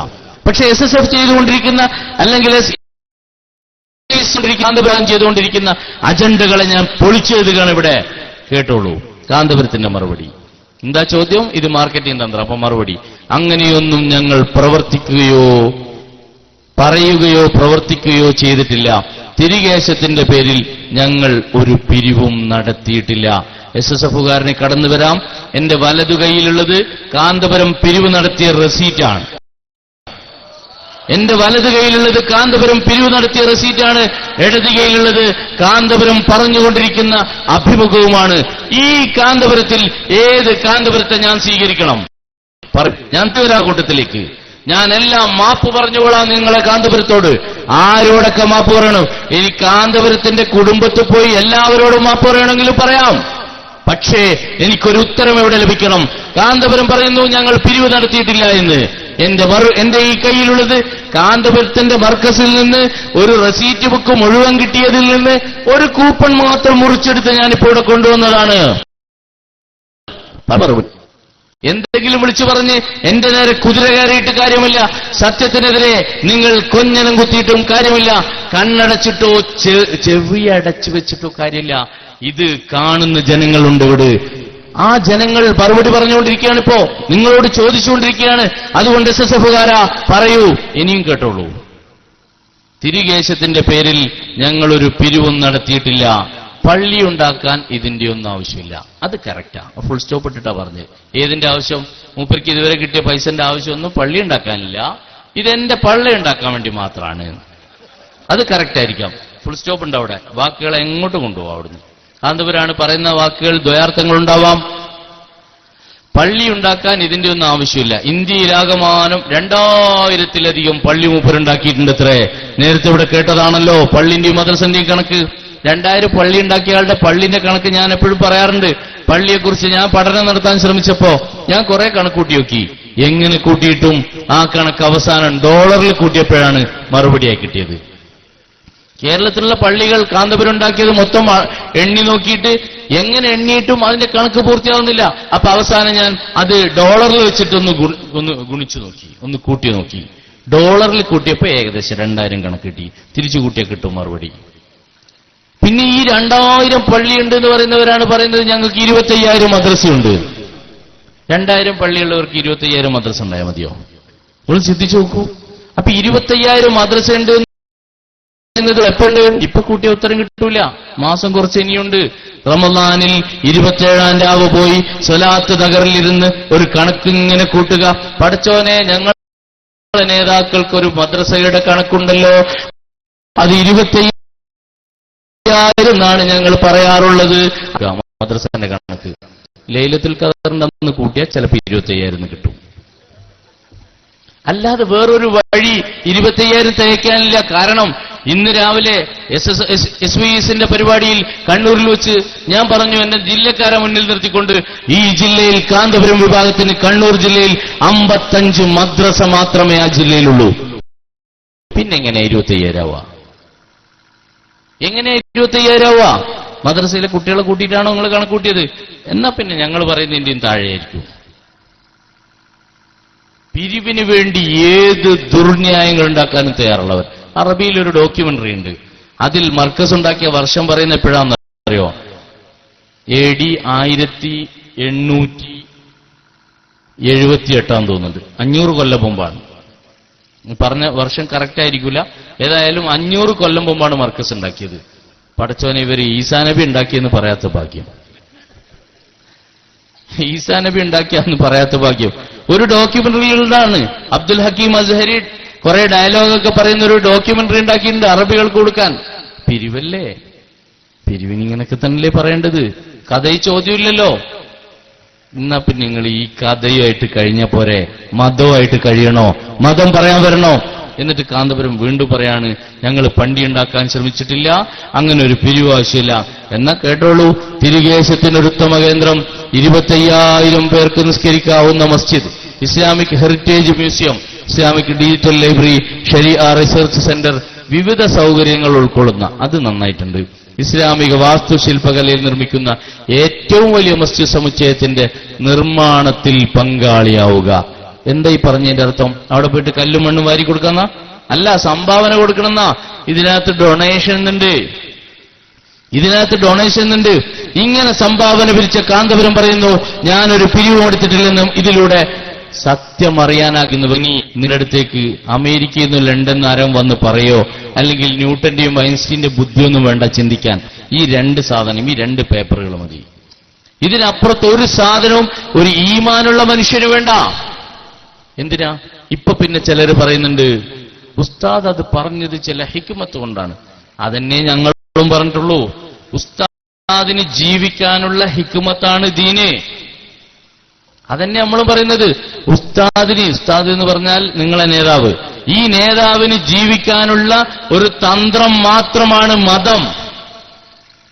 പക്ഷേ SSF ചെയ്തുകൊണ്ടിരിക്കുന്ന അല്ലെങ്കിൽ കാന്തപുരം ചെയ്തുകൊണ്ടിരിക്കുന്ന അജണ്ടകളെ ഞാൻ പൊളിച്ചെഴുതുകയാണ് ഇവിടെ. കേട്ടോളൂ കാന്തപുരത്തിന്റെ മറുപടി. എന്താ ചോദ്യം? ഇത് മാർക്കറ്റിംഗ് തന്ത്രം. അപ്പൊ മറുപടി, അങ്ങനെയൊന്നും ഞങ്ങൾ പ്രവർത്തിക്കുകയോ പറയുകയോ പ്രവർത്തിക്കുകയോ ചെയ്തിട്ടില്ല. തിരികേശത്തിന്റെ പേരിൽ ഞങ്ങൾ ഒരു പിരിവും നടത്തിയിട്ടില്ല. SSFകാരനെ കടന്നു വരാം. എന്റെ വലതു കൈയിലുള്ളത് കാന്തപുരം പിരിവ് നടത്തിയ റെസീറ്റാണ്. എന്റെ വലതു കൈയിലുള്ളത് കാന്തപുരം പിരിവ് നടത്തിയ റെസീറ്റാണ്. ഇടതു കൈയിലുള്ളത് കാന്തപുരം പറഞ്ഞുകൊണ്ടിരിക്കുന്ന അഭിമുഖവുമാണ്. ഈ കാന്തപുരത്തിൽ ഏത് കാന്തപുരത്തെ ഞാൻ സ്വീകരിക്കണം? ഞാൻ തീരാ കൂട്ടത്തിലേക്ക് ഞാൻ എല്ലാം മാപ്പ് പറഞ്ഞുകൊള്ളാം നിങ്ങളെ കാന്തപുരത്തോട്. ആരോടൊക്കെ മാപ്പ് പറയണം? ഇനി കാന്തപുരത്തിന്റെ കുടുംബത്തിൽ പോയി എല്ലാവരോടും മാപ്പ് പറയണമെങ്കിലും പറയാം. പക്ഷേ എനിക്കൊരു ഉത്തരം എവിടെ ലഭിക്കണം? കാന്തപുരം പറയുന്നു ഞങ്ങൾ പിരിവ് നടത്തിയിട്ടില്ല എന്ന്. എന്റെ ഈ കയ്യിലുള്ളത് കാന്തപുരത്തിന്റെ മർക്കസിൽ നിന്ന് ഒരു റെസീറ്റ് ബുക്ക് മുഴുവൻ കിട്ടിയതിൽ നിന്ന് ഒരു കൂപ്പൺ മാത്രം മുറിച്ചെടുത്ത് ഞാനിപ്പോൾ ഇവിടെ കൊണ്ടുവന്നതാണ്. എന്തെങ്കിലും വിളിച്ചു പറഞ്ഞ് എന്റെ നേരെ കുതിര കയറിയിട്ട് കാര്യമില്ല. സത്യത്തിനെതിരെ നിങ്ങൾ കൊഞ്ഞനം കുത്തിയിട്ടും കാര്യമില്ല. കണ്ണടച്ചിട്ടോ ചെവിയടച്ചു വെച്ചിട്ടോ കാര്യമില്ല. ഇത് കാണുന്ന ജനങ്ങളുണ്ട് ഇവിടെ. ആ ജനങ്ങൾ മറുപടി പറഞ്ഞുകൊണ്ടിരിക്കുകയാണ്. ഇപ്പോ നിങ്ങളോട് ചോദിച്ചുകൊണ്ടിരിക്കുകയാണ്. അതുകൊണ്ട് SSFകാരാ പറയൂ, ഇനിയും കേട്ടോളൂ. തിരികേശത്തിന്റെ പേരിൽ ഞങ്ങളൊരു പിരിവും നടത്തിയിട്ടില്ല. പള്ളി ഉണ്ടാക്കാൻ ഇതിന്റെ ഒന്നും ആവശ്യമില്ല. അത് കറക്റ്റാ. ഫുൾ സ്റ്റോപ്പ് ഇട്ടിട്ടാ പറഞ്ഞ്. ഏതിന്റെ ആവശ്യം? മൂപ്പർക്ക് ഇതുവരെ കിട്ടിയ പൈസന്റെ ആവശ്യമൊന്നും പള്ളി ഉണ്ടാക്കാനില്ല. ഇതെന്റെ പള്ളി ഉണ്ടാക്കാൻ വേണ്ടി മാത്രമാണ്. അത് കറക്റ്റ് ആയിരിക്കാം. ഫുൾ സ്റ്റോപ്പ് ഉണ്ട് അവിടെ. വാക്കുകളെ എങ്ങോട്ട് കൊണ്ടുപോകാം അവിടുന്ന്. കാന്തപുരാണ് പറയുന്ന വാക്കുകൾ ദ്വയാർത്ഥങ്ങളുണ്ടാവാം. പള്ളി ഉണ്ടാക്കാൻ ഇതിന്റെ ഒന്നും ആവശ്യമില്ല. ഇന്ത്യയിലാകമാനം 2000-ലധികം പള്ളി മൂപ്പരുണ്ടാക്കിയിട്ടുണ്ടത്രേ. നേരത്തെ ഇവിടെ കേട്ടതാണല്ലോ പള്ളിന്റെയും മദ്രസന്റെയും കണക്ക്. 2000 പള്ളി ഉണ്ടാക്കിയ ആളുടെ പള്ളിന്റെ കണക്ക് ഞാൻ എപ്പോഴും പറയാറുണ്ട്. പള്ളിയെക്കുറിച്ച് ഞാൻ പഠനം നടത്താൻ ശ്രമിച്ചപ്പോ ഞാൻ കുറെ കണക്ക് കൂട്ടി നോക്കി. എങ്ങനെ കൂട്ടിയിട്ടും ആ കണക്ക് അവസാനം ഡോളറിൽ കൂട്ടിയപ്പോഴാണ് മറുപടിയായി കിട്ടിയത്. കേരളത്തിലുള്ള പള്ളികൾ കാന്തപുരം ഉണ്ടാക്കിയത് മൊത്തം എണ്ണി നോക്കിയിട്ട് എങ്ങനെ എണ്ണിയിട്ടും അതിന്റെ കണക്ക് പൂർത്തിയാവുന്നില്ല. അപ്പൊ അവസാനം ഞാൻ അത് ഡോളറിൽ വെച്ചിട്ട് ഒന്ന് ഗുണിച്ചു നോക്കി, ഒന്ന് കൂട്ടി നോക്കി. ഡോളറിൽ കൂട്ടിയപ്പോ ഏകദേശം 2000 കണക്ക് കിട്ടി. തിരിച്ചു കൂട്ടിയാൽ കിട്ടും മറുപടി. പിന്നെ ഈ 2000 പള്ളിയുണ്ട് എന്ന് പറയുന്നവരാണ് പറയുന്നത് ഞങ്ങൾക്ക് 25,000 മദ്രസയുണ്ട്. 2000 പള്ളിയുള്ളവർക്ക് 25,000 മദ്രസ ഉണ്ടായാൽ മതിയോ? നിങ്ങൾ ചിന്തിച്ചു നോക്കൂ. അപ്പൊ 25,000 മദ്രസ ഉണ്ട് എന്നത് എപ്പോഴുണ്ട്? ഇപ്പൊ കൂട്ടിയ ഉത്തരം കിട്ടൂല. മാസം കുറച്ച് ഇനിയുണ്ട്. റമദാനിൽ 27-ാം രാവ് പോയി സ്വലാത്ത് നഗറിലിരുന്ന് ഒരു കണക്കിങ്ങനെ കൂട്ടുക. പടച്ചോനെ, ഞങ്ങളുടെ നേതാക്കൾക്ക് ഒരു മദ്രസയുടെ കണക്കുണ്ടല്ലോ, അത് 25,000 എന്നാണ് ഞങ്ങൾ പറയാറുള്ളത്. മദ്രസന്റെ കണക്ക് ലൈലത്തുൽ ഖദറിന്റെ അന്ന് കൂട്ടിയാൽ ചിലപ്പോൾ 25,000 കിട്ടും. അല്ലാതെ വേറൊരു വഴി 25,000 തികയ്ക്കാനില്ല. കാരണം ഇന്ന് രാവിലെ SVSന്റെ പരിപാടിയിൽ കണ്ണൂരിൽ വെച്ച് ഞാൻ പറഞ്ഞു, എന്നെ ജില്ലക്കാരെ മുന്നിൽ നിർത്തിക്കൊണ്ട് ഈ ജില്ലയിൽ കാന്തപുരം വിഭാഗത്തിന് കണ്ണൂർ ജില്ലയിൽ 55 മദ്രസ മാത്രമേ ആ ജില്ലയിലുള്ളൂ. പിന്നെങ്ങനെ 25,000 ആവുക? എങ്ങനെ 25,000 ആവുക? മദ്രസയിലെ കുട്ടികളെ കൂട്ടിയിട്ടാണോ നിങ്ങൾ കണക്കൂട്ടിയത്? എന്നാ പിന്നെ ഞങ്ങൾ പറയുന്നതിന്റെയും താഴെയായിരിക്കും. പിരിവിന് വേണ്ടി ഏത് ദുർന്യായങ്ങൾ ഉണ്ടാക്കാനും തയ്യാറുള്ളവർ. അറബിയിൽ ഒരു ഡോക്യുമെന്ററി ഉണ്ട്. അതിൽ മർക്കസ് ഉണ്ടാക്കിയ വർഷം പറയുന്ന എപ്പോഴാണെന്ന് അറിയോ? AD 1878 തോന്നുന്നുണ്ട്. 500 കൊല്ലം മുമ്പാണ്. പറഞ്ഞ വർഷം കറക്റ്റ് ആയിരിക്കില്ല. ഏതായാലും 500 കൊല്ലം മുമ്പാണ് മർക്കസ് ഉണ്ടാക്കിയത്. പടച്ചോനെ, ഇവർ ഈസാ നബി ഉണ്ടാക്കിയെന്ന് പറയാത്ത ഭാഗ്യം. ഈസാ നബി ഉണ്ടാക്കിയെന്ന് പറയാത്ത ഭാഗ്യം. ഒരു ഡോക്യുമെന്ററിയിലാണ് അബ്ദുൽ ഹക്കീം അസ്ഹരി കുറെ ഡയലോഗൊക്കെ പറയുന്ന ഒരു ഡോക്യുമെന്ററി ഉണ്ടാക്കിയിട്ടുണ്ട് അറബികൾക്ക് കൊടുക്കാൻ. പിരിവല്ലേ? പിരിവിനിങ്ങനൊക്കെ തന്നെയല്ലേ പറയേണ്ടത്? കഥ ഈ ചോദ്യമില്ലല്ലോ. എന്നാ പിന്നെ നിങ്ങൾ ഈ കഥയുമായിട്ട് കഴിഞ്ഞ പോരെ, മതവുമായിട്ട് കഴിയണോ? മതം പറയാൻ വരണോ? എന്നിട്ട് കാന്തപുരം വീണ്ടും പറയാണ്, ഞങ്ങൾ പണ്ടി ഉണ്ടാക്കാൻ ശ്രമിച്ചിട്ടില്ല, അങ്ങനെ ഒരു പിരിവ് ആവശ്യമില്ല. എന്നാ കേട്ടോളൂ, തിരുകേശത്തിനൊരു ഉത്തമ കേന്ദ്രം, 25,000 പേർക്ക് നിസ്കരിക്കാവുന്ന മസ്ജിദ്, Islamic heritage museum, Islamic digital library, sharia research centre, വിവിധ സൗകര്യങ്ങൾ ഉൾക്കൊള്ളുന്ന, അത് നന്നായിട്ടുണ്ട്. ഇസ്ലാമിക വാസ്തുശില്പകലയിൽ നിർമ്മിക്കുന്ന ഏറ്റവും വലിയ മസ്ജിദ് സമുച്ചയത്തിന്റെ നിർമ്മാണത്തിൽ പങ്കാളിയാവുക. എന്താ ഈ പറഞ്ഞതിന്റെ അർത്ഥം? അവിടെ പോയിട്ട് കല്ലും മണ്ണും വാരി കൊടുക്കുന്ന അല്ല, സംഭാവന കൊടുക്കണമെന്നാ. ഇതിനകത്ത് ഡൊണേഷൻ ഉണ്ട്. ഇങ്ങനെ സംഭാവന പിരിച്ച കാന്തപുരം പറയുന്നു, ഞാനൊരു പിരിവും എടുത്തിട്ടില്ലെന്നും ഇതിലൂടെ സത്യം അറിയാനാകുന്നു. നിങ്ങളുടെ അടുത്തേക്ക് അമേരിക്കയിൽ നിന്ന് ലണ്ടൻ ആരം വന്ന് പറയോ, അല്ലെങ്കിൽ ന്യൂട്ടന്റെയും ഐൻസ്റ്റീന്റെ ബുദ്ധിയൊന്നും വേണ്ട ചിന്തിക്കാൻ. ഈ 2 സാധനം, ഈ 2 പേപ്പറുകൾ മതി. ഇതിനപ്പുറത്ത് ഒരു സാധനവും ഒരു ഈമാനുള്ള മനുഷ്യന് വേണ്ട. എന്തിനാ? ഇപ്പൊ പിന്നെ ചിലർ പറയുന്നുണ്ട്, ഉസ്താദ് അത് പറഞ്ഞത് ചില ഹിക്മത്ത് കൊണ്ടാണ്. അതന്നെ ഞങ്ങളും പറഞ്ഞിട്ടുള്ളൂ. ഉസ്താദിന് ജീവിക്കാനുള്ള ഹിക്മത്താണ് ദീന്. അതന്നെ നമ്മളും പറയുന്നത്. ഉസ്താദ് എന്ന് പറഞ്ഞാൽ നിങ്ങളെ നേതാവ്. ഈ നേതാവിന് ജീവിക്കാനുള്ള ഒരു തന്ത്രം മാത്രമാണ് മതം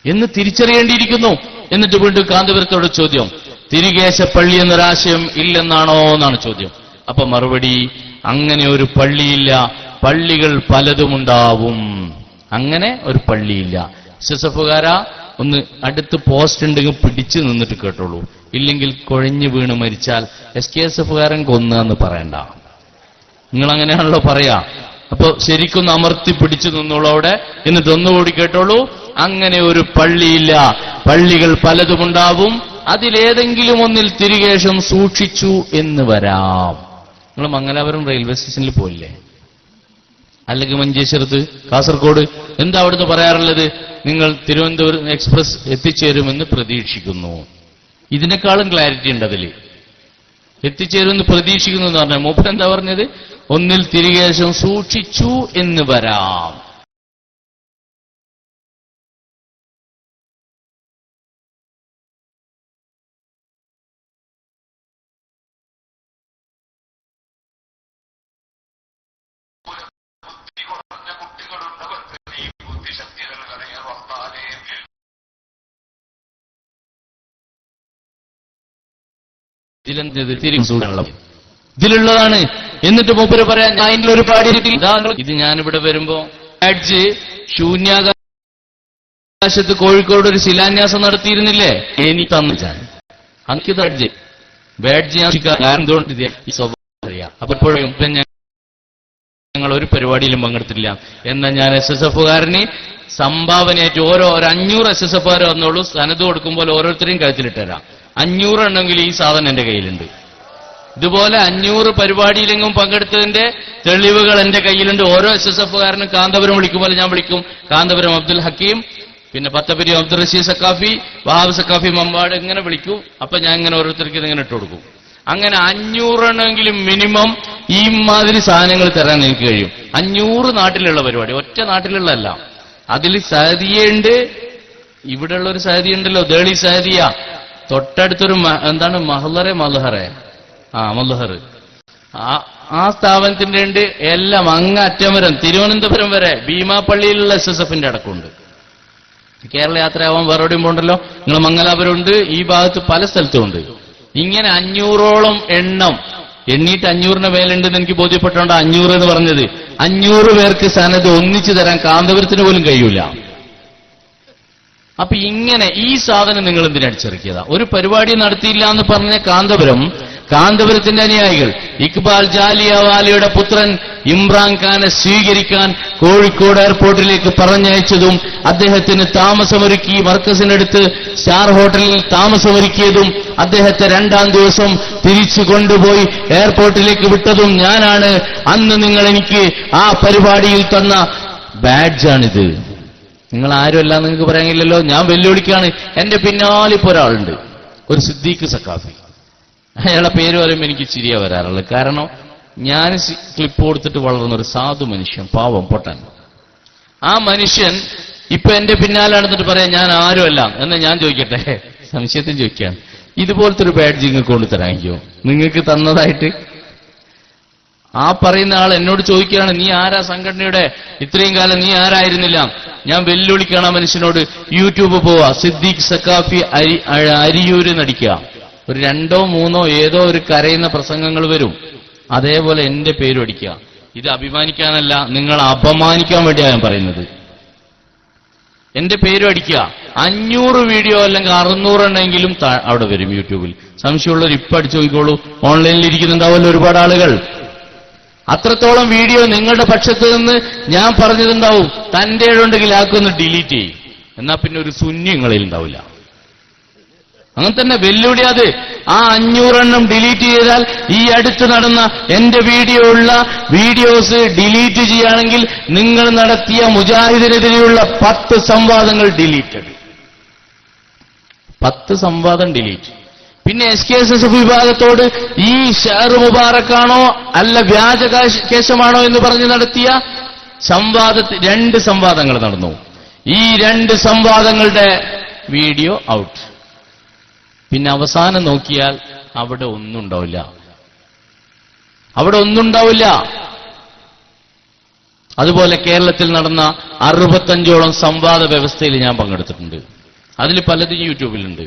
എന്ന് തിരിച്ചറിയേണ്ടിയിരിക്കുന്നു. എന്നിട്ട് വീണ്ടും കാന്തപുരത്തോട് ചോദ്യം, തിരുകേശപ്പള്ളി എന്നൊരാശയം ഇല്ലെന്നാണോ എന്നാണ് ചോദ്യം. അപ്പൊ മറുപടി, അങ്ങനെ ഒരു പള്ളിയില്ല, പള്ളികൾ പലതുമുണ്ടാവും. അങ്ങനെ ഒരു പള്ളിയില്ല. SSFകാരാ, ഒന്ന് അടുത്ത് പോസ്റ്റ് ഉണ്ടെങ്കിൽ പിടിച്ചു നിന്നിട്ട് കേട്ടോളൂ. ഇല്ലെങ്കിൽ കുഴഞ്ഞു വീണ് മരിച്ചാൽ SKSFകാരൻ കൊന്നെന്ന് പറയണ്ട. നിങ്ങൾ അങ്ങനെയാണല്ലോ പറയാ. അപ്പൊ ശരിക്കും അമർത്തി പിടിച്ചു നിന്നോളൂ അവിടെ. എന്നിട്ട് ഒന്നുകൂടി കേട്ടോളൂ, അങ്ങനെ ഒരു പള്ളിയില്ല, പള്ളികൾ പലതുമുണ്ടാവും, അതിലേതെങ്കിലും ഒന്നിൽ തിരുകേശം സൂക്ഷിച്ചു എന്ന് വരാം. നിങ്ങൾ മംഗലാപുരം റെയിൽവേ സ്റ്റേഷനിൽ പോയില്ലേ? അല്ലെങ്കിൽ മഞ്ചേശ്വരത്ത്, കാസർഗോഡ്, എന്താ അവിടുന്ന് പറയാറുള്ളത്? നിങ്ങൾ തിരുവനന്തപുരം എക്സ്പ്രസ് എത്തിച്ചേരുമെന്ന് പ്രതീക്ഷിക്കുന്നു. ഇതിനേക്കാളും ക്ലാരിറ്റി ഉണ്ട് അതിൽ. എത്തിച്ചേരുമെന്ന് പ്രതീക്ഷിക്കുന്നു എന്ന് പറഞ്ഞാൽ മൂപ്പൻ എന്താ പറഞ്ഞത്? ഒന്നിൽ തിരുകേശം സൂക്ഷിച്ചു എന്ന് വരാം. ഇതിലുള്ളതാണ്. എന്നിട്ട് മൂപ്പര് പറയാൻ, ഞാൻ ഇതിലൊരു പാടിയിട്ടില്ല. ഇത് ഞാനിവിടെ വരുമ്പോ ബാഡ്ജ് ശൂന്യാകാശത്ത് കോഴിക്കോട് ഒരു ശിലാന്യാസം നടത്തിയിരുന്നില്ലേ? എനിക്ക് തന്നിച്ചാണ് എനിക്ക് ബാഡ്ജ് കാരണം എന്തുകൊണ്ട് ഈ സ്വഭാവം അറിയാം. അപ്പൊ ഇപ്പോഴും ഞങ്ങൾ ഒരു പരിപാടിയിലും പങ്കെടുത്തില്ല. എന്നാൽ ഞാൻ SSFകാരന് സംഭാവനയായിട്ട് ഒരു 500 SSFകാർ വന്നോളൂ, സനത് കൊടുക്കുമ്പോൾ ഓരോരുത്തരെയും കഴുത്തിലിട്ടുതരാം. 500 ഉണ്ടെങ്കിൽ ഈ സാധനം എന്റെ കയ്യിലുണ്ട്. ഇതുപോലെ 500 പരിപാടിയിലെങ്കിലും പങ്കെടുത്തതിന്റെ തെളിവുകൾ എന്റെ കയ്യിലുണ്ട്. ഓരോ SSFകാരനും കാന്തപുരം വിളിക്കുമ്പോൾ ഞാൻ വിളിക്കും. കാന്തപുരം അബ്ദുൽ ഹക്കീം, പിന്നെ പത്തപുരം അബ്ദുൾ റഷീദ് സക്കാഫി, വഹാബ് സക്കാഫി മമ്പാട്, ഇങ്ങനെ വിളിക്കും. അപ്പൊ ഞാൻ ഇങ്ങനെ ഓരോരുത്തർക്ക് ഇതിങ്ങനെ ഇട്ട് കൊടുക്കും. അങ്ങനെ 500 എണ്ണമെങ്കിലും മിനിമം ഈ മാതിരി സാധനങ്ങൾ തരാൻ എനിക്ക് കഴിയും. 500 നാട്ടിലുള്ള പരിപാടി, ഒറ്റ നാട്ടിലുള്ളതല്ല. അതിൽ സഹദിയുണ്ട്, ഇവിടെയുള്ള ഒരു സഹദിയ ഉണ്ടല്ലോ, ദേളി സഹദിയ. തൊട്ടടുത്തൊരു എന്താണ് മഹ്ലറെ മൽഹർ, ആ സ്ഥാപനത്തിന്റെ ഉണ്ട്. എല്ലാം അങ്ങറ്റം വരെ തിരുവനന്തപുരം വരെ ഭീമാപ്പള്ളിയിലുള്ള SSFന്റെ അടക്കമുണ്ട്. കേരള യാത്രയാവാൻ വേറെ എവിടെയും പോകണ്ടല്ലോ. നിങ്ങൾ മംഗലാപുരം ഉണ്ട്, ഈ ഭാഗത്ത് പല സ്ഥലത്തും ഉണ്ട്. ഇങ്ങനെ 500ഓളം എണ്ണം എണ്ണീട്ട് 500ന് മേലുണ്ടെന്ന് എനിക്ക് ബോധ്യപ്പെട്ടുകൊണ്ട് 500 എന്ന് പറഞ്ഞത്. 500 പേർക്ക് സനത് ഒന്നിച്ചു തരാൻ കാന്തപുരത്തിന് പോലും കഴിയൂല. അപ്പൊ ഇങ്ങനെ ഈ സാധനം നിങ്ങൾ എന്തിനടിച്ചിറക്കിയതാ? ഒരു പരിപാടി നടത്തിയില്ല എന്ന് പറഞ്ഞ കാന്തപുരത്തിന്റെ അനുയായികൾ ഇക്ബാൽ ജാലിയവാലയുടെ പുത്രൻ ഇമ്രാൻഖാനെ സ്വീകരിക്കാൻ കോഴിക്കോട് എയർപോർട്ടിലേക്ക് പറഞ്ഞയച്ചതും അദ്ദേഹത്തിന് താമസമൊരുക്കി മർക്കസിനടുത്ത് സ്റ്റാർ ഹോട്ടലിൽ താമസമൊരുക്കിയതും അദ്ദേഹത്തെ 2ാം ദിവസം തിരിച്ചു കൊണ്ടുപോയി എയർപോർട്ടിലേക്ക് വിട്ടതും ഞാനാണ്. അന്ന് നിങ്ങൾ എനിക്ക് ആ പരിപാടിയിൽ തന്ന ബാഡ്ജാണിത്. നിങ്ങൾ ആരുമല്ല നിങ്ങൾക്ക് പറയാനില്ലല്ലോ. ഞാൻ വെല്ലുവിളിക്കാണ്. എന്റെ പിന്നാലിപ്പോ ഒരാളുണ്ട്, ഒരു സിദ്ദീഖ് സക്കാഫി. അയാളെ പേര് പറയുമ്പോൾ എനിക്ക് ചിരിയ വരാറുള്ളത്. കാരണം ഞാൻ ക്ലിപ്പ് കൊടുത്തിട്ട് വളർന്ന ഒരു സാധു മനുഷ്യൻ, പാവം പൊട്ടൻ. ആ മനുഷ്യൻ ഇപ്പൊ എന്റെ പിന്നാലെ നടന്നിട്ട് പറയാം ഞാൻ ആരുമല്ല എന്ന്. ഞാൻ ചോദിക്കട്ടെ, സംശയത്തിന് ചോദിക്കുകയാണ്, ഇതുപോലത്തെ ഒരു ബാഡ്ജ് നിങ്ങൾക്ക് കൊണ്ടുതരാമെങ്കിയോ? നിങ്ങൾക്ക് തന്നതായിട്ട് ആ പറയുന്ന ആൾ എന്നോട് ചോദിക്കുകയാണ്, നീ ആരാ സംഘടനയുടെ? ഇത്രയും കാലം നീ ആരായിരുന്നില്ല? ഞാൻ വെല്ലുവിളിക്കണം ആ മനുഷ്യനോട്. യൂട്യൂബ് പോവാ, സിദ്ദീഖ് സക്കാഫി അരിയൂര് നടിക്കുക. ഒരു 2ഓ 3ഓ ഏതോ ഒരു കരയുന്ന പ്രസംഗങ്ങൾ വരും. അതേപോലെ എന്റെ പേരും അടിക്കുക. ഇത് അഭിമാനിക്കാനല്ല, നിങ്ങൾ അപമാനിക്കാൻ വേണ്ടിയാണ് ഞാൻ പറയുന്നത്. എന്റെ പേരും അടിക്കുക. 500 വീഡിയോ അല്ലെങ്കിൽ 600 എണ്ണെങ്കിലും അവിടെ വരും യൂട്യൂബിൽ. സംശയമുള്ളവർ ഇപ്പൊ അടിച്ചു നോക്കിക്കോളൂ. ഓൺലൈനിൽ ഇരിക്കുന്നുണ്ടാവുമല്ലോ ഒരുപാട് ആളുകൾ. അത്രത്തോളം വീഡിയോ നിങ്ങളുടെ പക്ഷത്ത് നിന്ന് ഞാൻ പറഞ്ഞതുണ്ടാവും. തന്റെ ഇടമുണ്ടെങ്കിൽ ആക്കൊന്ന് ഡിലീറ്റ് ചെയ്യും. എന്നാ പിന്നെ ഒരു ശൂന്യങ്ങളിൽ ഉണ്ടാവില്ല. അങ്ങനെ തന്നെ വെല്ലുവിളിയാത്. ആ 500 എണ്ണം ഡിലീറ്റ് ചെയ്താൽ ഈ അടുത്ത് നടന്ന എന്റെ വീഡിയോസ് ഡിലീറ്റ് ചെയ്യുകയാണെങ്കിൽ നിങ്ങൾ നടത്തിയ മുജാഹിദിനെതിരെയുള്ള 10 സംവാദങ്ങൾ ഡിലീറ്റഡ്. 10 സംവാദം ഡിലീറ്റ്. പിന്നെ SKSS വിഭാഗത്തോട് ഈ ഷാർ മുബാറക്കാണോ അല്ല വ്യാജ കേശമാണോ എന്ന് പറഞ്ഞ് നടത്തിയ 2 സംവാദങ്ങൾ നടന്നു. ഈ 2 സംവാദങ്ങളുടെ വീഡിയോ ഔട്ട്. പിന്നെ അവസാനം നോക്കിയാൽ അവിടെ ഒന്നും ഉണ്ടാവില്ല. അതുപോലെ കേരളത്തിൽ നടന്ന 65ഓളം സംവാദ വ്യവസ്ഥയിൽ ഞാൻ പങ്കെടുത്തിട്ടുണ്ട്. അതിൽ പലതും യൂട്യൂബിലുണ്ട്.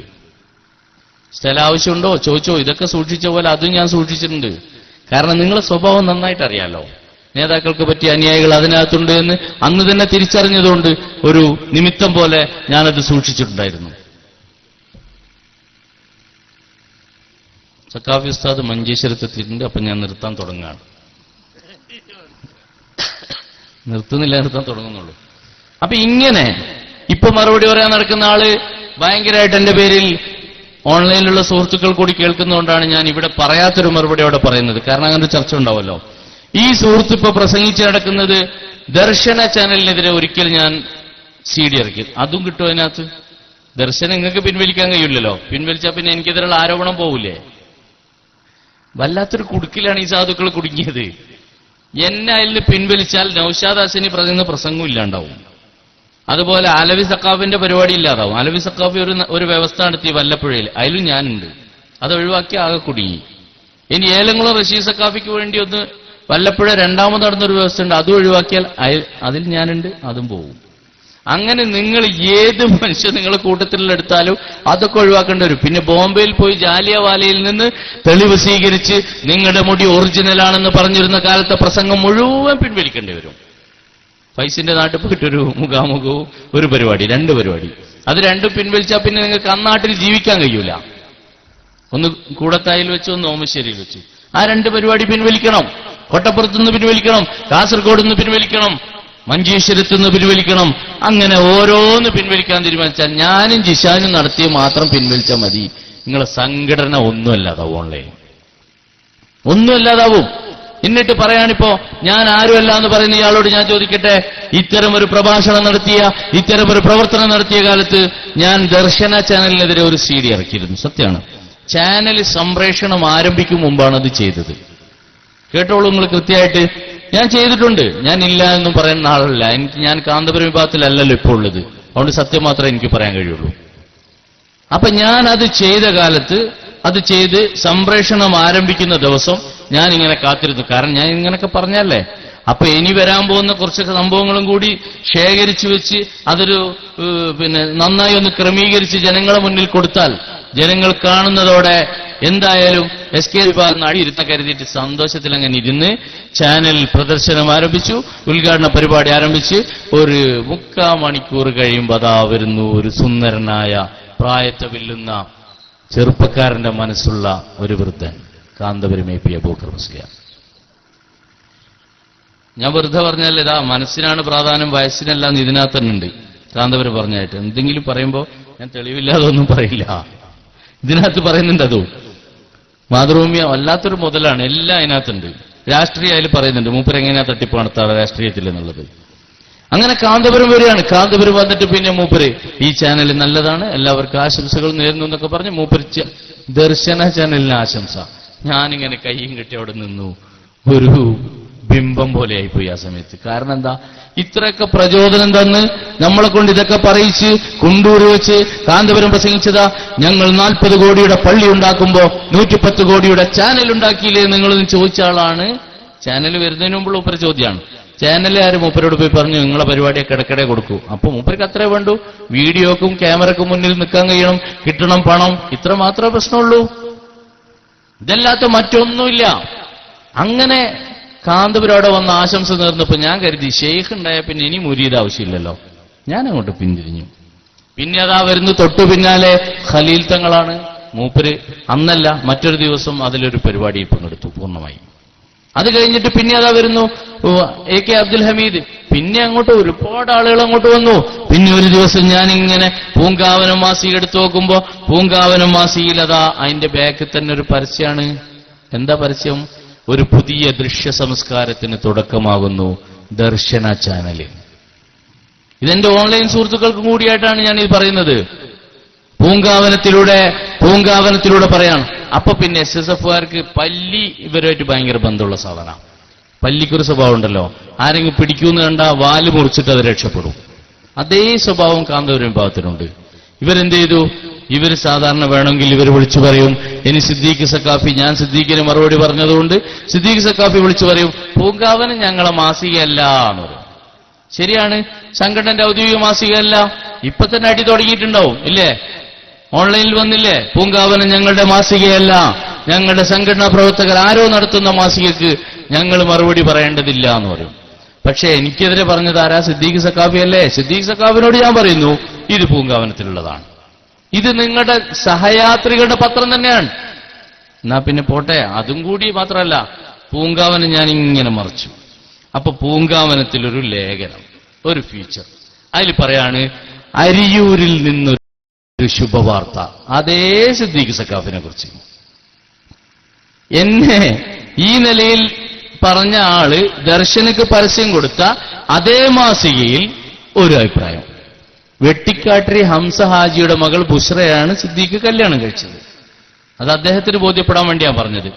സ്ഥലം ആവശ്യമുണ്ടോ ചോദിച്ചോ. ഇതൊക്കെ സൂക്ഷിച്ച പോലെ അതും ഞാൻ സൂക്ഷിച്ചിട്ടുണ്ട്. കാരണം നിങ്ങളെ സ്വഭാവം നന്നായിട്ട് അറിയാലോ. നേതാക്കൾക്ക് പറ്റിയ അനുയായികൾ അതിനകത്തുണ്ട് എന്ന് അന്ന് തന്നെ തിരിച്ചറിഞ്ഞതുകൊണ്ട് ഒരു നിമിത്തം പോലെ ഞാനത് സൂക്ഷിച്ചിട്ടുണ്ടായിരുന്നു. സക്കാഫി ഉസ്താദ് മഞ്ചേശ്വരത്തെത്തിയിട്ടുണ്ട്. അപ്പൊ ഞാൻ നിർത്താൻ തുടങ്ങുകയാണ്. നിർത്താൻ തുടങ്ങുന്നുള്ളൂ. അപ്പൊ ഇങ്ങനെ ഇപ്പൊ മറുപടി പറയാൻ നടക്കുന്ന ആള് ഭയങ്കരമായിട്ട് എന്റെ പേരിൽ ഓൺലൈനിലുള്ള സുഹൃത്തുക്കൾ കൂടി കേൾക്കുന്നതുകൊണ്ടാണ് ഞാൻ ഇവിടെ പറയാത്തൊരു മറുപടി അവിടെ പറയുന്നത്. കാരണം അങ്ങനെ ഒരു ചർച്ച ഉണ്ടാവല്ലോ. ഈ സുഹൃത്ത് ഇപ്പൊ പ്രസംഗിച്ച് നടക്കുന്നത് ദർശന ചാനലിനെതിരെ ഒരിക്കൽ ഞാൻ CD ഇറക്കി. അതും കിട്ടും അതിനകത്ത്. ദർശനം നിങ്ങൾക്ക് പിൻവലിക്കാൻ കഴിയില്ലല്ലോ. പിൻവലിച്ചാൽ പിന്നെ എനിക്കെതിരെയുള്ള ആരോപണം പോവില്ലേ? വല്ലാത്തൊരു കുടുക്കിലാണ് ഈ സാധുക്കൾ കുടുങ്ങിയത്. എന്നെ അതിൽ പിൻവലിച്ചാൽ നൗഷാദ് ഹസനി പറയുന്ന പ്രസംഗം ഇല്ലാണ്ടാവും. അതുപോലെ അലവി സക്കാഫിന്റെ പരിപാടി ഇല്ലാതാവും. അലവി സക്കാഫി ഒരു വ്യവസ്ഥ നടത്തി വല്ലപ്പുഴയിൽ, അതിലും ഞാനുണ്ട്. അത് ഒഴിവാക്കി ആകെ കുടുങ്ങി. ഇനി ഏലംകുളം റഷീദ് സക്കാഫിക്ക് വേണ്ടി ഒന്ന് വല്ലപ്പുഴ 2ാമത് നടന്നൊരു വ്യവസ്ഥ ഉണ്ട്. അതും ഒഴിവാക്കിയാൽ അതിൽ ഞാനുണ്ട്, അതും പോകും. അങ്ങനെ നിങ്ങൾ ഏത് മനുഷ്യൻ നിങ്ങളെ കൂട്ടത്തിലെടുത്താലും അതൊക്കെ ഒഴിവാക്കേണ്ടി വരും. പിന്നെ ബോംബെയിൽ പോയി ജാലിയവാലയിൽ നിന്ന് തെളിവ് സ്വീകരിച്ച് നിങ്ങളുടെ മുടി ഒറിജിനലാണെന്ന് പറഞ്ഞിരുന്ന കാലത്തെ പ്രസംഗം മുഴുവൻ പിൻവലിക്കേണ്ടി വരും. ഫൈസിന്റെ നാട്ടിൽ പോയിട്ടൊരു മുഖാമുഖവും ഒരു പരിപാടി, 2 പരിപാടി. അത് രണ്ടും പിൻവലിച്ചാൽ പിന്നെ നിങ്ങൾക്ക് അന്നാട്ടിൽ ജീവിക്കാൻ കഴിയൂല. ഒന്ന് കൂടത്തായിൽ വെച്ചു, ഒന്ന് ഓമശ്ശേരിയിൽ വെച്ചു. ആ 2 പരിപാടി പിൻവലിക്കണം. കോട്ടപ്പുറത്തുനിന്ന് പിൻവലിക്കണം, കാസർഗോഡ് നിന്ന് പിൻവലിക്കണം, മഞ്ചേശ്വരത്തുനിന്ന് പിൻവലിക്കണം. അങ്ങനെ ഓരോന്ന് പിൻവലിക്കാൻ തീരുമാനിച്ചാൽ ഞാനും ജിഷാനും നടത്തിയ മാത്രം പിൻവലിച്ചാൽ മതി. നിങ്ങളെ സംഘടന ഒന്നുമല്ലാതാവും. എന്നിട്ട് പറയാനിപ്പോ ഞാൻ ആരുമല്ല എന്ന് പറയുന്ന ഇയാളോട് ഞാൻ ചോദിക്കട്ടെ, ഇത്തരമൊരു പ്രഭാഷണം നടത്തിയ, ഇത്തരമൊരു പ്രവർത്തനം നടത്തിയ കാലത്ത് ഞാൻ ദർശന ചാനലിനെതിരെ ഒരു CD ഇറക്കിയിരുന്നു. സത്യമാണ്. ചാനൽ സംപ്രേഷണം ആരംഭിക്കും മുമ്പാണ് അത് ചെയ്തത്. കേട്ടോളൂ നിങ്ങൾ കൃത്യമായിട്ട്. ഞാൻ ചെയ്തിട്ടുണ്ട്. ഞാൻ ഇല്ല എന്നും പറയുന്ന ആളല്ല. ഞാൻ കാന്തപുരം വിഭാഗത്തിലല്ലല്ലോ ഇപ്പോൾ ഉള്ളത്. അതുകൊണ്ട് സത്യം മാത്രമേ എനിക്ക് പറയാൻ കഴിയുള്ളൂ. അപ്പൊ ഞാൻ അത് ചെയ്ത കാലത്ത്, അത് ചെയ്ത് സംപ്രേഷണം ആരംഭിക്കുന്ന ദിവസം ഞാൻ ഇങ്ങനെ കാത്തിരുന്നു. കാരണം ഞാൻ ഇങ്ങനെയൊക്കെ പറഞ്ഞല്ലേ. അപ്പൊ ഇനി വരാൻ പോകുന്ന കുറച്ചൊക്കെ സംഭവങ്ങളും കൂടി ശേഖരിച്ചു വെച്ച് അതൊരു നന്നായി ഒന്ന് ക്രമീകരിച്ച് ജനങ്ങളെ മുന്നിൽ കൊടുത്താൽ ജനങ്ങൾ കാണുന്നതോടെ എന്തായാലും SK വിഭാഗം അടിയിരുത്താൻ കരുതിയിട്ട് സന്തോഷത്തിൽ അങ്ങനെ ഇരുന്ന് ചാനലിൽ പ്രദർശനം ആരംഭിച്ചു. ഉദ്ഘാടന പരിപാടി ആരംഭിച്ച് ഒരു 3/4 മണിക്കൂർ കഴിയുമ്പോൾ അതാ വരുന്നു ഒരു സുന്ദരനായ പ്രായത്തെ വെല്ലുന്ന ചെറുപ്പക്കാരന്റെ മനസ്സുള്ള ഒരു വൃദ്ധൻ, കാന്തപുരം AP അബൂബക്കർ മുസ്ലിയാർ. ഞാൻ വെറുതെ പറഞ്ഞാൽ ഇതാ മനസ്സിനാണ് പ്രാധാന്യം, വയസ്സിനെല്ലാം ഇതിനകത്ത് തന്നെ ഉണ്ട്. കാന്തപുരം പറഞ്ഞായിട്ട് എന്തെങ്കിലും പറയുമ്പോൾ ഞാൻ തെളിവില്ലാതെ ഒന്നും പറയില്ല. ഇതിനകത്ത് പറയുന്നുണ്ട്. അതും മാതൃഭൂമി വല്ലാത്തൊരു മുതലാണ്, എല്ലാം അതിനകത്തുണ്ട്. രാഷ്ട്രീയ അതിൽ പറയുന്നുണ്ട്, മൂപ്പരെങ്ങനെയാ തട്ടിപ്പ് നടത്താറ് രാഷ്ട്രീയത്തിൽ എന്നുള്ളത്. അങ്ങനെ കാന്തപുരം വരികയാണ്. കാന്തപുരം വന്നിട്ട് പിന്നെ മൂപ്പര് ഈ ചാനൽ നല്ലതാണ്, എല്ലാവർക്കും ആശംസകൾ നേരുന്നു എന്നൊക്കെ പറഞ്ഞ് മൂപ്പര് ദർശന ചാനലിന് ആശംസ. ഞാനിങ്ങനെ കയ്യും കെട്ടി അവിടെ നിന്നു. ഒരു ബിംബം പോലെയായിപ്പോയി ആ സമയത്ത്. കാരണം എന്താ, ഇത്രയൊക്കെ പ്രചോദനം തന്ന് നമ്മളെ കൊണ്ട് ഇതൊക്കെ പറയിച്ച് കുണ്ടൂര് വെച്ച് കാന്തപുരം പ്രസംഗിച്ചതാ, ഞങ്ങൾ 40 കോടിയുടെ പള്ളി ഉണ്ടാക്കുമ്പോ 110 കോടിയുടെ ചാനൽ ഉണ്ടാക്കിയില്ലേ നിങ്ങളൊന്ന് ചോദിച്ച ആളാണ്. ചാനൽ വരുന്നതിന് മുമ്പുള്ള മൂപ്പര് ചോദ്യമാണ്. ചാനലുകാർ മൂപ്പരോട് പോയി പറഞ്ഞു നിങ്ങളെ പരിപാടിയൊക്കെ ഇടയ്ക്കിടെ കൊടുക്കൂ. അപ്പൊ മൂപ്പർക്ക് അത്രേ വേണ്ടു, വീഡിയോക്കും ക്യാമറക്കും മുന്നിൽ നിൽക്കാൻ കഴിയണം, കിട്ടണം പണം, ഇത്ര മാത്രമേ പ്രശ്നമുള്ളൂ. ഇതല്ലാത്ത മറ്റൊന്നുമില്ല. അങ്ങനെ കാന്തപുരം വന്ന ആശംസ നേർന്നപ്പോ ഞാൻ കരുതി ഷെയ്ഖ് ഉണ്ടായ പിന്നെ ഇനി മുരീദ് ആവശ്യമില്ലല്ലോ. ഞാൻ അങ്ങോട്ട് പിന്തിരിഞ്ഞു. പിന്നെ അതാ വരുന്നു തൊട്ടു പിന്നാലെ ഖലീൽ തങ്ങളാണ്. മൂപ്പര് അന്നല്ല മറ്റൊരു ദിവസം അതിലൊരു പരിപാടിയിൽ പങ്കെടുത്തു പൂർണ്ണമായി. അത് കഴിഞ്ഞിട്ട് പിന്നെ അതാ വരുന്നു AK അബ്ദുൽ ഹമീദ്. പിന്നെ അങ്ങോട്ട് ഒരുപാട് ആളുകൾ അങ്ങോട്ട് വന്നു. പിന്നെ ഒരു ദിവസം ഞാനിങ്ങനെ പൂങ്കാവനം മാസിക എടുത്തു നോക്കുമ്പോ പൂങ്കാവനം മാസികയിൽ അതാ അതിന്റെ ബാക്കിൽ തന്നെ ഒരു പരസ്യമാണ്. എന്താ പരസ്യം? ഒരു പുതിയ ദൃശ്യ സംസ്കാരത്തിന് തുടക്കമാകുന്നു ദർശന ചാനല്. ഇതെന്റെ ഓൺലൈൻ സുഹൃത്തുക്കൾക്കും കൂടിയായിട്ടാണ് ഞാൻ ഇത് പറയുന്നത്. പൂങ്കാവനത്തിലൂടെ പറയാണ്. അപ്പൊ പിന്നെ SSFകാർക്ക് പല്ലി ഇവരുമായിട്ട് ഭയങ്കര ബന്ധമുള്ള സാധനം. പല്ലിക്കൊരു സ്വഭാവം ഉണ്ടല്ലോ, ആരെങ്കിലും പിടിക്കൂന്ന് കണ്ടാൽ വാല് മുറിച്ചിട്ട് അത് രക്ഷപ്പെടും. അതേ സ്വഭാവം കാന്തപുരം വിഭാഗത്തിനുണ്ട്. ഇവരെന്ത് ചെയ്തു? ഇവര് സാധാരണ വേണമെങ്കിൽ ഇവർ വിളിച്ചു പറയും, ഇനി സിദ്ദീഖ് സക്കാഫി, ഞാൻ സിദ്ദീഖിന് മറുപടി പറഞ്ഞതുകൊണ്ട് സിദ്ദീഖ് സക്കാഫി വിളിച്ചു പറയും പൂങ്കാവനം ഞങ്ങളെ മാസികയല്ല എന്ന് പറയും. ശരിയാണ്, സംഘടനയുടെ ഔദ്യോഗിക മാസികയല്ല. ഇപ്പൊ തന്നെ അടി തുടങ്ങിയിട്ടുണ്ടാവും ഇല്ലേ? ഓൺലൈനിൽ വന്നില്ലേ, പൂങ്കാവനം ഞങ്ങളുടെ മാസികയല്ല, ഞങ്ങളുടെ സംഘടനാ പ്രവർത്തകർ ആരോ നടത്തുന്ന മാസികക്ക് ഞങ്ങൾ മറുപടി പറയേണ്ടതില്ല എന്ന് പറയും. പക്ഷേ എനിക്കെതിരെ പറഞ്ഞത് ആരാ? സിദ്ദീഖ് സക്കാഫി അല്ലേ? സിദ്ദീഖ് സക്കാഫിനോട് ഞാൻ പറയുന്നു ഇത് പൂങ്കാവനത്തിലുള്ളതാണ്, ഇത് നിങ്ങളുടെ സഹയാത്രികളുടെ പത്രം തന്നെയാണ്. എന്നാ പിന്നെ പോട്ടെ, അതും കൂടി മാത്രമല്ല, പൂങ്കാവനം ഞാൻ ഇങ്ങനെ മറിച്ചു. അപ്പൊ പൂങ്കാവനത്തിലൊരു ലേഖനം, ഒരു ഫീച്ചർ, അതിൽ പറയാണ് അരിയൂരിൽ നിന്നൊരു ശുഭവാർത്ത. അതേ സിദ്ദീഖ് സക്കാഫിനെ കുറിച്ച് എന്നെ ഈ നിലയിൽ പറഞ്ഞ ആള് ദർശനക്ക് പരസ്യം കൊടുത്ത അതേ മാസികയിൽ ഒരു അഭിപ്രായം. വെട്ടിക്കാട്ടിരി ഹംസ ഹാജിയുടെ മകൾ ബുഷ്റയാണ് സിദ്ദീഖ് കല്യാണം കഴിച്ചത്. അത് അദ്ദേഹത്തിന് ബോധ്യപ്പെടാൻ വേണ്ടിയാണ് പറഞ്ഞത്.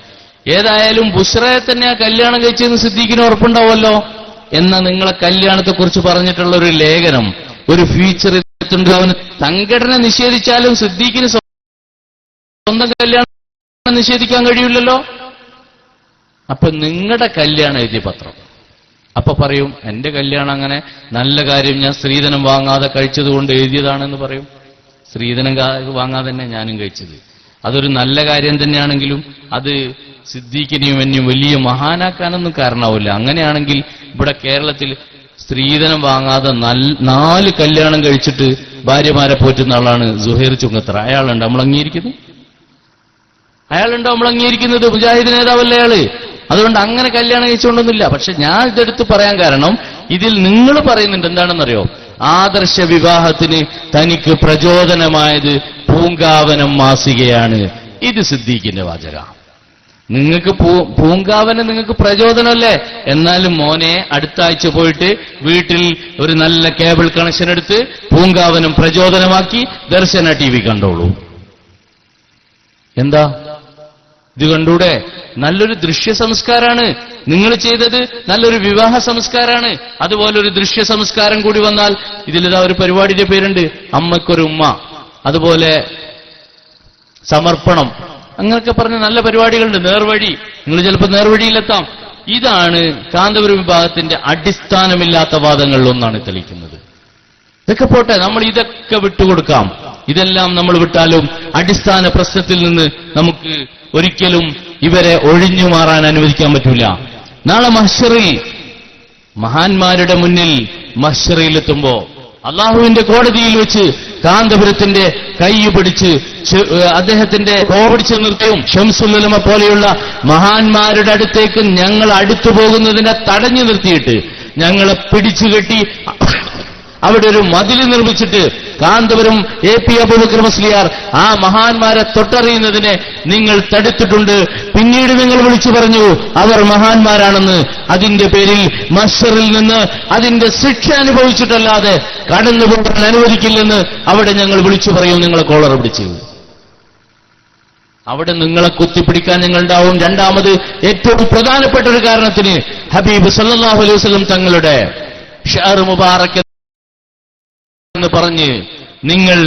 ഏതായാലും ബുഷ്റയെ തന്നെ കല്യാണം കഴിച്ചതെന്ന് സിദ്ദീഖിന് ഉറപ്പുണ്ടാവുമല്ലോ. എന്നാൽ നിങ്ങളെ കല്യാണത്തെക്കുറിച്ച് പറഞ്ഞിട്ടുള്ള ഒരു ലേഖനം, ഒരു ഫീച്ചർ അവന് സംഘടന നിഷേധിച്ചാലും സിദ്ദീഖിന് സ്വന്തം കല്യാണം നിഷേധിക്കാൻ കഴിയില്ലല്ലോ. അപ്പൊ നിങ്ങളുടെ കല്യാണം എഴുതിയ പത്രം അപ്പൊ പറയും എന്റെ കല്യാണം അങ്ങനെ നല്ല കാര്യം, ഞാൻ സ്ത്രീധനം വാങ്ങാതെ കഴിച്ചതുകൊണ്ട് എഴുതിയതാണെന്ന് പറയും. സ്ത്രീധനം വാങ്ങാതെ തന്നെ ഞാനും കഴിച്ചത്. അതൊരു നല്ല കാര്യം തന്നെയാണെങ്കിലും അത് സിദ്ദീഖിനെയും എന്നെയും വലിയ മഹാനാക്കാനൊന്നും കാരണമാവില്ല. അങ്ങനെയാണെങ്കിൽ ഇവിടെ കേരളത്തിൽ സ്ത്രീധനം വാങ്ങാതെ 4 കല്യാണം കഴിച്ചിട്ട് ഭാര്യമാരെ പോറ്റുന്ന ആളാണ് സുഹൈർ ചുങ്കത്തറ. അയാളുണ്ട് നമ്മൾ അംഗീകരിക്കുന്നത്? നമ്മൾ അംഗീകരിക്കുന്നത്? മുജാഹിദ് നേതാവല്ലേ അയാള്. അതുകൊണ്ട് അങ്ങനെ കല്യാണം കഴിച്ചുകൊണ്ടൊന്നുമില്ല. പക്ഷെ ഞാൻ ഇതെടുത്ത് പറയാൻ കാരണം, ഇതിൽ നിങ്ങൾ പറയുന്നുണ്ട് എന്താണെന്നറിയോ, ആദർശ വിവാഹത്തിന് തനിക്ക് പ്രചോദനമായത് പൂങ്കാവനം മാസികയാണ്. ഇത് സിദ്ദീഖിന്റെ വാചകമാണ്. നിങ്ങൾക്ക് പൂങ്കാവനം നിങ്ങൾക്ക് പ്രചോദനമല്ലേ? എന്നാലും മോനെ അടുത്ത ആഴ്ച പോയിട്ട് വീട്ടിൽ ഒരു നല്ല കേബിൾ കണക്ഷൻ എടുത്ത് പൂങ്കാവനം പ്രചോദനമാക്കി ദർശന TV കണ്ടോളൂ. എന്താ ഇത് കണ്ടൂടെ? നല്ലൊരു ദൃശ്യ സംസ്കാരാണ് നിങ്ങൾ ചെയ്തത്, നല്ലൊരു വിവാഹ സംസ്കാരാണ്. അതുപോലൊരു ദൃശ്യ സംസ്കാരം കൂടി വന്നാൽ, ഇതിലിതാ ഒരു പരിപാടിയുടെ പേരുണ്ട്, അമ്മയ്ക്കൊരു ഉമ്മ, അതുപോലെ സമർപ്പണം, അങ്ങനെയൊക്കെ പറഞ്ഞ നല്ല പരിപാടികളുണ്ട്. നേർവഴി, നിങ്ങൾ ചിലപ്പോൾ നേർവഴിയിലെത്താം. ഇതാണ് കാന്തപുരം വിഭാഗത്തിന്റെ അടിസ്ഥാനമില്ലാത്ത വാദങ്ങളിലൊന്നാണ് തെളിയിക്കുന്നത്. ഇതൊക്കെ പോട്ടെ, നമ്മൾ ഇതൊക്കെ വിട്ടുകൊടുക്കാം. ഇതെല്ലാം നമ്മൾ വിട്ടാലും അടിസ്ഥാന പ്രശ്നത്തിൽ നിന്ന് നമുക്ക് ഒരിക്കലും ഇവരെ ഒഴിഞ്ഞു മാറാൻ അനുവദിക്കാൻ പറ്റൂല. നാളെ മഹ്ശറിൽ, മഹാന്മാരുടെ മുന്നിൽ മഹ്ശറിലെത്തുമ്പോ അള്ളാഹുവിന്റെ കോടതിയിൽ വെച്ച് കാന്തപുരത്തിന്റെ കൈ പിടിച്ച് അദ്ദേഹത്തിന്റെ കോപിടിച്ച് നിർത്തിയും ഷംസുൽ ഉലമ പോലെയുള്ള മഹാന്മാരുടെ അടുത്തേക്ക് ഞങ്ങൾ അടുത്തു പോകുന്നതിനെ തടഞ്ഞു നിർത്തിയിട്ട് ഞങ്ങളെ പിടിച്ചുകെട്ടി അവിടെ ഒരു മതിൽ നിർമ്മിച്ചിട്ട് കാന്തപുരം AP അബൂബക്കർ മുസ്ലിയാർ ആ മഹാന്മാരെ തൊട്ടറിയുന്നതിനെ നിങ്ങൾ തടുത്തിട്ടുണ്ട്. പിന്നീട് നിങ്ങൾ വിളിച്ചു പറഞ്ഞു അവർ മഹാന്മാരാണെന്ന്. അതിന്റെ പേരിൽ മഹ്ശറിൽ നിന്ന് അതിന്റെ ശിക്ഷ അനുഭവിച്ചിട്ടല്ലാതെ കടന്നുപോകാൻ അനുവദിക്കില്ലെന്ന് അവിടെ ഞങ്ങൾ വിളിച്ചു പറയും. നിങ്ങളെ കോളർ പിടിച്ചു അവിടെ നിങ്ങളെ കുത്തിപ്പിടിക്കാൻ ഞങ്ങളുണ്ടാവും. രണ്ടാമത് ഏറ്റവും പ്രധാനപ്പെട്ട ഒരു കാരണത്തിന് ഹബീബ് സല്ലല്ലാഹു അലൈഹി വസല്ലം തങ്ങളുടെ ഷഅർ മുബാറക് എന്ന് പറഞ്ഞ് നിങ്ങൾ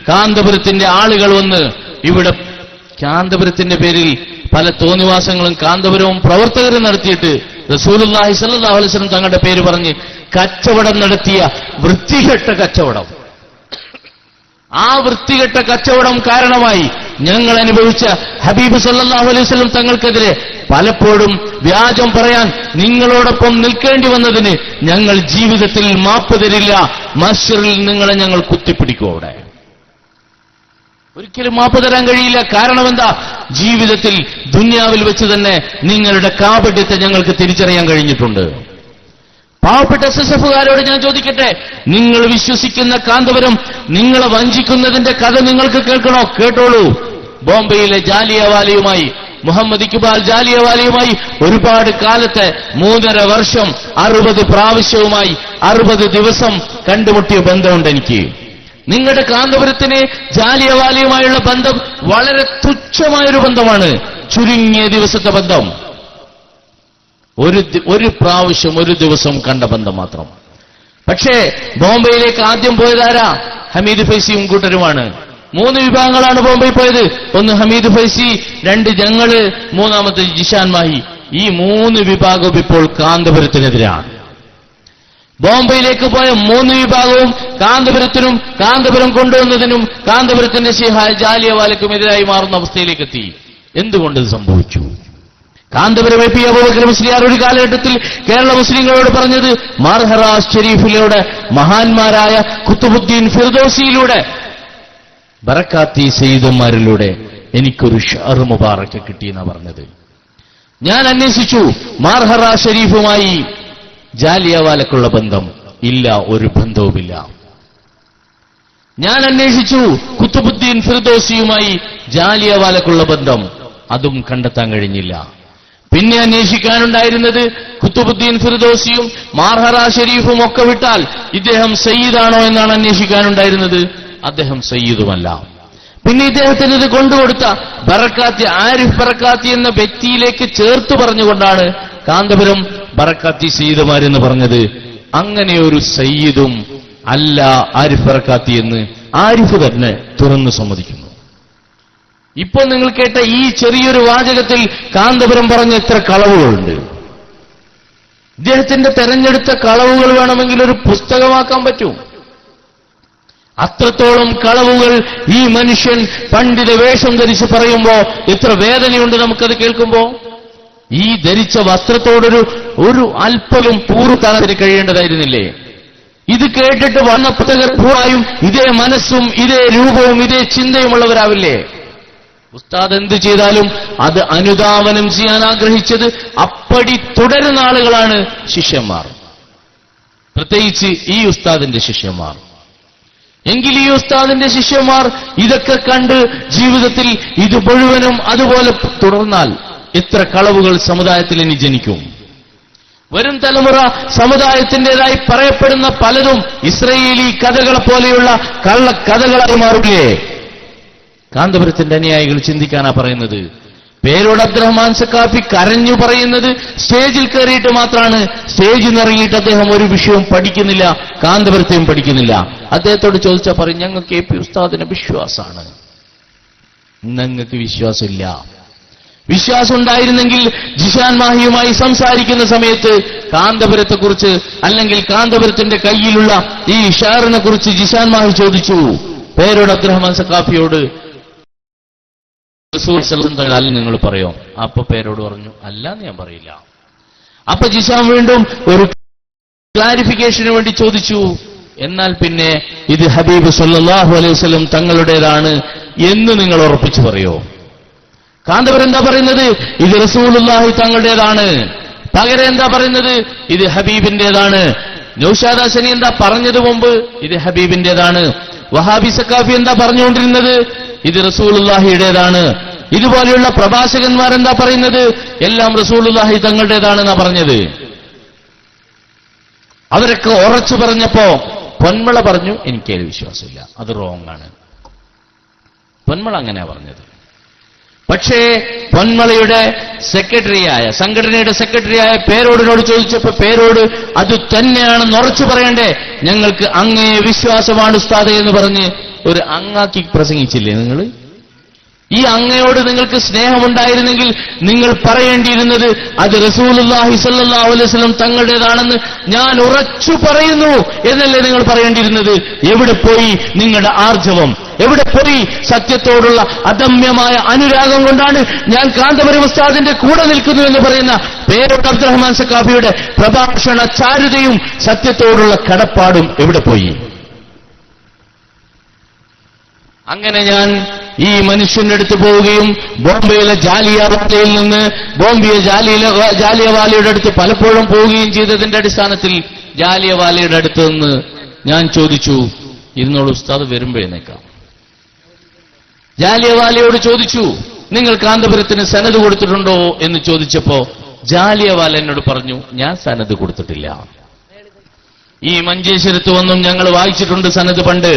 കാന്തപുരത്തിന്റെ ആളുകൾ വന്ന് ഇവിടെ കാന്തപുരത്തിന്റെ പേരിൽ പല തോന്നിവാസങ്ങളും കാന്തപുരവും പ്രവർത്തകരും നടത്തിയിട്ട് റസൂലുള്ളാഹി സ്വല്ലല്ലാഹു അലൈഹി വസല്ലം തങ്ങളുടെ പേര് പറഞ്ഞ് കച്ചവടം നടത്തിയ വൃത്തികെട്ട കച്ചവടം, ആ വൃത്തികെട്ട കച്ചവടം കാരണമായി ഞങ്ങൾ അനുഭവിച്ച ഹബീബ് സല്ലല്ലാഹു അലൈഹി വസല്ലം തങ്ങൾക്കെതിരെ പലപ്പോഴും വ്യാജം പറയാൻ നിങ്ങളോടൊപ്പം നിൽക്കേണ്ടി വന്നതിന് ഞങ്ങൾ ജീവിതത്തിൽ മാപ്പ് തരില്ല. മഹ്ശറിൽ നിങ്ങളെ ഞങ്ങൾ കുത്തിപ്പിടിക്കും. അവിടെ ഒരിക്കലും മാപ്പ് തരാൻ കഴിയില്ല. കാരണം എന്താ? ജീവിതത്തിൽ ദുനിയാവിൽ വെച്ച് തന്നെ നിങ്ങളുടെ കാപട്യത്തെ ഞങ്ങൾക്ക് തിരിച്ചറിയാൻ കഴിഞ്ഞിട്ടുണ്ട്. പാവപ്പെട്ട SSFകാരോട് ഞാൻ ചോദിക്കട്ടെ, നിങ്ങൾ വിശ്വസിക്കുന്ന കാന്തപുരം നിങ്ങളെ വഞ്ചിക്കുന്നതിന്റെ കഥ നിങ്ങൾക്ക് കേൾക്കണോ? കേട്ടോളൂ. ബോംബെയിലെ ജാലിയവാലയുമായി, മുഹമ്മദ് ഇക്ബാൽ ജാലിയവാലയുമായി ഒരുപാട് കാലത്തെ 3.5 വർഷം 60 പ്രാവശ്യവുമായി 60 ദിവസം കണ്ടുമുട്ടിയ ബന്ധമുണ്ട് എനിക്ക്. നിങ്ങളുടെ കാന്തപുരത്തിന് ജാലിയവാലയുമായുള്ള ബന്ധം വളരെ തുച്ഛമായൊരു ബന്ധമാണ്, ചുരുങ്ങിയ ദിവസത്തെ ബന്ധം. ഒരു പ്രാവശ്യം ഒരു ദിവസം കണ്ട ബന്ധം മാത്രം. പക്ഷേ ബോംബെയിലേക്ക് ആദ്യം പോയതാരാ? ഹമീദ് ഫൈസിയും കൂട്ടരുമാണ്. 3 വിഭാഗങ്ങളാണ് ബോംബെയിൽ പോയത്. ഒന്ന് ഹമീദ് ഫൈസി, 2 ഞങ്ങള്, 3ാമത്തെ ജിഷാൻ മാഹി. ഈ 3 വിഭാഗവും ഇപ്പോൾ കാന്തപുരത്തിനെതിരാണ്. ബോംബെയിലേക്ക് പോയ 3 വിഭാഗവും കാന്തപുരത്തിനും കാന്തപുരം കൊണ്ടുവന്നതിനും കാന്തപുരത്തിന്റെ ജാലിയവാലയ്ക്കും എതിരായി മാറുന്ന അവസ്ഥയിലേക്ക് എത്തി. എന്തുകൊണ്ട് ഇത് സംഭവിച്ചു? കാന്തപുരം AP അബൂബക്കർ മുസ്ലിയാർ ഒരു കാലഘട്ടത്തിൽ കേരള മുസ്ലിങ്ങളോട് പറഞ്ഞത്, മാർഹറാസ് ഷെരീഫിലൂടെ, മഹാന്മാരായ ഖുത്ബുദ്ദീൻ ഫിർദൗസിയിലൂടെ, ബറക്കാത്തി സയ്യിദന്മാരിലൂടെ എനിക്കൊരു ഷഅർ മുബാറക് കിട്ടിയെന്നാ പറഞ്ഞത്. ഞാൻ അന്വേഷിച്ചു, മാർഹറ ഷെരീഫുമായി ജാലിയവാലക്കുള്ള ബന്ധം ഇല്ല, ഒരു ബന്ധവുമില്ല. ഞാൻ അന്വേഷിച്ചു ഖുത്ബുദ്ദീൻ ഫിർദൗസിയുമായി ജാലിയവാലക്കുള്ള ബന്ധം, അതും കണ്ടെത്താൻ കഴിഞ്ഞില്ല. പിന്നെ അന്വേഷിക്കാനുണ്ടായിരുന്നത് ഖുത്ബുദ്ദീൻ ഫിർദൗസിയും മാർഹറ ഷെരീഫും ഒക്കെ വിട്ടാൽ ഇദ്ദേഹം സയ്യിദാണോ എന്നാണ് അന്വേഷിക്കാനുണ്ടായിരുന്നത്. അദ്ദേഹം സയ്യിദുമല്ല. പിന്നെ ഇദ്ദേഹത്തിന് ഇത് കൊണ്ടുകൊടുത്ത ബറക്കാത്തി, ആരിഫ് ബറക്കാത്തി എന്ന വ്യക്തിയിലേക്ക് ചേർത്ത് പറഞ്ഞുകൊണ്ടാണ് കാന്തപുരം ബറക്കാത്തി സയ്യിദുമാരെന്ന് പറഞ്ഞത്. അങ്ങനെ ഒരു സയ്യിദും അല്ല ആരിഫ് ബറക്കാത്തി എന്ന് ആരിഫ് തന്നെ തുറന്നു സമ്മതിക്കുന്നു. ഇപ്പോൾ നിങ്ങൾ കേട്ട ഈ ചെറിയൊരു വാചകത്തിൽ കാന്തപുരം പറഞ്ഞ എത്ര കളവുകളുണ്ട്. ഇദ്ദേഹത്തിന്റെ തെരഞ്ഞെടുത്ത കളവുകൾ വേണമെങ്കിൽ ഒരു പുസ്തകമാക്കാൻ പറ്റും. അത്രത്തോളം കളവുകൾ ഈ മനുഷ്യൻ പണ്ഡിത വേഷം ധരിച്ച് പറയുമ്പോ എത്ര വേദനയുണ്ട് നമുക്കത് കേൾക്കുമ്പോ. ഈ ധരിച്ച വസ്ത്രത്തോടൊരു അല്പവും പൂർവ്വകാലത്തിന് കഴിയേണ്ടതായിരുന്നില്ലേ? ഇത് കേട്ടിട്ട് വന്ന പുസ്തകർ പൂർണ്ണമായും ഇതേ മനസ്സും ഇതേ രൂപവും ഇതേ ചിന്തയുമുള്ളവരാവില്ലേ? ഉസ്താദ് എന്ത് ചെയ്താലും അത് അനുധാവനം ചെയ്യാൻ ആഗ്രഹിച്ചത് അപ്പടി തുടരുന്ന ആളുകളാണ് ശിഷ്യന്മാർ, പ്രത്യേകിച്ച് ഈ ഉസ്താദിന്റെ ശിഷ്യന്മാർ. എങ്കിൽ ഈ ഉസ്താദിന്റെ ശിഷ്യന്മാർ ഇതൊക്കെ കണ്ട് ജീവിതത്തിൽ ഇത് മുഴുവനും അതുപോലെ തുടർന്നാൽ എത്ര കളവുകൾ സമുദായത്തിൽ ഇനി ജനിക്കും? വരും തലമുറ സമുദായത്തിൻ്റെതായി പറയപ്പെടുന്ന പലതും ഇസ്രയേലി കഥകളെ പോലെയുള്ള കള്ളക്കഥകളായി മാറില്ലേ? കാന്തപുരത്തിന്റെ അനുയായികൾ ചിന്തിക്കാനാ പറയുന്നത്. പേരോട് അബ്ദുറഹ്മാൻ സഖാഫി കരഞ്ഞു പറയുന്നത് സ്റ്റേജിൽ കയറിയിട്ട് മാത്രമാണ്. സ്റ്റേജിൽ നിന്നിറങ്ങിയിട്ട് അദ്ദേഹം ഒരു വിഷയവും പഠിക്കുന്നില്ല, കാന്തപുരത്തെയും പഠിക്കുന്നില്ല. അദ്ദേഹത്തോട് ചോദിച്ചാൽ പറയും, ഞങ്ങൾക്ക് എ പി ഉസ്താദിന് വിശ്വാസമാണ്. ഞങ്ങൾക്ക് വിശ്വാസമില്ല. വിശ്വാസം ഉണ്ടായിരുന്നെങ്കിൽ ജിഷാൻ മാഹിയുമായി സംസാരിക്കുന്ന സമയത്ത് കാന്തപുരത്തെക്കുറിച്ച് അല്ലെങ്കിൽ കാന്തപുരത്തിന്റെ കയ്യിലുള്ള ഈ ഷെയറിനെ കുറിച്ച് ജിഷാൻ മാഹി ചോദിച്ചു പേരോട് അബ്ദുറഹ്മാൻ സഖാഫിയോട്, അല്ല നിങ്ങൾ പറയോ? അപ്പൊ പേരോട് പറഞ്ഞു, അല്ല ഞാൻ പറയില്ല. അപ്പൊ ജിഷാൻ വീണ്ടും ഒരു ക്ലാരിഫിക്കേഷന് വേണ്ടി ചോദിച്ചു, എന്നാൽ പിന്നെ ഇത് ഹബീബ് സല്ലല്ലാഹു അലൈഹി വസല്ലം തങ്ങളുടേതാണ് എന്ന് നിങ്ങൾ ഉറപ്പിച്ചു പറയോ? കാന്തപുരം എന്താ പറയുന്നത്? ഇത് റസൂലുള്ളാഹി തങ്ങളുടേതാണ്. പകരം എന്താ പറയുന്നത്? ഇത് ഹബീബിന്റേതാണ്. നൗഷാദ് ഹസനി എന്താ പറഞ്ഞത് മുമ്പ്? ഇത് ഹബീബിന്റേതാണ്. വഹാബി സഖാഫി എന്താ പറഞ്ഞുകൊണ്ടിരുന്നത്? ഇത് റസൂലുള്ളാഹിയുടേതാണ്. ഇതുപോലെയുള്ള പ്രഭാഷകന്മാർ എന്താ പറയുന്നത്? എല്ലാം റസൂലുള്ളാഹി തങ്ങളുടേതാണെന്നാ പറഞ്ഞത്. അവരൊക്കെ ഉറച്ചു പറഞ്ഞപ്പോ പൊന്മള പറഞ്ഞു, എനിക്കതിൽ വിശ്വാസമില്ല, അത് റോങ് ആണ്. പൊന്മള അങ്ങനെയാ പറഞ്ഞത്. പക്ഷേ പൊന്മളയുടെ സെക്രട്ടറിയായ, സംഘടനയുടെ സെക്രട്ടറിയായ പേരോടിനോട് ചോദിച്ചപ്പോ പേരോട് അത് തന്നെയാണെന്ന് ഉറച്ചു പറയണ്ടേ? ഞങ്ങൾക്ക് അങ്ങേ വിശ്വാസമാണ് ഉസ്താദേ എന്ന് പറഞ്ഞ് ഒരു അങ്ങാക്കി പ്രസംഗിച്ചില്ലേ നിങ്ങൾ? ഈ അങ്ങയോട് നിങ്ങൾക്ക് സ്നേഹമുണ്ടായിരുന്നെങ്കിൽ നിങ്ങൾ പറയേണ്ടിയിരുന്നത് അത് റസൂലുള്ളാഹി സ്വല്ലല്ലാഹു അലൈഹി വസല്ലം തങ്ങളുടേതാണെന്ന് ഞാൻ ഉറച്ചു പറയുന്നു എന്നല്ലേ നിങ്ങൾ പറയേണ്ടിയിരുന്നത്? എവിടെ പോയി നിങ്ങളുടെ ആർജവം? എവിടെ പോയി സത്യത്തോടുള്ള അദമ്യമായ അനുരാഗം കൊണ്ടാണ് ഞാൻ കാന്തപുരം ഉസ്താദിന്റെ കൂടെ നിൽക്കുന്നു എന്ന് പറയുന്ന പേരോട് അബ്ദുറഹ്മാൻ സഖാഫിയുടെ പ്രഭാഷണ ചാരുതയും സത്യത്തോടുള്ള കടപ്പാടും എവിടെ പോയി? അങ്ങനെ ഞാൻ ഈ മനുഷ്യന്റെ അടുത്ത് പോവുകയും ബോംബെയിലെ ജാലിയവാലയിൽ നിന്ന് ജാലിയവാലയുടെ അടുത്ത് പലപ്പോഴും പോവുകയും ചെയ്തതിന്റെ അടിസ്ഥാനത്തിൽ ജാലിയവാലയുടെ അടുത്ത് നിന്ന് ഞാൻ ചോദിച്ചു, ഇരുന്നോളൂ ഉസ്താദ് വരുമ്പോ എഴുന്നേക്കാം. ജാലിയവാലയോട് ചോദിച്ചു, നിങ്ങൾ കാന്തപുരത്തിന് സനത് കൊടുത്തിട്ടുണ്ടോ എന്ന് ചോദിച്ചപ്പോ ജാലിയവാല എന്നോട് പറഞ്ഞു, ഞാൻ സനത് കൊടുത്തിട്ടില്ല. ഈ മഞ്ചേശ്വരത്ത് വന്നും ഞങ്ങൾ വായിച്ചിട്ടുണ്ട് സനത് പണ്ട്.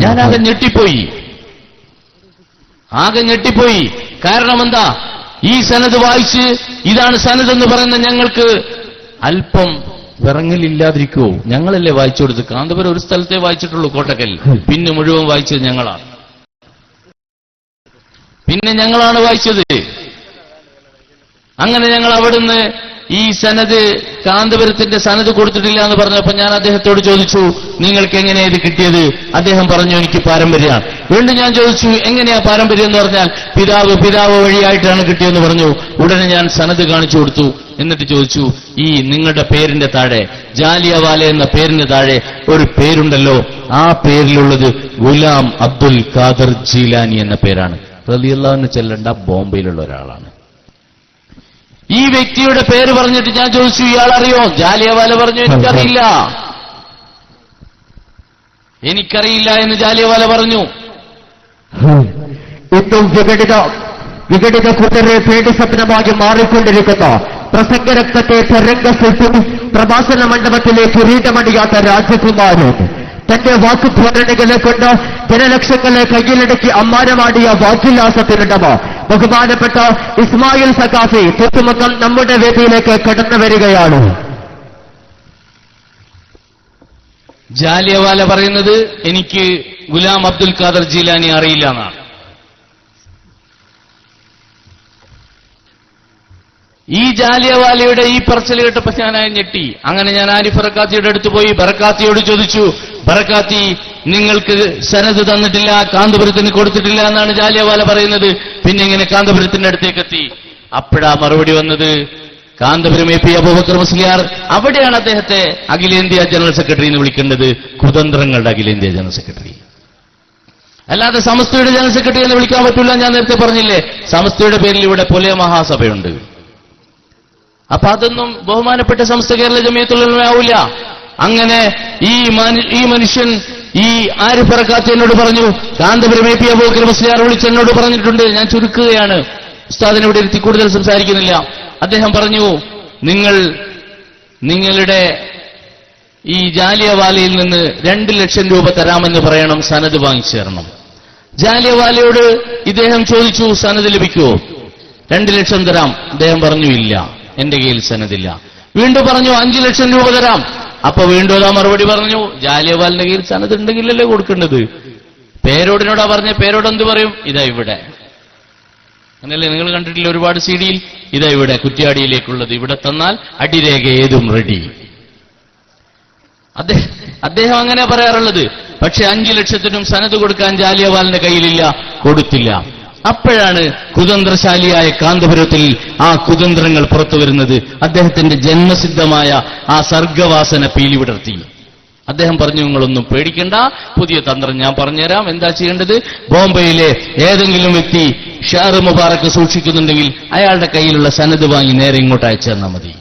ഞാനാകെ ഞെട്ടിപ്പോയി. കാരണം എന്താ? ഈ സനത് വായിച്ച് ഇതാണ് സനത് എന്ന് പറയുന്ന ഞങ്ങൾക്ക് അല്പം വിറങ്ങലില്ലാതിരിക്കുവോ? ഞങ്ങളല്ലേ വായിച്ചു കൊടുത്ത്? കാന്തപുരം ഒരു സ്ഥലത്തേ വായിച്ചിട്ടുള്ളൂ, കോട്ടക്കൽ. പിന്നെ മുഴുവൻ വായിച്ചത് ഞങ്ങളാണ്. വായിച്ചത്. അങ്ങനെ ഞങ്ങൾ അവിടുന്ന് ഈ സനത്, കാന്തപുരത്തിന്റെ സനത് കൊടുത്തിട്ടില്ല എന്ന് പറഞ്ഞപ്പോ ഞാൻ അദ്ദേഹത്തോട് ചോദിച്ചു, നിങ്ങൾക്ക് എങ്ങനെയാ ഇത് കിട്ടിയത്? അദ്ദേഹം പറഞ്ഞു, എനിക്ക് പാരമ്പര്യമാണ്. വീണ്ടും ഞാൻ ചോദിച്ചു, എങ്ങനെയാ പാരമ്പര്യം എന്ന് പറഞ്ഞാൽ? പിതാവ് വഴിയായിട്ടാണ് കിട്ടിയെന്ന് പറഞ്ഞു. ഉടനെ ഞാൻ സനത് കാണിച്ചു കൊടുത്തു. എന്നിട്ട് ചോദിച്ചു, ഈ നിങ്ങളുടെ പേരിന്റെ താഴെ, ജാലിയവാല എന്ന പേരിന്റെ താഴെ ഒരു പേരുണ്ടല്ലോ, ആ പേരിലുള്ളത് ഗുലാം അബ്ദുൽ ഖാദർ ജീലാനി എന്ന പേരാണ്. റളിയല്ലാഹു അൻഹു ചെല്ലണ്ട, ബോംബെയിലുള്ള ഒരാളാണ്. ഈ വ്യക്തിയുടെ പേര് പറഞ്ഞിട്ട് ഞാൻ ചോദിച്ചു, ഇയാൾ അറിയോ? ജാലിയവാല പറഞ്ഞു, എനിക്കറിയില്ല എന്ന് ജാലിയവാല പറഞ്ഞു. ഇന്നും വിഘടിത കൂട്ടരെ പേടി സ്വപ്നമായി മാറിക്കൊണ്ടിരിക്കുന്ന പ്രസംഗരക്തത്തെ തരംഗത്തിൽ പ്രഭാഷണ മണ്ഡപത്തിലെ കിരീടമണിയാത്ത രാജകുമാരൻ തന്റെ വാക്കുധോരണികളെ കൊണ്ട് ജനലക്ഷങ്ങളെ കയ്യിലടക്കി അമ്മാനമാടിയ വാക്കുല്ലാസത്തിനുടമ ബഹുമാനപ്പെട്ട ഇസ്മായിൽ സഖാഫി തൊട്ടുമുക്കം നമ്മുടെ വേദിയിലേക്ക് കടന്നു വരികയാണ്. ജാലിയവാല പറയുന്നത് എനിക്ക് ഗുലാം അബ്ദുൽ ഖാദർ ജീലാനി അറിയില്ല എന്നാണ്. ഈ ജാലിയവാലയുടെ ഈ പറച്ചിൽ കേട്ടപ്പോ ഞാനായി ഞെട്ടി. അങ്ങനെ ഞാൻ ആരിഫ് ബറക്കാത്തിയുടെ അടുത്ത് പോയി ബറക്കാത്തിയോട് ചോദിച്ചു, ബറക്കാത്തി, നിങ്ങൾക്ക് സനത് തന്നിട്ടില്ല, കാന്തപുരത്തിന് കൊടുത്തിട്ടില്ല എന്നാണ് ജാലിയവാല പറയുന്നത്. പിന്നെ ഇങ്ങനെ കാന്തപുരത്തിന്റെ അടുത്തേക്ക് എത്തി? അപ്പോഴാ മറുപടി വന്നത് കാന്തപുരം AP അബൂബക്കർ മുസ്ലിയാർ. അവിടെയാണ് അദ്ദേഹത്തെ അഖിലേന്ത്യാ ജനറൽ സെക്രട്ടറി എന്ന് വിളിക്കേണ്ടത്, കുതന്ത്രങ്ങളുടെ അഖിലേന്ത്യാ ജനറൽ സെക്രട്ടറി. അല്ലാതെ സമസ്തയുടെ ജനറൽ സെക്രട്ടറി എന്ന് വിളിക്കാൻ പറ്റില്ല. ഞാൻ നേരത്തെ പറഞ്ഞില്ലേ, സമസ്തയുടെ പേരിൽ ഇവിടെ പുലയ മഹാസഭയുണ്ട്. അപ്പൊ അതൊന്നും ബഹുമാനപ്പെട്ട സമസ്ത കേരള ജമിയത്തുൽ ഉലമ ആവില്ല. അങ്ങനെ ഈ മനുഷ്യൻ ഈ ആരിഫ് ബറക്കാത്ത് എന്നോട് പറഞ്ഞു, കാന്തപുരം AP അബൂബക്കർ മുസ്ലിയാർ വിളിച്ച് എന്നോട് പറഞ്ഞിട്ടുണ്ട്. ഞാൻ ചുരുക്കുകയാണ്, ഉസ്താദിനെ ഇവിടെ ഇരുത്തി കൂടുതൽ സംസാരിക്കുന്നില്ല. അദ്ദേഹം പറഞ്ഞു, നിങ്ങളുടെ ഈ ജാലിയവാലയിൽ നിന്ന് 2 ലക്ഷം രൂപ തരാമെന്ന് പറയണം, സനത് വാങ്ങിച്ചു തരണം. ജാലിയവാലയോട് ഇദ്ദേഹം ചോദിച്ചു, സനത് ലഭിക്കുമോ? 2 ലക്ഷം തരാം. അദ്ദേഹം പറഞ്ഞു, ഇല്ല, എന്റെ കയ്യിൽ സനതില്ല. വീണ്ടും പറഞ്ഞു, 5 ലക്ഷം രൂപ തരാം. അപ്പൊ വീണ്ടും അതാ മറുപടി പറഞ്ഞു, ജാലിയവാലിന്റെ കയ്യിൽ സനത് ഉണ്ടെങ്കിലല്ലേ കൊടുക്കേണ്ടത്. പേരോടിനോടാ പറഞ്ഞ, പേരോട് എന്ത് പറയും? ഇതാ ഇവിടെ. അങ്ങനെയല്ലേ നിങ്ങൾ കണ്ടിട്ടില്ല ഒരുപാട് CD-യിൽ? ഇതാ ഇവിടെ കുറ്റ്യാടിയിലേക്കുള്ളത്, ഇവിടെ തന്നാൽ അടിരേഖ ഏതും റെഡി. അദ്ദേഹം അങ്ങനെ പറയാറുള്ളത്. പക്ഷെ 5 ലക്ഷത്തിനും സനത് കൊടുക്കാൻ ജാലിയവാലിന്റെ കയ്യിലില്ല, കൊടുത്തില്ല. അപ്പോഴാണ് കുതന്ത്രശാലിയായ കാന്തപുരത്തിൽ ആ കുതന്ത്രങ്ങൾ പുറത്തു വരുന്നത്. അദ്ദേഹത്തിന്റെ ജന്മസിദ്ധമായ ആ സർഗവാസന പീലി വിടർത്തി. അദ്ദേഹം പറഞ്ഞു, നിങ്ങളൊന്നും പേടിക്കണ്ട, പുതിയ തന്ത്രം ഞാൻ പറഞ്ഞുതരാം. എന്താ ചെയ്യേണ്ടത്? ബോംബെയിലെ ഏതെങ്കിലും വ്യക്തി ഷാർ മുബാറക്ക് സൂക്ഷിക്കുന്നുണ്ടെങ്കിൽ അയാളുടെ കയ്യിലുള്ള സനത് വാങ്ങി നേരെ ഇങ്ങോട്ട് അയച്ചു തന്നാൽ മതി.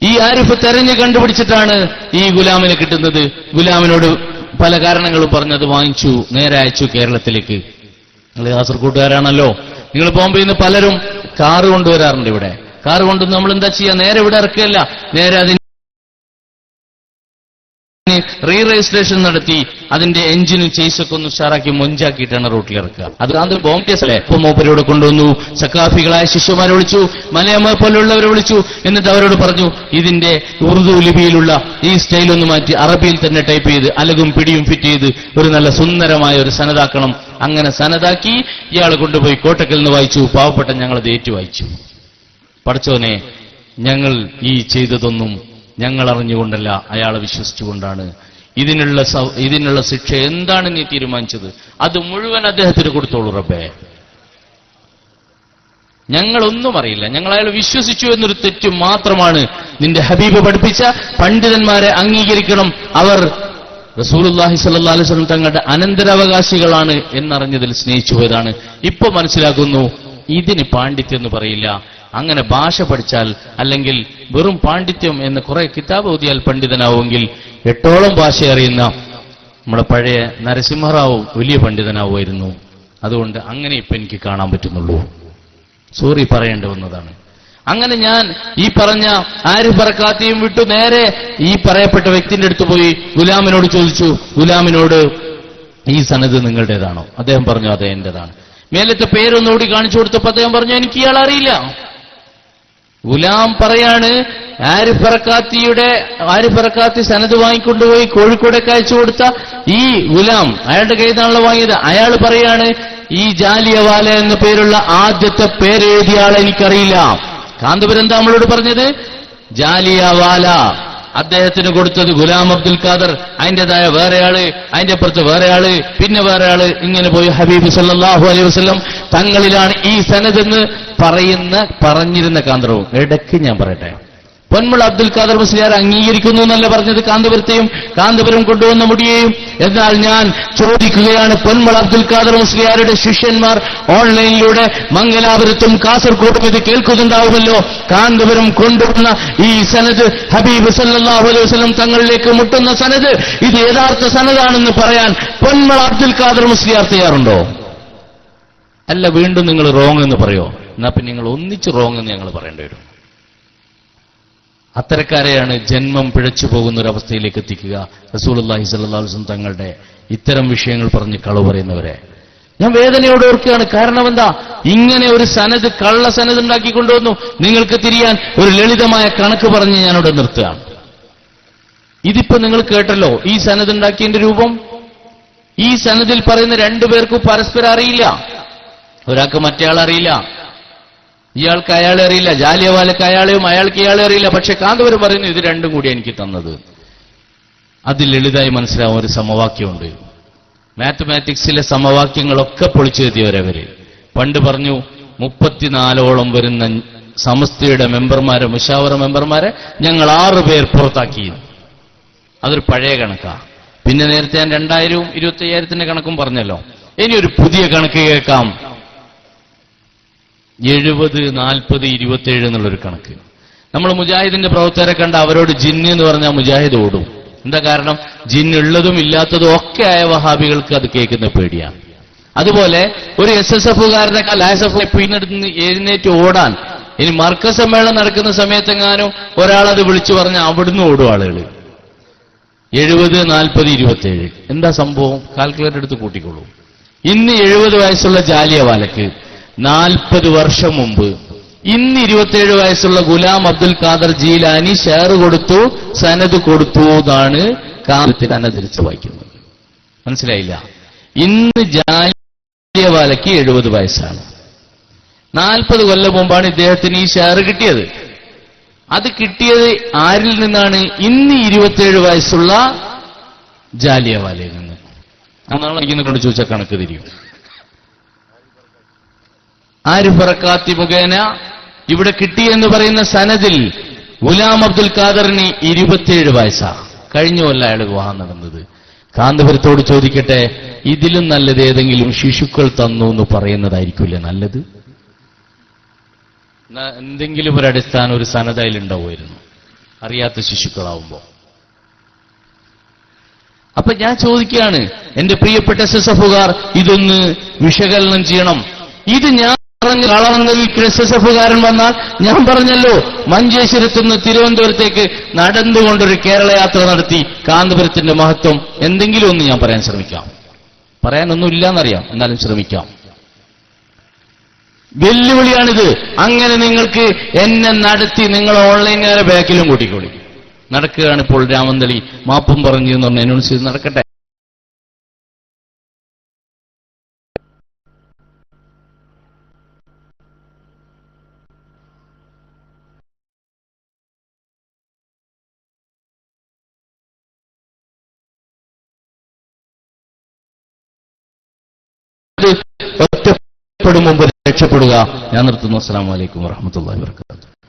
ഈ ആരിഫ് തെരഞ്ഞു കണ്ടുപിടിച്ചിട്ടാണ് ഈ ഗുലാമിന് കിട്ടുന്നത്. ഗുലാമിനോട് പല കാരണങ്ങളും പറഞ്ഞത് വാങ്ങിച്ചു, നേരെ അയച്ചു കേരളത്തിലേക്ക്. നിങ്ങൾ കാസർഗോട്ടുകാരാണല്ലോ, നിങ്ങൾ ബോംബെയിൽ നിന്ന് പലരും കാറ് കൊണ്ടുവരാറുണ്ട്. ഇവിടെ കാറ് കൊണ്ട് നമ്മൾ എന്താ ചെയ്യുക? നേരെ ഇവിടെ ഇറക്കുകയല്ല, നേരെ അതിന് റീ രജിസ്ട്രേഷൻ നടത്തി അതിന്റെ എഞ്ചിനും ചേസൊക്കെ ഒന്ന് ഉഷാറാക്കി മൊഞ്ചാക്കിയിട്ടാണ് റോട്ടിൽ ഇറക്കുക. അത് ബോംബ് കേസല്ലേ. ഇപ്പൊ മൂപ്പരോട് കൊണ്ടുവന്നു, സക്കാഫികളായ ശിഷ്യന്മാരെ വിളിച്ചു, മലയമ്മ പോലുള്ളവരെ വിളിച്ചു. എന്നിട്ട് അവരോട് പറഞ്ഞു, ഇതിന്റെ ഉറുദു ലിപിയിലുള്ള ഈ സ്റ്റൈലൊന്ന് മാറ്റി അറബിയിൽ തന്നെ ടൈപ്പ് ചെയ്ത് അലകും പിടിയും ഫിറ്റ് ചെയ്ത് ഒരു നല്ല സുന്ദരമായ ഒരു സനതാക്കണം. അങ്ങനെ സനതാക്കി ഇയാൾ കൊണ്ടുപോയി കോട്ടക്കൽ നിന്ന് വായിച്ചു. പാവപ്പെട്ട ഞങ്ങളത് ഏറ്റു വായിച്ചു. പടച്ചോനെ, ഞങ്ങൾ ഈ ചെയ്തതൊന്നും ഞങ്ങൾ അറിഞ്ഞുകൊണ്ടല്ല, അയാളെ വിശ്വസിച്ചുകൊണ്ടാണ്. ഇതിനുള്ള ശിക്ഷ എന്താണ് നീ തീരുമാനിച്ചത്? അത് മുഴുവൻ അദ്ദേഹത്തിന് കൊടുത്തോളൂ റബ്ബേ. ഞങ്ങളൊന്നും അറിയില്ല, ഞങ്ങൾ അയാൾ വിശ്വസിച്ചു എന്നൊരു തെറ്റ് മാത്രമാണ്. നിന്റെ ഹബീബ് പഠിപ്പിച്ച പണ്ഡിതന്മാരെ അംഗീകരിക്കണം. അവർ റസൂലുള്ളാഹി സ്വല്ലല്ലാഹു അലൈഹി വസല്ലം തങ്ങളുടെ അനന്തരാവകാശികളാണ് എന്നറിഞ്ഞതിൽ സ്നേഹിച്ചു പോയതാണ്. ഇപ്പൊ മനസ്സിലാക്കുന്നു, ഇതിന് പാണ്ഡിത്യം എന്ന് പറയില്ല. അങ്ങനെ ഭാഷ പഠിച്ചാൽ, അല്ലെങ്കിൽ വെറും പാണ്ഡിത്യം എന്ന് കുറെ കിതാബ് ഓതിയാൽ പണ്ഡിതനാവുമെങ്കിൽ 8ഓളം ഭാഷ അറിയുന്ന നമ്മുടെ പഴയ നരസിംഹറാവു വലിയ പണ്ഡിതനാവുമായിരുന്നു. അതുകൊണ്ട് അങ്ങനെ ഇപ്പൊ എനിക്ക് കാണാൻ പറ്റുന്നുള്ളൂ. സോറി പറയേണ്ടി വന്നതാണ്. അങ്ങനെ ഞാൻ ഈ പറഞ്ഞ ആരിഫ് ബറക്കാത്തിയും വിട്ടു നേരെ ഈ പറയപ്പെട്ട വ്യക്തിന്റെ അടുത്ത് പോയി ഗുലാമിനോട് ചോദിച്ചു, ഗുലാമിനോട് ഈ സനത് നിങ്ങളുടേതാണോ? അദ്ദേഹം പറഞ്ഞു, അതെ എന്റേതാണ്. മേലത്തെ പേരൊന്നുകൂടി കാണിച്ചു കൊടുത്തപ്പോൾ അദ്ദേഹം പറഞ്ഞു, എനിക്ക് ഇയാൾ അറിയില്ല. ഗുലാം പറയാണ്, ആരിഫ് ബറക്കാത്തി സനത് വാങ്ങിക്കൊണ്ടുപോയി കോഴിക്കോടേക്ക് അയച്ചു കൊടുത്ത ഈ ഗുലാം, അയാളുടെ കയ്യിൽ നിന്നാണല്ലോ വാങ്ങിയത്. അയാൾ പറയാണ്, ഈ ജാലിയവാല എന്ന പേരുള്ള ആദ്യത്തെ പേരെഴുതിയ ആളെ എനിക്കറിയില്ല. കാന്തപുരം എന്താ നമ്മളോട് പറഞ്ഞത്? ജാലിയവാല. അദ്ദേഹത്തിന് കൊടുത്തത് ഗുലാം അബ്ദുൽ ഖാദർ, അതിൻ്റെതായ വേറെ ആള്, അതിന്റെ അപ്പുറത്ത് വേറെ ആള്, പിന്നെ വേറെ ആള്, ഇങ്ങനെ പോയി ഹബീബ് സല്ലല്ലാഹു അലൈഹി വസല്ലം തങ്ങളിലാണ് ഈ സനദ് എന്ന് പറഞ്ഞിരുന്ന കാന്തപുരവും. ഇടയ്ക്ക് ഞാൻ പറയട്ടെ, പൊന്മുള അബ്ദുൽ ഖാദർ മുസ്ലിയാർ അംഗീകരിക്കുന്നു എന്നല്ല പറഞ്ഞത് കാന്തപുരത്തെയും കാന്തപുരം കൊണ്ടുവന്ന മുടിയെയും. എന്നാൽ ഞാൻ ചോദിക്കുകയാണ്, പൊന്മുള അബ്ദുൽ ഖാദർ മുസ്ലിയാരുടെ ശിഷ്യന്മാർ ഓൺലൈനിലൂടെ മംഗലാപുരത്തും കാസർഗോഡും ഇത് കേൾക്കുന്നുണ്ടാവുമല്ലോ. കാന്തപുരം കൊണ്ടുവന്ന ഈ സനദ് ഹബീബ് സല്ലല്ലാഹു അലൈഹി വസല്ലം തങ്ങളിലേക്ക് മുട്ടുന്ന സനദ്, ഇത് യഥാർത്ഥ സനദാണെന്ന് പറയാൻ പൊന്മുള അബ്ദുൽ ഖാദർ മുസ്ലിയാർ തയ്യാറുണ്ടോ? അല്ല, വീണ്ടും നിങ്ങൾ റോങ് എന്ന് പറയോ? എന്നാ പിന്നെ നിങ്ങൾ ഒന്നിച്ച് റോങ് എന്ന് ഞങ്ങൾ പറയേണ്ടി വരും. അത്തരക്കാരെയാണ് ജന്മം പിഴച്ചു പോകുന്ന ഒരു അവസ്ഥയിലേക്ക് എത്തിക്കുക റസൂലുള്ളാഹി സ്വല്ലല്ലാഹു അലൈഹി വസല്ലം തങ്ങളുടെ ഇത്തരം വിഷയങ്ങൾ പറഞ്ഞ് കളവ് പറയുന്നവരെ. ഞാൻ വേദനയോട് ഓർക്കുകയാണ്. കാരണം എന്താ? ഇങ്ങനെ ഒരു സനദ്, കള്ള സനദ് ഉണ്ടാക്കിക്കൊണ്ടുവന്നു. നിങ്ങൾക്ക് തിരിയാൻ ഒരു ലളിതമായ കണക്ക് പറഞ്ഞ് ഞാനിവിടെ നിർത്തുകയാണ്. ഇതിപ്പോ നിങ്ങൾ കേട്ടല്ലോ ഈ സനദ് ഉണ്ടാക്കിയതിന്റെ രൂപം. ഈ സനദിൽ പറയുന്ന 2 പേർക്കും പരസ്പരം അറിയില്ല. ഒരാൾക്ക് മറ്റേയാൾ അറിയില്ല, ഇയാൾക്ക് അയാളെ അറിയില്ല, ജാലിയവാലക്ക് അയാളെയും അയാൾക്ക് ഇയാളെ അറിയില്ല. പക്ഷെ കാന്തപുരം പറയുന്നു, ഇത് രണ്ടും കൂടി എനിക്ക് തന്നത്. അതിൽ ലളിതമായി മനസ്സിലാവുന്ന ഒരു സമവാക്യമുണ്ട്. മാത്തമാറ്റിക്സിലെ സമവാക്യങ്ങളൊക്കെ പൊളിച്ചെഴുതിയവരവര്. പണ്ട് പറഞ്ഞു, 34ഓളം വരുന്ന സമസ്തയുടെ മെമ്പർമാരെ, മുശാവറ മെമ്പർമാരെ ഞങ്ങൾ 6 പേർ പുറത്താക്കി. അതൊരു പഴയ കണക്കാ. പിന്നെ നേരത്തെ ഞാൻ 2000-വും 25,000-ത്തിന്റെ കണക്കും പറഞ്ഞല്ലോ. ഇനി ഒരു പുതിയ കണക്ക് കേൾക്കാം. 70, 40, 27 എന്നുള്ളൊരു കണക്ക്. നമ്മൾ മുജാഹിദിന്റെ പ്രവർത്തകരെ കണ്ട അവരോട് ജിന്ന് എന്ന് പറഞ്ഞാൽ മുജാഹിദ് ഓടും. എന്താ കാരണം? ജിന്നുള്ളതും ഇല്ലാത്തതും ഒക്കെ ആയ വഹാബികൾക്ക് അത് കേൾക്കുന്ന പേടിയാണ്. അതുപോലെ ഒരു SSF-കാരനേക്കാൾ ISF പിന്നെടുത്ത് എഴുന്നേറ്റ് ഓടാൻ, ഇനി മർക്കസ് സമ്മേളനം നടക്കുന്ന സമയത്തെങ്ങാനും ഒരാളത് വിളിച്ചു പറഞ്ഞാൽ അവിടുന്ന് ഓടും ആളുകൾ. 70, 40, 27 എന്താ സംഭവം? കാൽക്കുലേറ്റർ എടുത്ത് കൂട്ടിക്കൊള്ളൂ. ഇന്ന് 70 വയസ്സുള്ള ജാലിയവാലക്ക് 40 വർഷം മുമ്പ് ഇന്ന് 27 വയസ്സുള്ള ഗുലാം അബ്ദുൽ ഖാദർ ജീലാനി ഷെയർ കൊടുത്തു, സനത് കൊടുത്തു എന്നാണ് കാലത്തിൽ അനധിരിച്ച് വായിക്കുന്നത്. മനസ്സിലായില്ല? ഇന്ന് ജാലിയവാലയ്ക്ക് 70 വയസ്സാണ്. 40 കൊല്ലം മുമ്പാണ് ഇദ്ദേഹത്തിന് ഈ ഷെയർ കിട്ടിയത്. അത് കിട്ടിയത് ആരിൽ നിന്നാണ്? ഇന്ന് 27 വയസ്സുള്ള ജാലിയവാലയിൽ നിന്ന്. അന്നാണ് ഇങ്ങനെ കൊണ്ട് ചോദിച്ചാൽ കണക്ക് തിരിയും. ആരിഫ് ബറക്കാത്തി മുഖേന ഇവിടെ കിട്ടിയെന്ന് പറയുന്ന സനദിൽ ഗുലാം അബ്ദുൽ ഖാദറിന് 27 വയസ്സാ. കഴിഞ്ഞ കൊല്ലം അയാൾ വിവാഹം നടന്നത്. കാന്തപുരത്തോട് ചോദിക്കട്ടെ, ഇതിലും നല്ലത് ഏതെങ്കിലും ശിശുക്കൾ തന്നു എന്ന് പറയുന്നതായിരിക്കില്ലേ നല്ലത്? എന്തെങ്കിലും ഒരു അടിസ്ഥാനം ഒരു സനതയിലുണ്ടാവുമായിരുന്നു, അറിയാത്ത ശിശുക്കളാവുമ്പോ. അപ്പൊ ഞാൻ ചോദിക്കുകയാണ്, എന്റെ പ്രിയപ്പെട്ട SSF-കാർ ഇതൊന്ന് വിശകലനം ചെയ്യണം. ഇത് ഞാൻ പറഞ്ഞ കളവന്നതിൽ SSF-കാരൻ വന്നാൽ ഞാൻ പറഞ്ഞല്ലോ, മഞ്ചേശ്വരത്തുനിന്ന് തിരുവനന്തപുരത്തേക്ക് നടന്നുകൊണ്ടൊരു കേരള യാത്ര നടത്തി കാന്തപുരത്തിന്റെ മഹത്വം എന്തെങ്കിലും ഒന്ന് ഞാൻ പറയാൻ ശ്രമിക്കാം. പറയാനൊന്നും ഇല്ലാന്നറിയാം, എന്നാലും ശ്രമിക്കാം. വെല്ലുവിളിയാണിത്. അങ്ങനെ നിങ്ങൾക്ക് എന്നെ നടത്തി നിങ്ങൾ ഓൺലൈനുകാരെ ബാക്കിലും കൂട്ടിക്കൊള്ളി. നടക്കുകയാണ് ഇപ്പോൾ രാമന്തളി മാപ്പും പറഞ്ഞു എന്ന് പറഞ്ഞ അനൗൺസ് ചെയ്ത് നടക്കട്ടെ. ഒറ്റപ്പെടും മുമ്പ് രക്ഷപ്പെടുക. ഞാൻ നിർത്തുന്നു. അസ്സലാമു അലൈക്കും വറഹ്മത്തുള്ളാഹി വബറകാതുഹു.